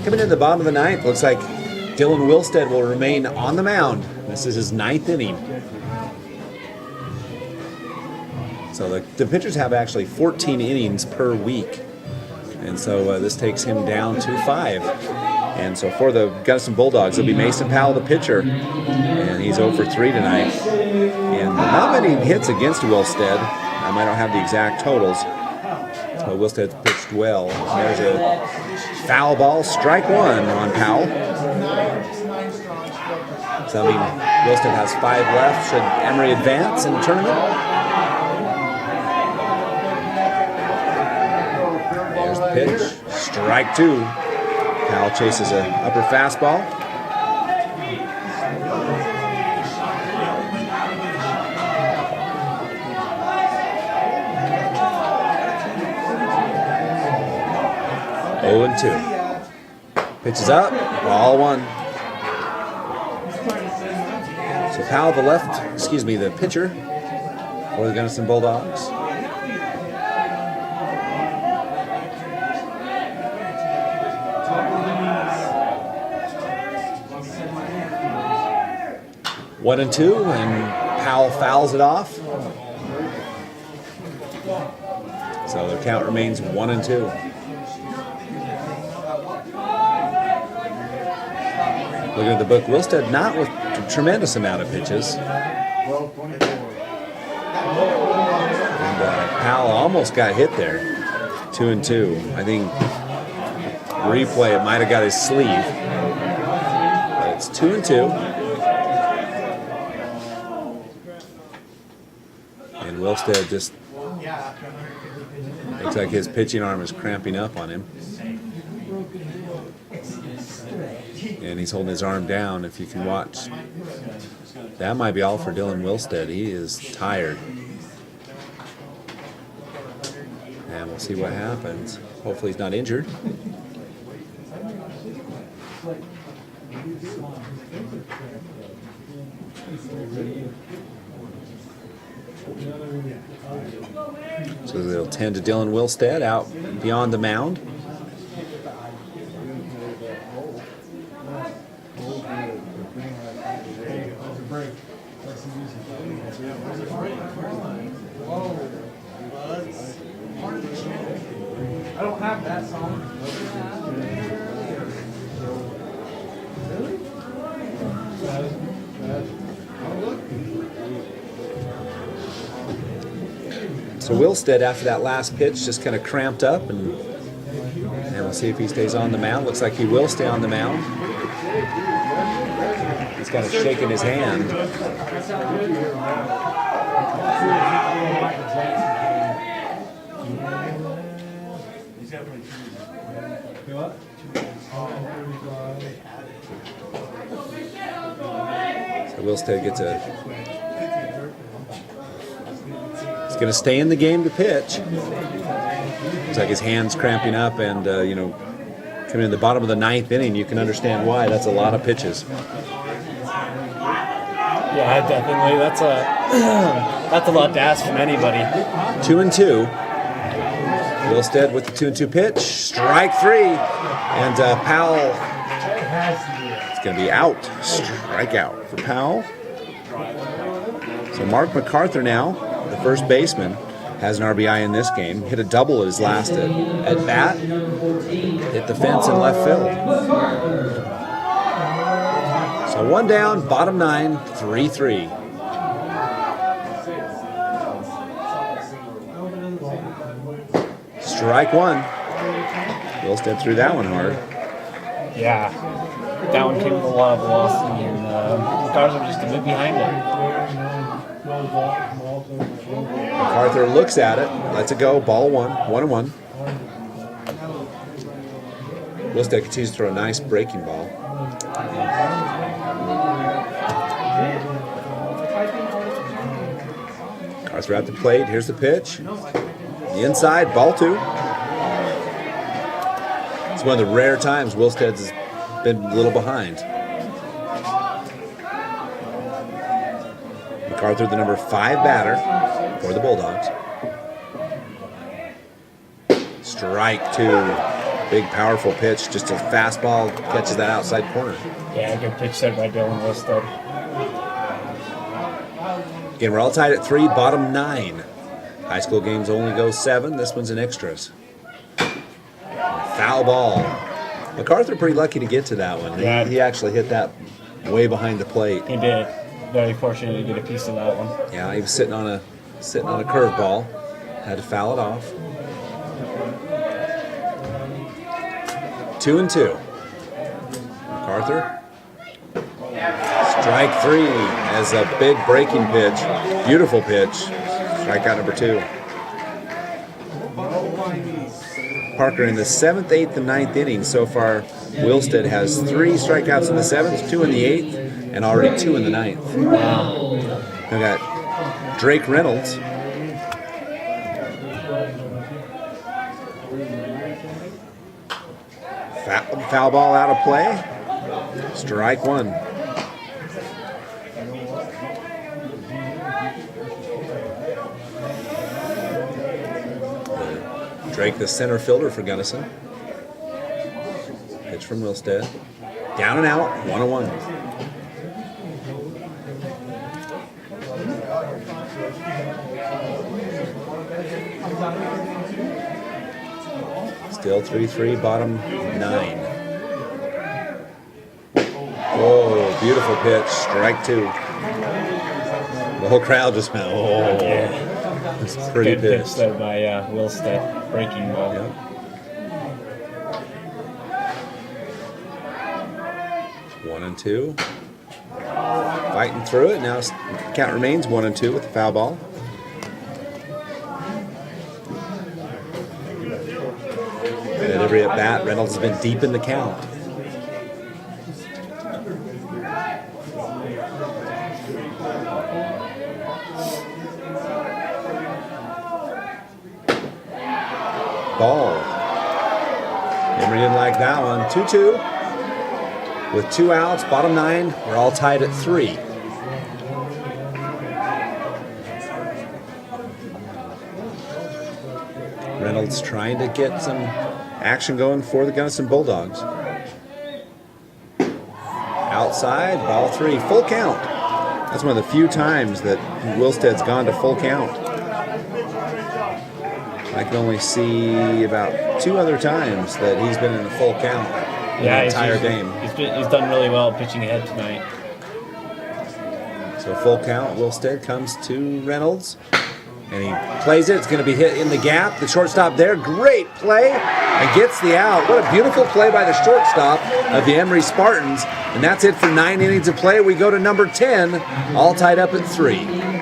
Coming in the bottom of the 9th, looks like Dylan Wilstead will remain on the mound. This is his 9th inning. So the pitchers have actually 14 innings per week. And so this takes him down to 5. And so for the Gunnison Bulldogs, it'll be Mason Powell, the pitcher. And he's 0 for 3 tonight. And not many hits against Wilstead. I might not have the exact totals. But Wilstead's pitched well. There's a foul ball, strike 1 on Powell. So, Wilstead has 5 left. Should Emery advance in the tournament? There's the pitch. Strike 2. Powell chases a upper fastball. Oh and 2. Pitches up, ball 1. So Powell, the pitcher for the Gunnison Bulldogs. One and 2, and Powell fouls it off. So the count remains 1 and 2. Looking at the book, Wilstead not with a tremendous amount of pitches. And Powell almost got hit there. 2 and 2. I think replay, it might have got his sleeve. But it's 2 and 2. And Wilstead just looks like his pitching arm is cramping up on him. And he's holding his arm down, if you can watch. That might be all for Dylan Wilstead. He is tired. And we'll see what happens. Hopefully he's not injured. So they'll tend to Dylan Wilstead out beyond the mound. I don't have that song. So Wilstead, after that last pitch, just kind of cramped up, and we'll see if he stays on the mound. Looks like he will stay on the mound. He's kind of shaking his hand. So Wilstead gets he's going to stay in the game to pitch. Looks like his hand's cramping up, and coming in the bottom of the 9th inning, you can understand why. That's a lot of pitches. Yeah, definitely. That's a lot to ask from anybody. 2 and 2. Wilstead with the 2 and 2 pitch. Strike 3, and Powell is going to be out. Strikeout for Powell. So Mark MacArthur now, the first baseman, has an RBI in this game. Hit a double at his last at bat. Hit the fence in left field. So 1 down, bottom 9, 3-3. Strike 1. Wilstead threw that one hard. Yeah, that one came with a lot of velocity, and MacArthur just a bit behind it. MacArthur looks at it, lets it go, ball 1, 1-1. Wilstead continues to throw a nice breaking ball. MacArthur at the plate, here's the pitch. The inside, ball 2. It's one of the rare times Wilstead's been a little behind. MacArthur, the number 5 batter for the Bulldogs. Strike 2. Big, powerful pitch. Just a fastball catches that outside corner. Yeah, good pitch there by Dylan Wilstead. Again, we're all tied at 3, bottom 9. High school games only go 7. This one's in extras. Foul ball. MacArthur pretty lucky to get to that one. Yeah. He actually hit that way behind the plate. He did. Very fortunate to get a piece of that one. Yeah, he was sitting on a curveball. Had to foul it off. 2 and 2. MacArthur. Strike 3 as a big breaking pitch. Beautiful pitch. Strikeout number 2. Parker, in the 7th, 8th, and 9th innings so far, Wilstead has 3 strikeouts in the 7th, 2 in the 8th, and already 2 in the 9th. Wow. We got Drake Reynolds. Foul ball out of play. Strike 1. Drake, the center fielder for Gunnison. Pitch from Wilstead. Down and out, 1-1. Still 3-3, bottom 9. Oh, beautiful pitch, strike 2. The whole crowd just went, oh. Yeah. It's pretty Good pitch. pitch though by Wilstead, breaking ball. Yep. 1-2. Fighting through it. Now count remains 1-2 with the foul ball. And at every at bat, Reynolds has been deep in the count. Ball. Emery didn't like that one. 2-2. With 2 outs, bottom 9, we're all tied at 3. Reynolds trying to get some action going for the Gunnison Bulldogs. Outside, ball 3, full count. That's one of the few times that Wilstead's gone to full count. I can only see about 2 other times that he's been in the full count the entire game. He's done really well pitching ahead tonight. So full count, Wilstead comes to Reynolds, and he plays it. It's going to be hit in the gap. The shortstop there, great play, and gets the out. What a beautiful play by the shortstop of the Emery Spartans. And that's it for 9 innings of play. We go to number 10, all tied up at 3.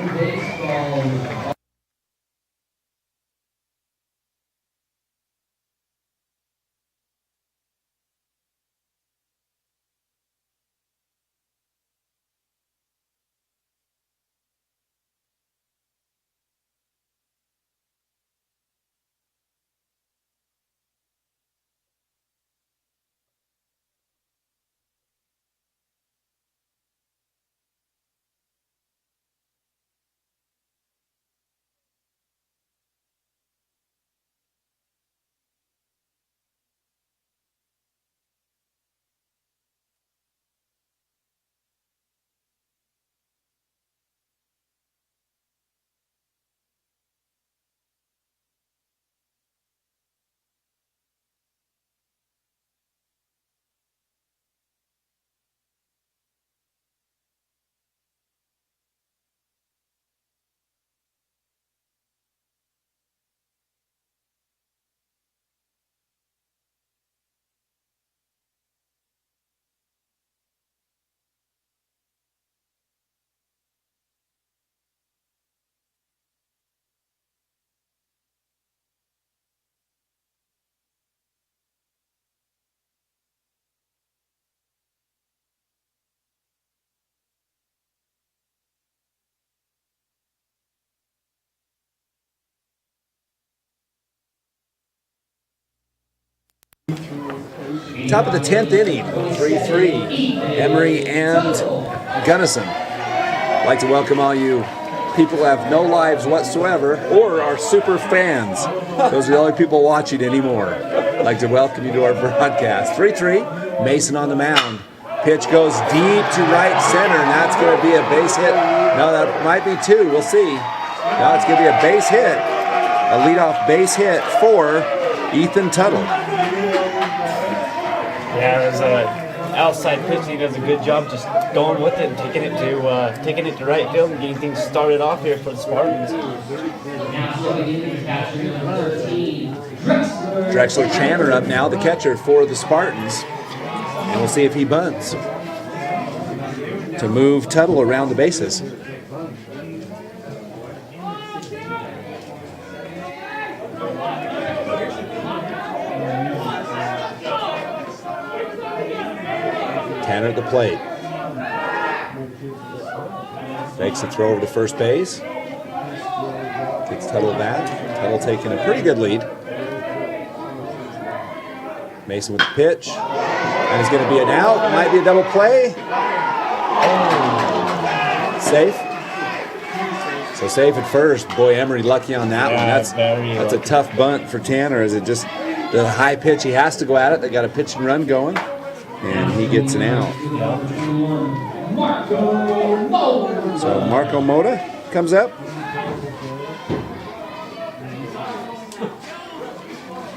Top of the 10th inning, 3-3, Emery and Gunnison. I'd like to welcome all you people who have no lives whatsoever or are super fans. Those are the only people watching anymore. I'd like to welcome you to our broadcast. 3-3, Mason on the mound. Pitch goes deep to right center, and that's going to be a base hit. No, that might be 2. We'll see. No, it's going to be a base hit. A leadoff base hit for Ethan Tuttle. Yeah, there's a outside pitch. He does a good job just going with it and taking it to right field and getting things started off here for the Spartans. Drexler Chandler up now, the catcher for the Spartans. And we'll see if he bunts to move Tuttle around the bases. at the plate. Fakes the throw over to first base. Gets Tuttle back. Tuttle taking a pretty good lead. Mason with the pitch. And it's going to be an out. Might be a double play. Safe. So safe at first. Boy, Emery lucky on that one. That's a tough bunt for Tanner. Is it just the high pitch? He has to go at it. They got a pitch and run going. And he gets an out. So Marco Moda comes up.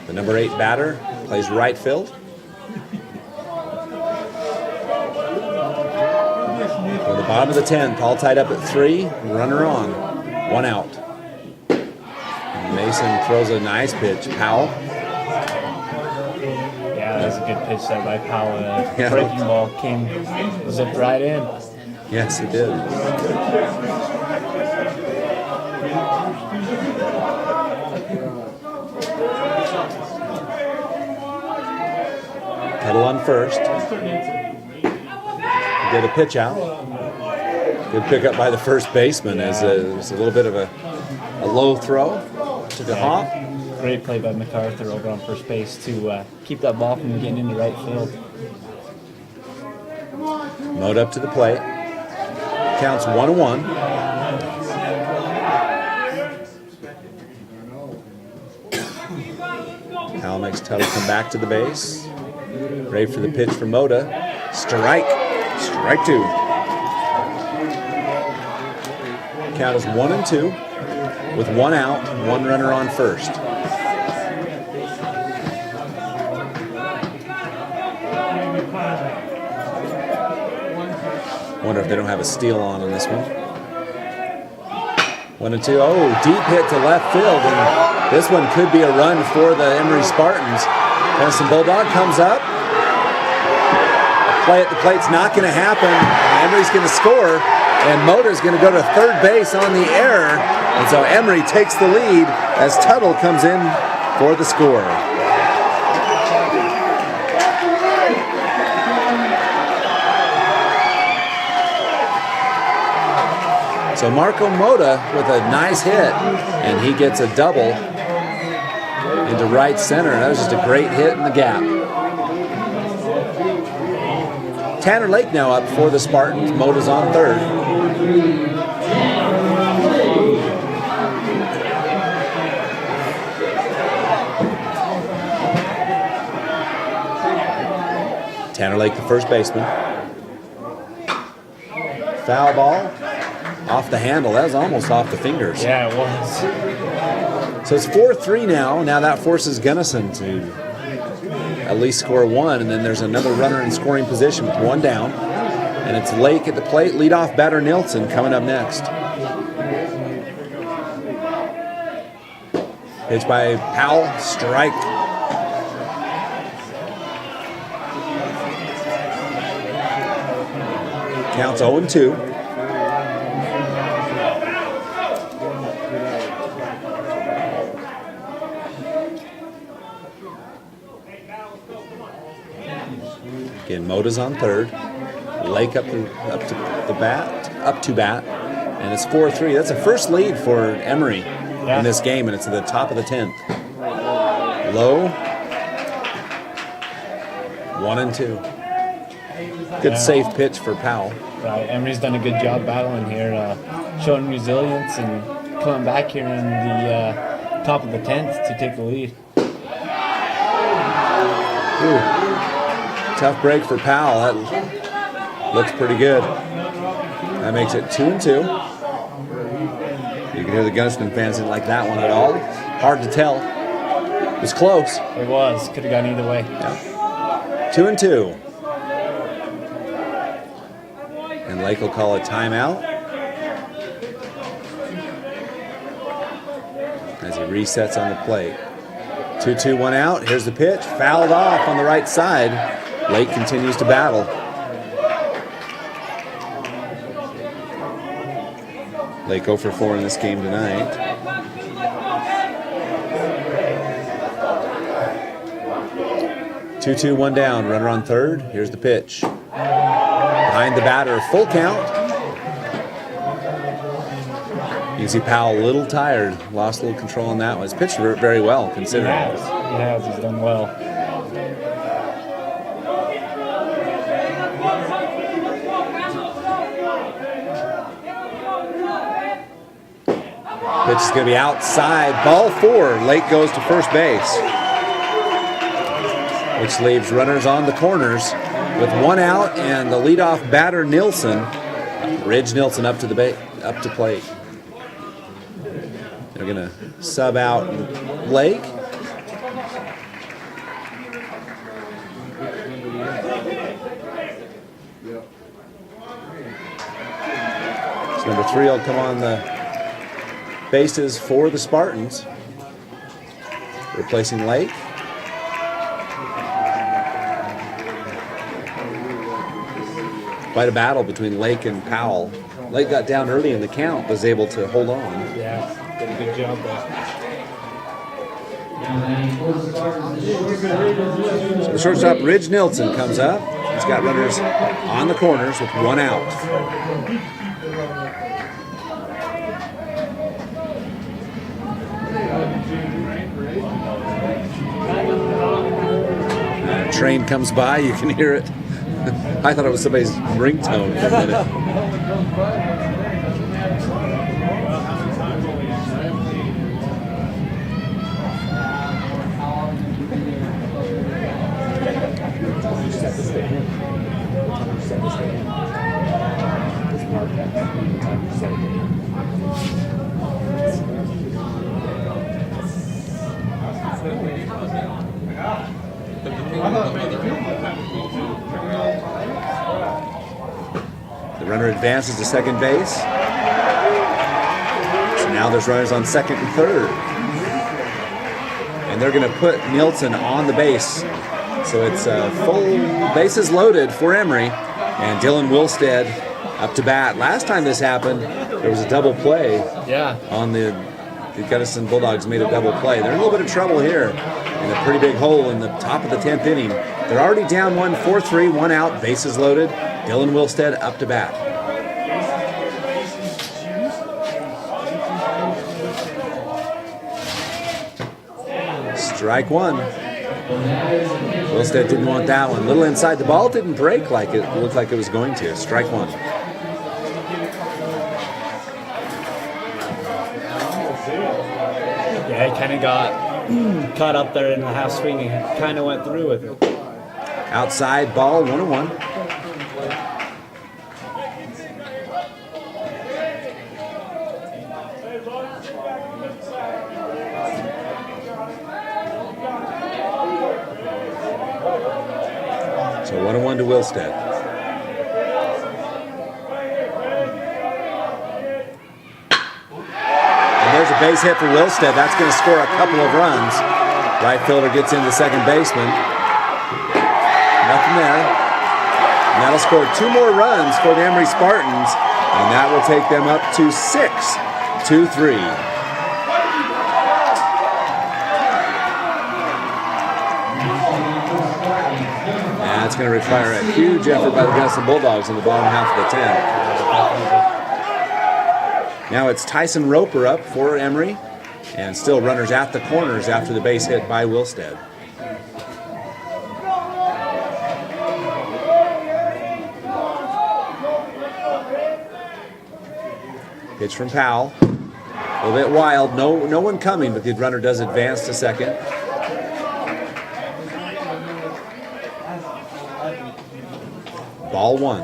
The number 8 batter plays right field. For the bottom of the 10th, all tied up at 3. Runner on. 1 out. Mason throws a nice pitch. Powell. Yeah, that was a good pitch there by Powell. Breaking ball came, zipped right in. Yes, it did. Tuttle on first. Get a pitch out. Good pickup by the first baseman as it was a little bit of a low throw. Took a hop. Great play by MacArthur over on first base to keep that ball from getting into right field. Mode up to the plate. Counts 1-1. Powell makes Tuttle come back to the base. Ready for the pitch for Moda. Strike 2. Count is 1-2 with 1 out, 1 runner on first. Wonder if they don't have a steal on this one. 1-2. Oh, deep hit to left field, and this one could be a run for the Emery Spartans. Gunnison Bulldog comes up. Play at the plate's not going to happen. Emery's going to score, and Moda's going to go to third base on the error. And so Emery takes the lead as Tuttle comes in for the score. So Marco Moda with a nice hit, and he gets a double into right center. That was just a great hit in the gap. Tanner Lake now up for the Spartans. Moda's on third. Tanner Lake, the first baseman. Foul ball. Off the handle. That was almost off the fingers. Yeah, it was. So it's 4-3 now. Now that forces Gunnison to at least score 1, and then there's another runner in scoring position with 1 down. And it's Lake at the plate. Leadoff batter Nilsson coming up next. Pitch by Powell. Strike. Counts 0-2. Again, Moda's on third. Lake up to bat, and it's 4-3. That's a first lead for Emery in this game, and it's at the top of the 10th. Low, 1-2. Good safe pitch for Powell. Right, Emery's done a good job battling here, showing resilience and coming back here in the top of the 10th to take the lead. Ooh. Tough break for Powell. That looks pretty good. That makes it 2-2. You can hear the Gunnison fans didn't like that one at all. Hard to tell. It was close. It was. Could have gone either way. Yeah. 2-2. And Lake will call a timeout as he resets on the plate. 2-2, 1 out. Here's the pitch. Fouled off on the right side. Lake continues to battle. Lake 0 for 4 in this game tonight. Two, 1 down. Runner on third. Here's the pitch. Behind the batter, full count. You can see Powell a little tired, lost a little control on that one. He's pitched very well, considering. He has. He's done well. Pitch is going to be outside. Ball 4. Lake goes to first base, which leaves runners on the corners with 1 out and the leadoff batter Nilsson. Ridge Nilsson up to plate. They're going to sub out Lake. So number 3 will come on the bases for the Spartans, replacing Lake. Quite a battle between Lake and Powell. Lake got down early in the count, was able to hold on. Yeah, did a good job there. So the shortstop, Ridge Nilsson, comes up. He's got runners on the corners with 1 out. Train comes by, you can hear it. I thought it was somebody's ringtone for a minute. The runner advances to second base. So now there's runners on second and third. And they're going to put Nilsson on the base. So it's full bases loaded for Emery. And Dylan Wilstead up to bat. Last time this happened, there was a double play. Yeah. On the Gunnison Bulldogs made a double play. They're in a little bit of trouble here in a pretty big hole in the top of the 10th inning. They're already down 1, 4-3, 1 out, bases loaded. Dylan Wilstead up to bat. Strike 1. Wilstead didn't want that one. Little inside. The ball didn't break like it looked like it was going to. Strike 1. Yeah, he kind of got caught up there in the half swing and kind of went through with it. Outside ball, 1-1. So 1-1 to Wilstead. And there's a base hit for Wilstead. That's going to score a couple of runs. Right fielder gets into second baseman. Nothing there. And that'll score 2 more runs for the Emery Spartans. And that will take them up to 6-3. That's going to require a huge effort by the Gunnison Bulldogs in the bottom half of the 10th. Now it's Tyson Roper up for Emery, and still runners at the corners after the base hit by Wilstead. Pitch from Powell. A little bit wild. No one coming, but the runner does advance to second. Ball 1.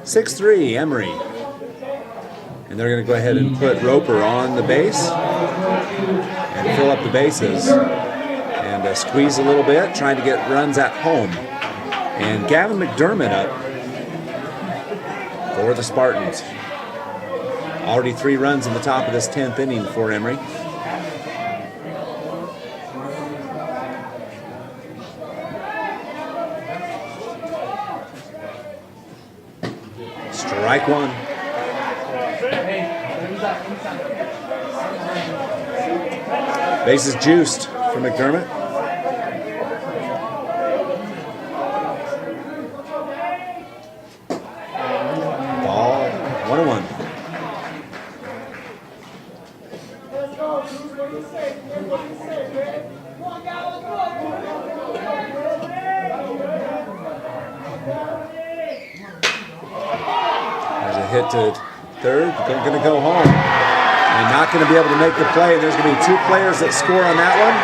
6-3, Emery. And they're going to go ahead and put Roper on the base and fill up the bases. And squeeze a little bit, trying to get runs at home. And Gavin McDermott up for the Spartans. Already 3 runs in the top of this 10th inning for Emery. Strike 1. Bases juiced for McDermott. There's a hit to third. They're going to go home. And not going to be able to make the play. There's going to be 2 players that score on that one.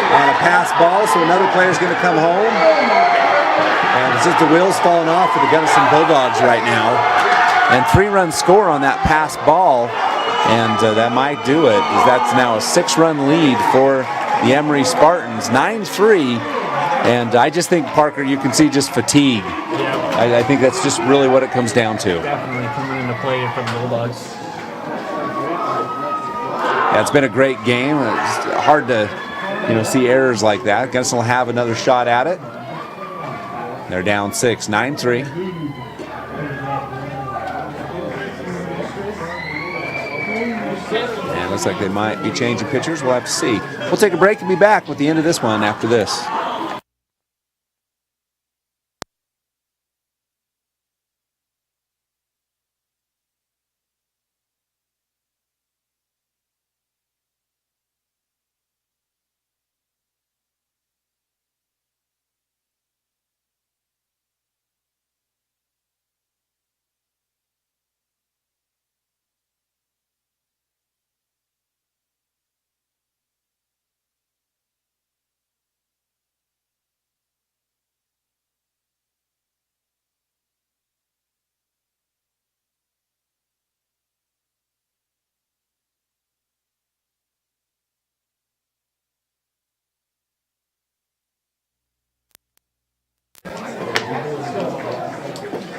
On a pass ball, so another player's going to come home. And it's just the wheels falling off for the Gunnison Bulldogs right now. And 3-run score on that pass ball. And that might do it. That's now a 6-run lead for the Emery Spartans. 9-3. And I just think, Parker, you can see just fatigue. I think that's just really what it comes down to. Definitely coming into play for the Bulldogs. Yeah, it's been a great game. It's hard to, see errors like that. Gunnison will have another shot at it. They're down 6, 9-3. And looks like they might be changing pitchers. We'll have to see. We'll take a break and be back with the end of this one after this.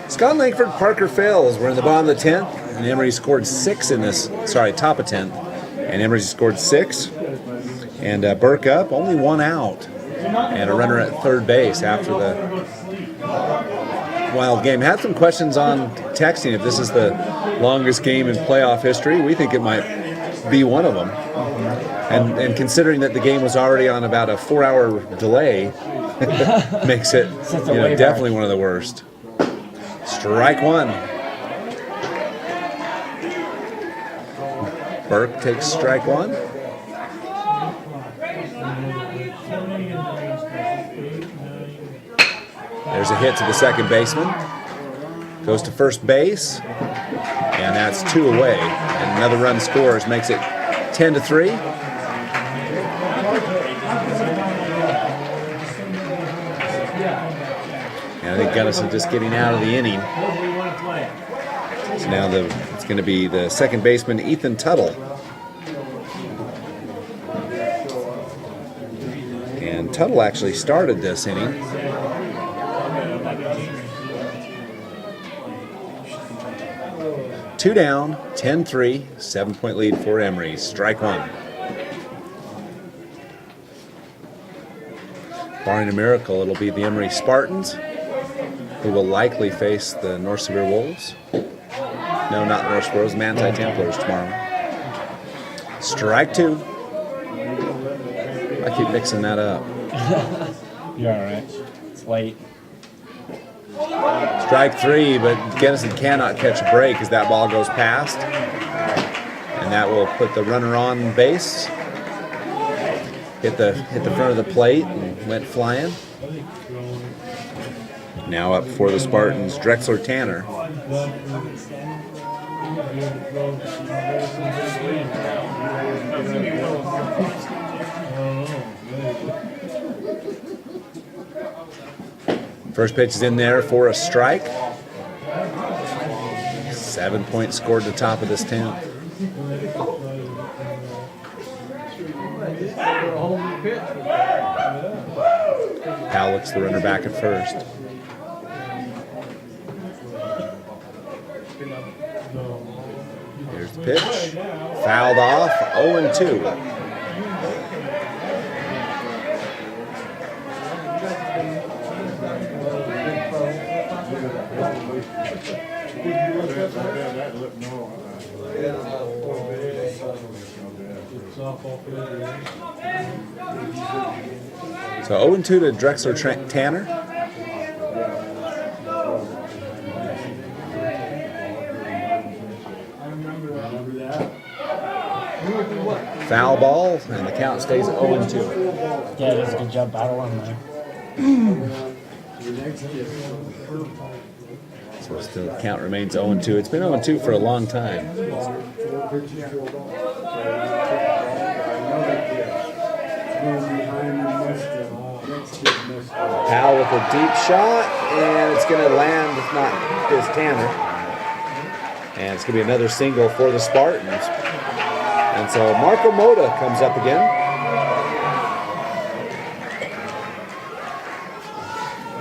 Scott Langford, Parker Fails. We're in the bottom of the 10th, and Emery scored 6 in this. Sorry, top of 10th, and Emery scored 6. And Burke up, only 1 out, and a runner at third base after the wild game. Had some questions on texting if this is the longest game in playoff history. We think it might be one of them. And considering that the game was already on about a 4-hour delay, makes it definitely one of the worst. Strike 1. Burke takes strike 1. There's a hit to the second baseman. Goes to first base. And that's 2 away. And another run scores, makes it 10-3. And I think Gunnison just getting out of the inning. So now it's going to be the second baseman, Ethan Tuttle. And Tuttle actually started this inning. Two down, 10-3, 7-point lead for Emery. Strike 1. Barring a miracle, it'll be the Emery Spartans, who will likely face the North Severe Wolves. No, not the North Severe Wolves, Manti Templars tomorrow. Strike 2. I keep mixing that up. You're all right. It's late. Strike 3, but Gunnison cannot catch a break as that ball goes past. And that will put the runner on base. Hit the front of the plate and went flying. Now up for the Spartans, Drexler Tanner. First pitch is in there for a strike. 7 points scored at the top of this 10th. Powell looks the runner back at first. Here's the pitch. Fouled off, 0-2. So 0-2 to Drexler Tanner. Foul ball, and the count stays 0-2. Yeah, it was a good job battle on there. So still the count remains 0-2. It's been 0-2 for a long time. Powell with a deep shot, and it's going to land, if not his Tanner. And it's going to be another single for the Spartans. And so Marco Moda comes up again.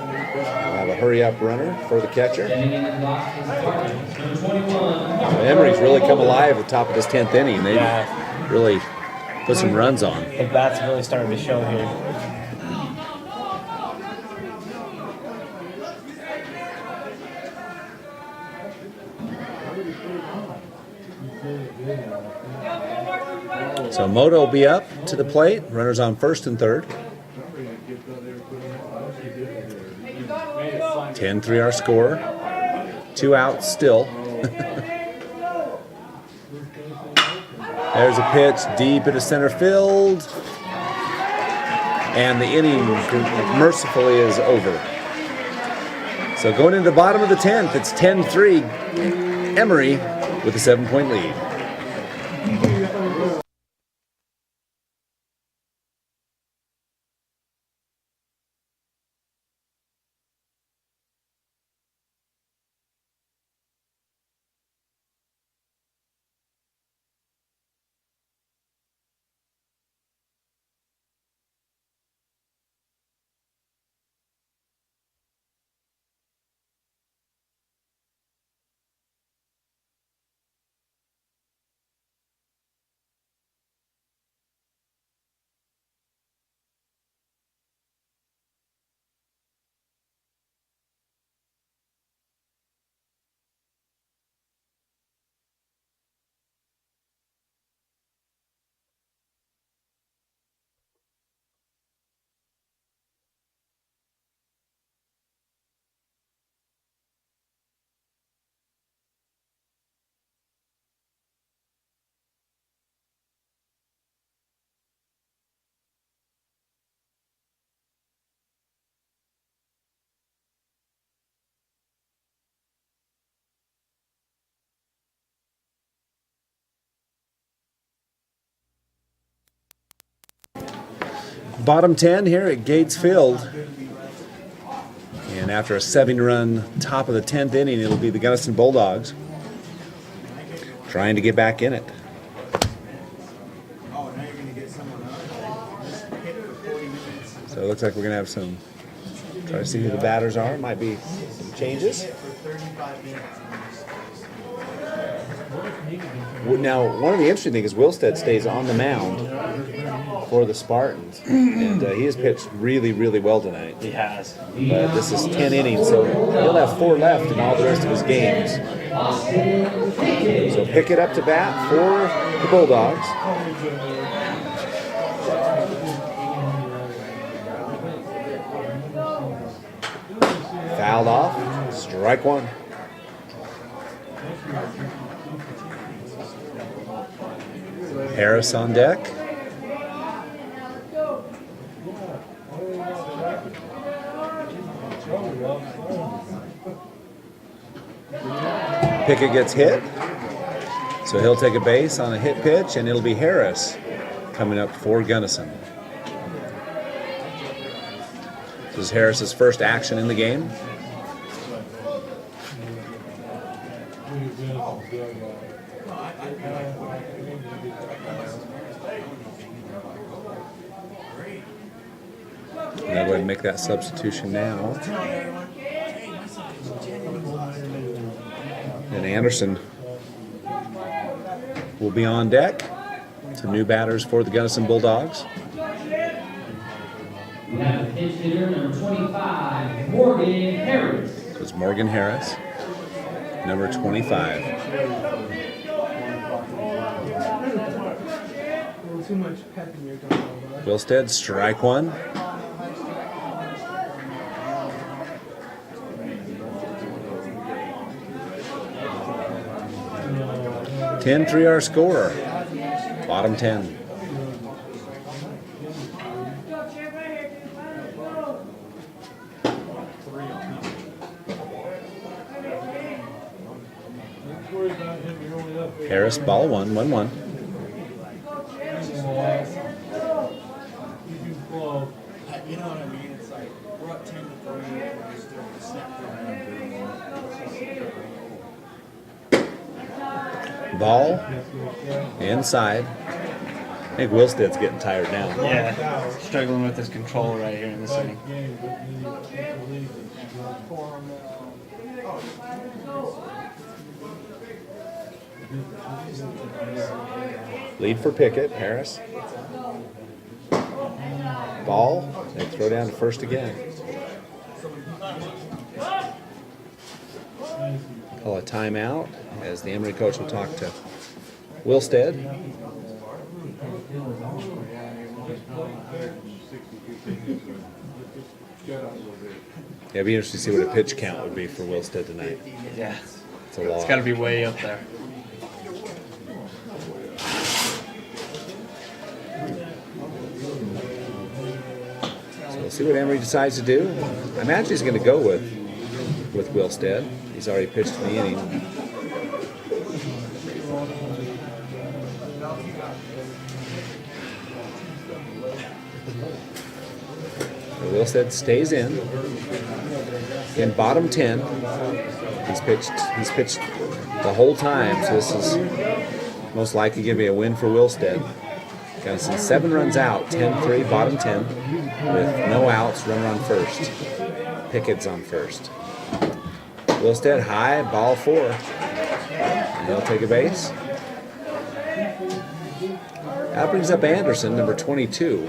We'll have a hurry-up runner for the catcher. Emery's really come alive at the top of this 10th inning. They really put some runs on. The bat's really starting to show here. So Moto will be up to the plate. Runners on first and third. 10-3 our score. 2 outs still. There's a pitch deep into center field. And the inning mercifully is over. So going into the bottom of the 10th, it's 10-3. Emery with a 7-point lead. Bottom 10 here at Gates Field. And after a 7-run top of the 10th inning, it'll be the Gunnison Bulldogs trying to get back in it. So it looks like we're going to have some, try to see who the batters are. Might be some changes. Now, one of the interesting things is Wilstead stays on the mound for the Spartans, and he has pitched really, really well tonight. He has. But this is 10 innings, so he'll have 4 left in all the rest of his games. So pick it up to bat for the Bulldogs. Fouled off, strike one. Harris on deck. Pickett gets hit, so he'll take a base on a hit pitch, and it'll be Harris coming up for Gunnison. This is Harris's first action in the game. And I'll go ahead and make that substitution now. And Anderson will be on deck. Some new batters for the Gunnison Bulldogs. We have a pinch hitter, number 25, Morgan Harris. So it's Morgan Harris, number 25. Wilstead, strike one. (10-3) our score. Bottom 10. Harris, ball 1-1-1. You know what I mean? It's like we're up 10 to 3 and we're still snapping. Ball inside. I think Wilstead's getting tired now. Yeah, struggling with his control right here in this inning. Lead for Pickett, Harris. Ball, they throw down to first again. Call a timeout as the Emery coach will talk to Wilstead. Yeah, it'd be interesting to see what a pitch count would be for Wilstead tonight. Yeah, It's a lot. it's got to be way up there. So we'll see what Emery decides to do. I imagine he's going to go with Wilstead. He's already pitched in the inning. So Wilstead stays in bottom 10. He's pitched the whole time, so this is most likely going to be a win for Wilstead. Gunnison 7 runs out, 10-3, bottom 10, with no outs, runner on first. Pickett's on first. Wilstead high, ball 4. And he'll take a base. That brings up Anderson, number 22.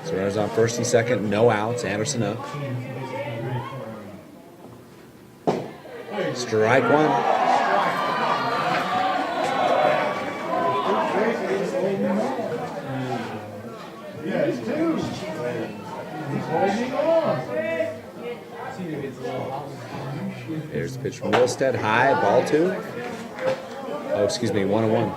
So runners on first and second, no outs, Anderson up. Strike 1. There's the pitch from Wilstead, high, ball 2. Oh, excuse me, 1-1.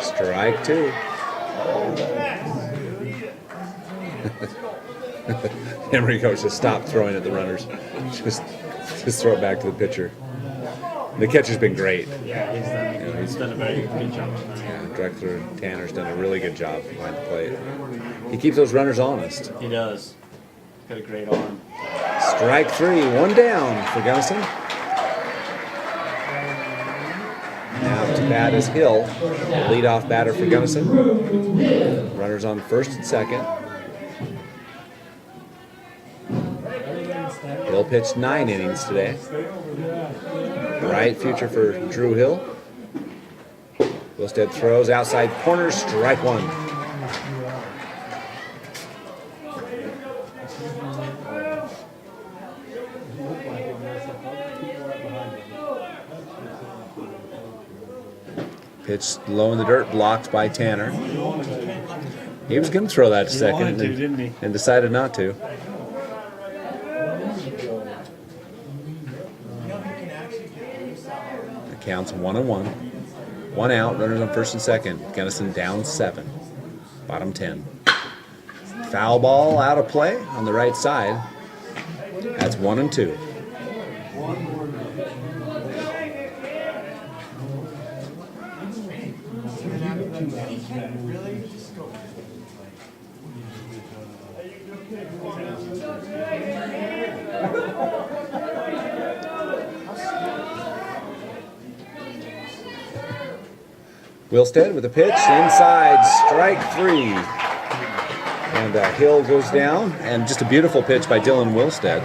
Strike 2. Emery coach just stopped throwing at the runners. Just throw it back to the pitcher. The catcher's been great. Yeah, he's done a very good job tonight. Yeah, Drexler Tanner's done a really good job behind the plate. He keeps those runners honest. He does. He's got a great arm. Strike 3, 1 down for Gunnison. Now to bat is Hill, the leadoff batter for Gunnison. Runners on first and second. Hill pitched 9 innings today. Bright future for Drew Hill. Wilstead throws outside corner, strike 1. Pitch low in the dirt, blocked by Tanner. He was going to throw that to second wanted to, didn't he? and decided not to. The count's 1-1. 1 out, runners on first and second. Gunnison down 7. Bottom 10. Foul ball out of play on the right side. That's 1-2. Wilstead with a pitch, inside, strike 3. And Hill goes down, and just a beautiful pitch by Dylan Wilstead.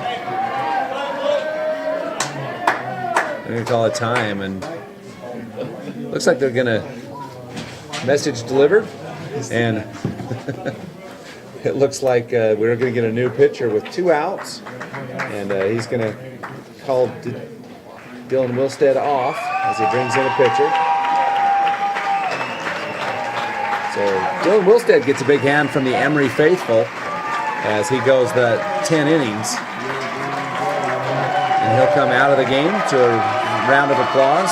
They're going to call it time, and looks like they're going to message delivered, and it looks like we're going to get a new pitcher with 2 outs, and he's going to call Dylan Wilstead off as he brings in a pitcher. So Dylan Wilstead gets a big hand from the Emery faithful as he goes the 10 innings. And he'll come out of the game to a round of applause.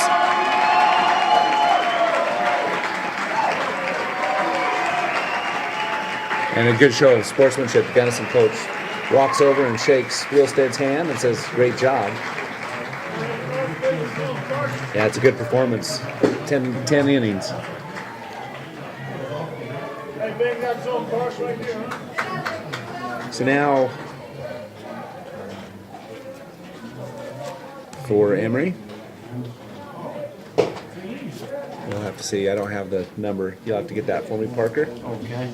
And a good show of sportsmanship. The Gunnison coach walks over and shakes Wheelstead's hand and says, "Great job." Yeah, it's a good performance. 10 innings. Hey, bang that zone box right there, huh? So now for Emery. We'll have to see. I don't have the number. You'll have to get that for me, Parker. Okay.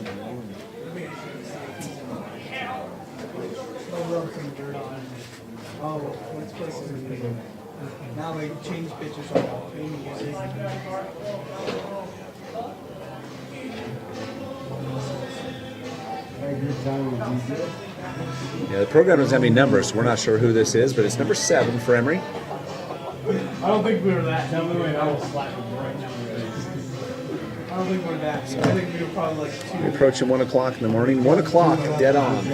Oh, what's places now they change pitches on all Yeah, the program doesn't have any numbers, so we're not sure who this is, but it's number 7 for Emery. I don't think we were that. No, we were slapping right now. I don't think we're that. I think we were probably like 2. We're approaching 1 o'clock in the morning. 1 o'clock, dead on.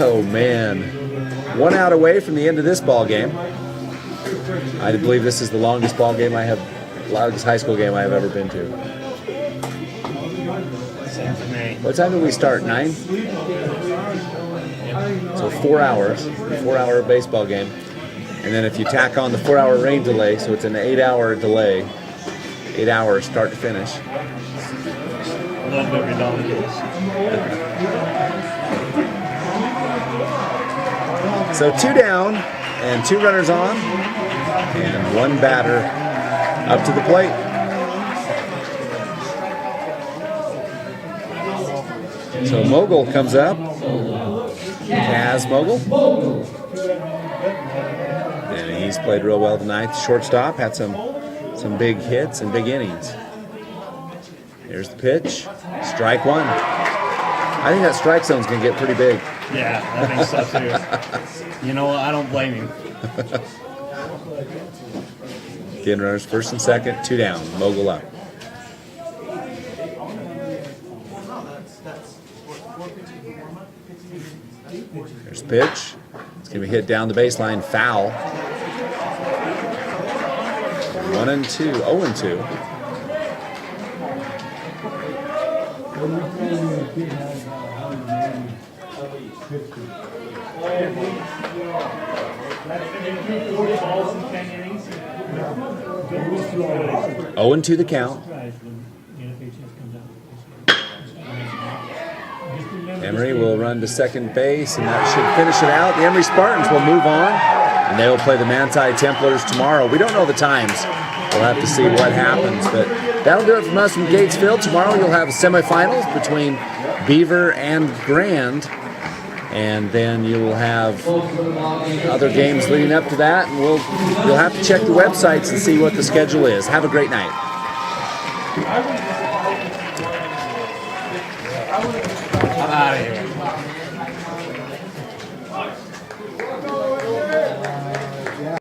Oh, man. 1 out away from the end of this ball game. I believe this is the longest ball game longest high school game I have ever been to. Same for me. What time did we start? 9? So 4 hours. 4-hour baseball game. And then if you tack on the 4-hour rain delay, so it's an 8-hour delay. 8 hours start to finish. A little bit redundant. So 2 down and 2 runners on and 1 batter up to the plate. So Mogul comes up. Kaz Mogul. And he's played real well tonight. Shortstop had some big hits and big innings. Here's the pitch. Strike 1. I think that strike zone's going to get pretty big. Yeah, I think so too. You know what? I don't blame him. Again, runners first and second, 2 down. Mogul up. There's the pitch. It's going to be hit down the baseline. Foul. 1-2. 0-2. Owen to the count. Emery will run to second base, and that should finish it out. The Emery Spartans will move on, and they will play the Manti Templars tomorrow. We don't know the times. We'll have to see what happens, but that'll do it from us from Gatesville. Tomorrow you'll have semifinals between Beaver and Grand, and then you will have other games leading up to that, and you'll have to check the websites and see what the schedule is. Have a great night. I'm out of here.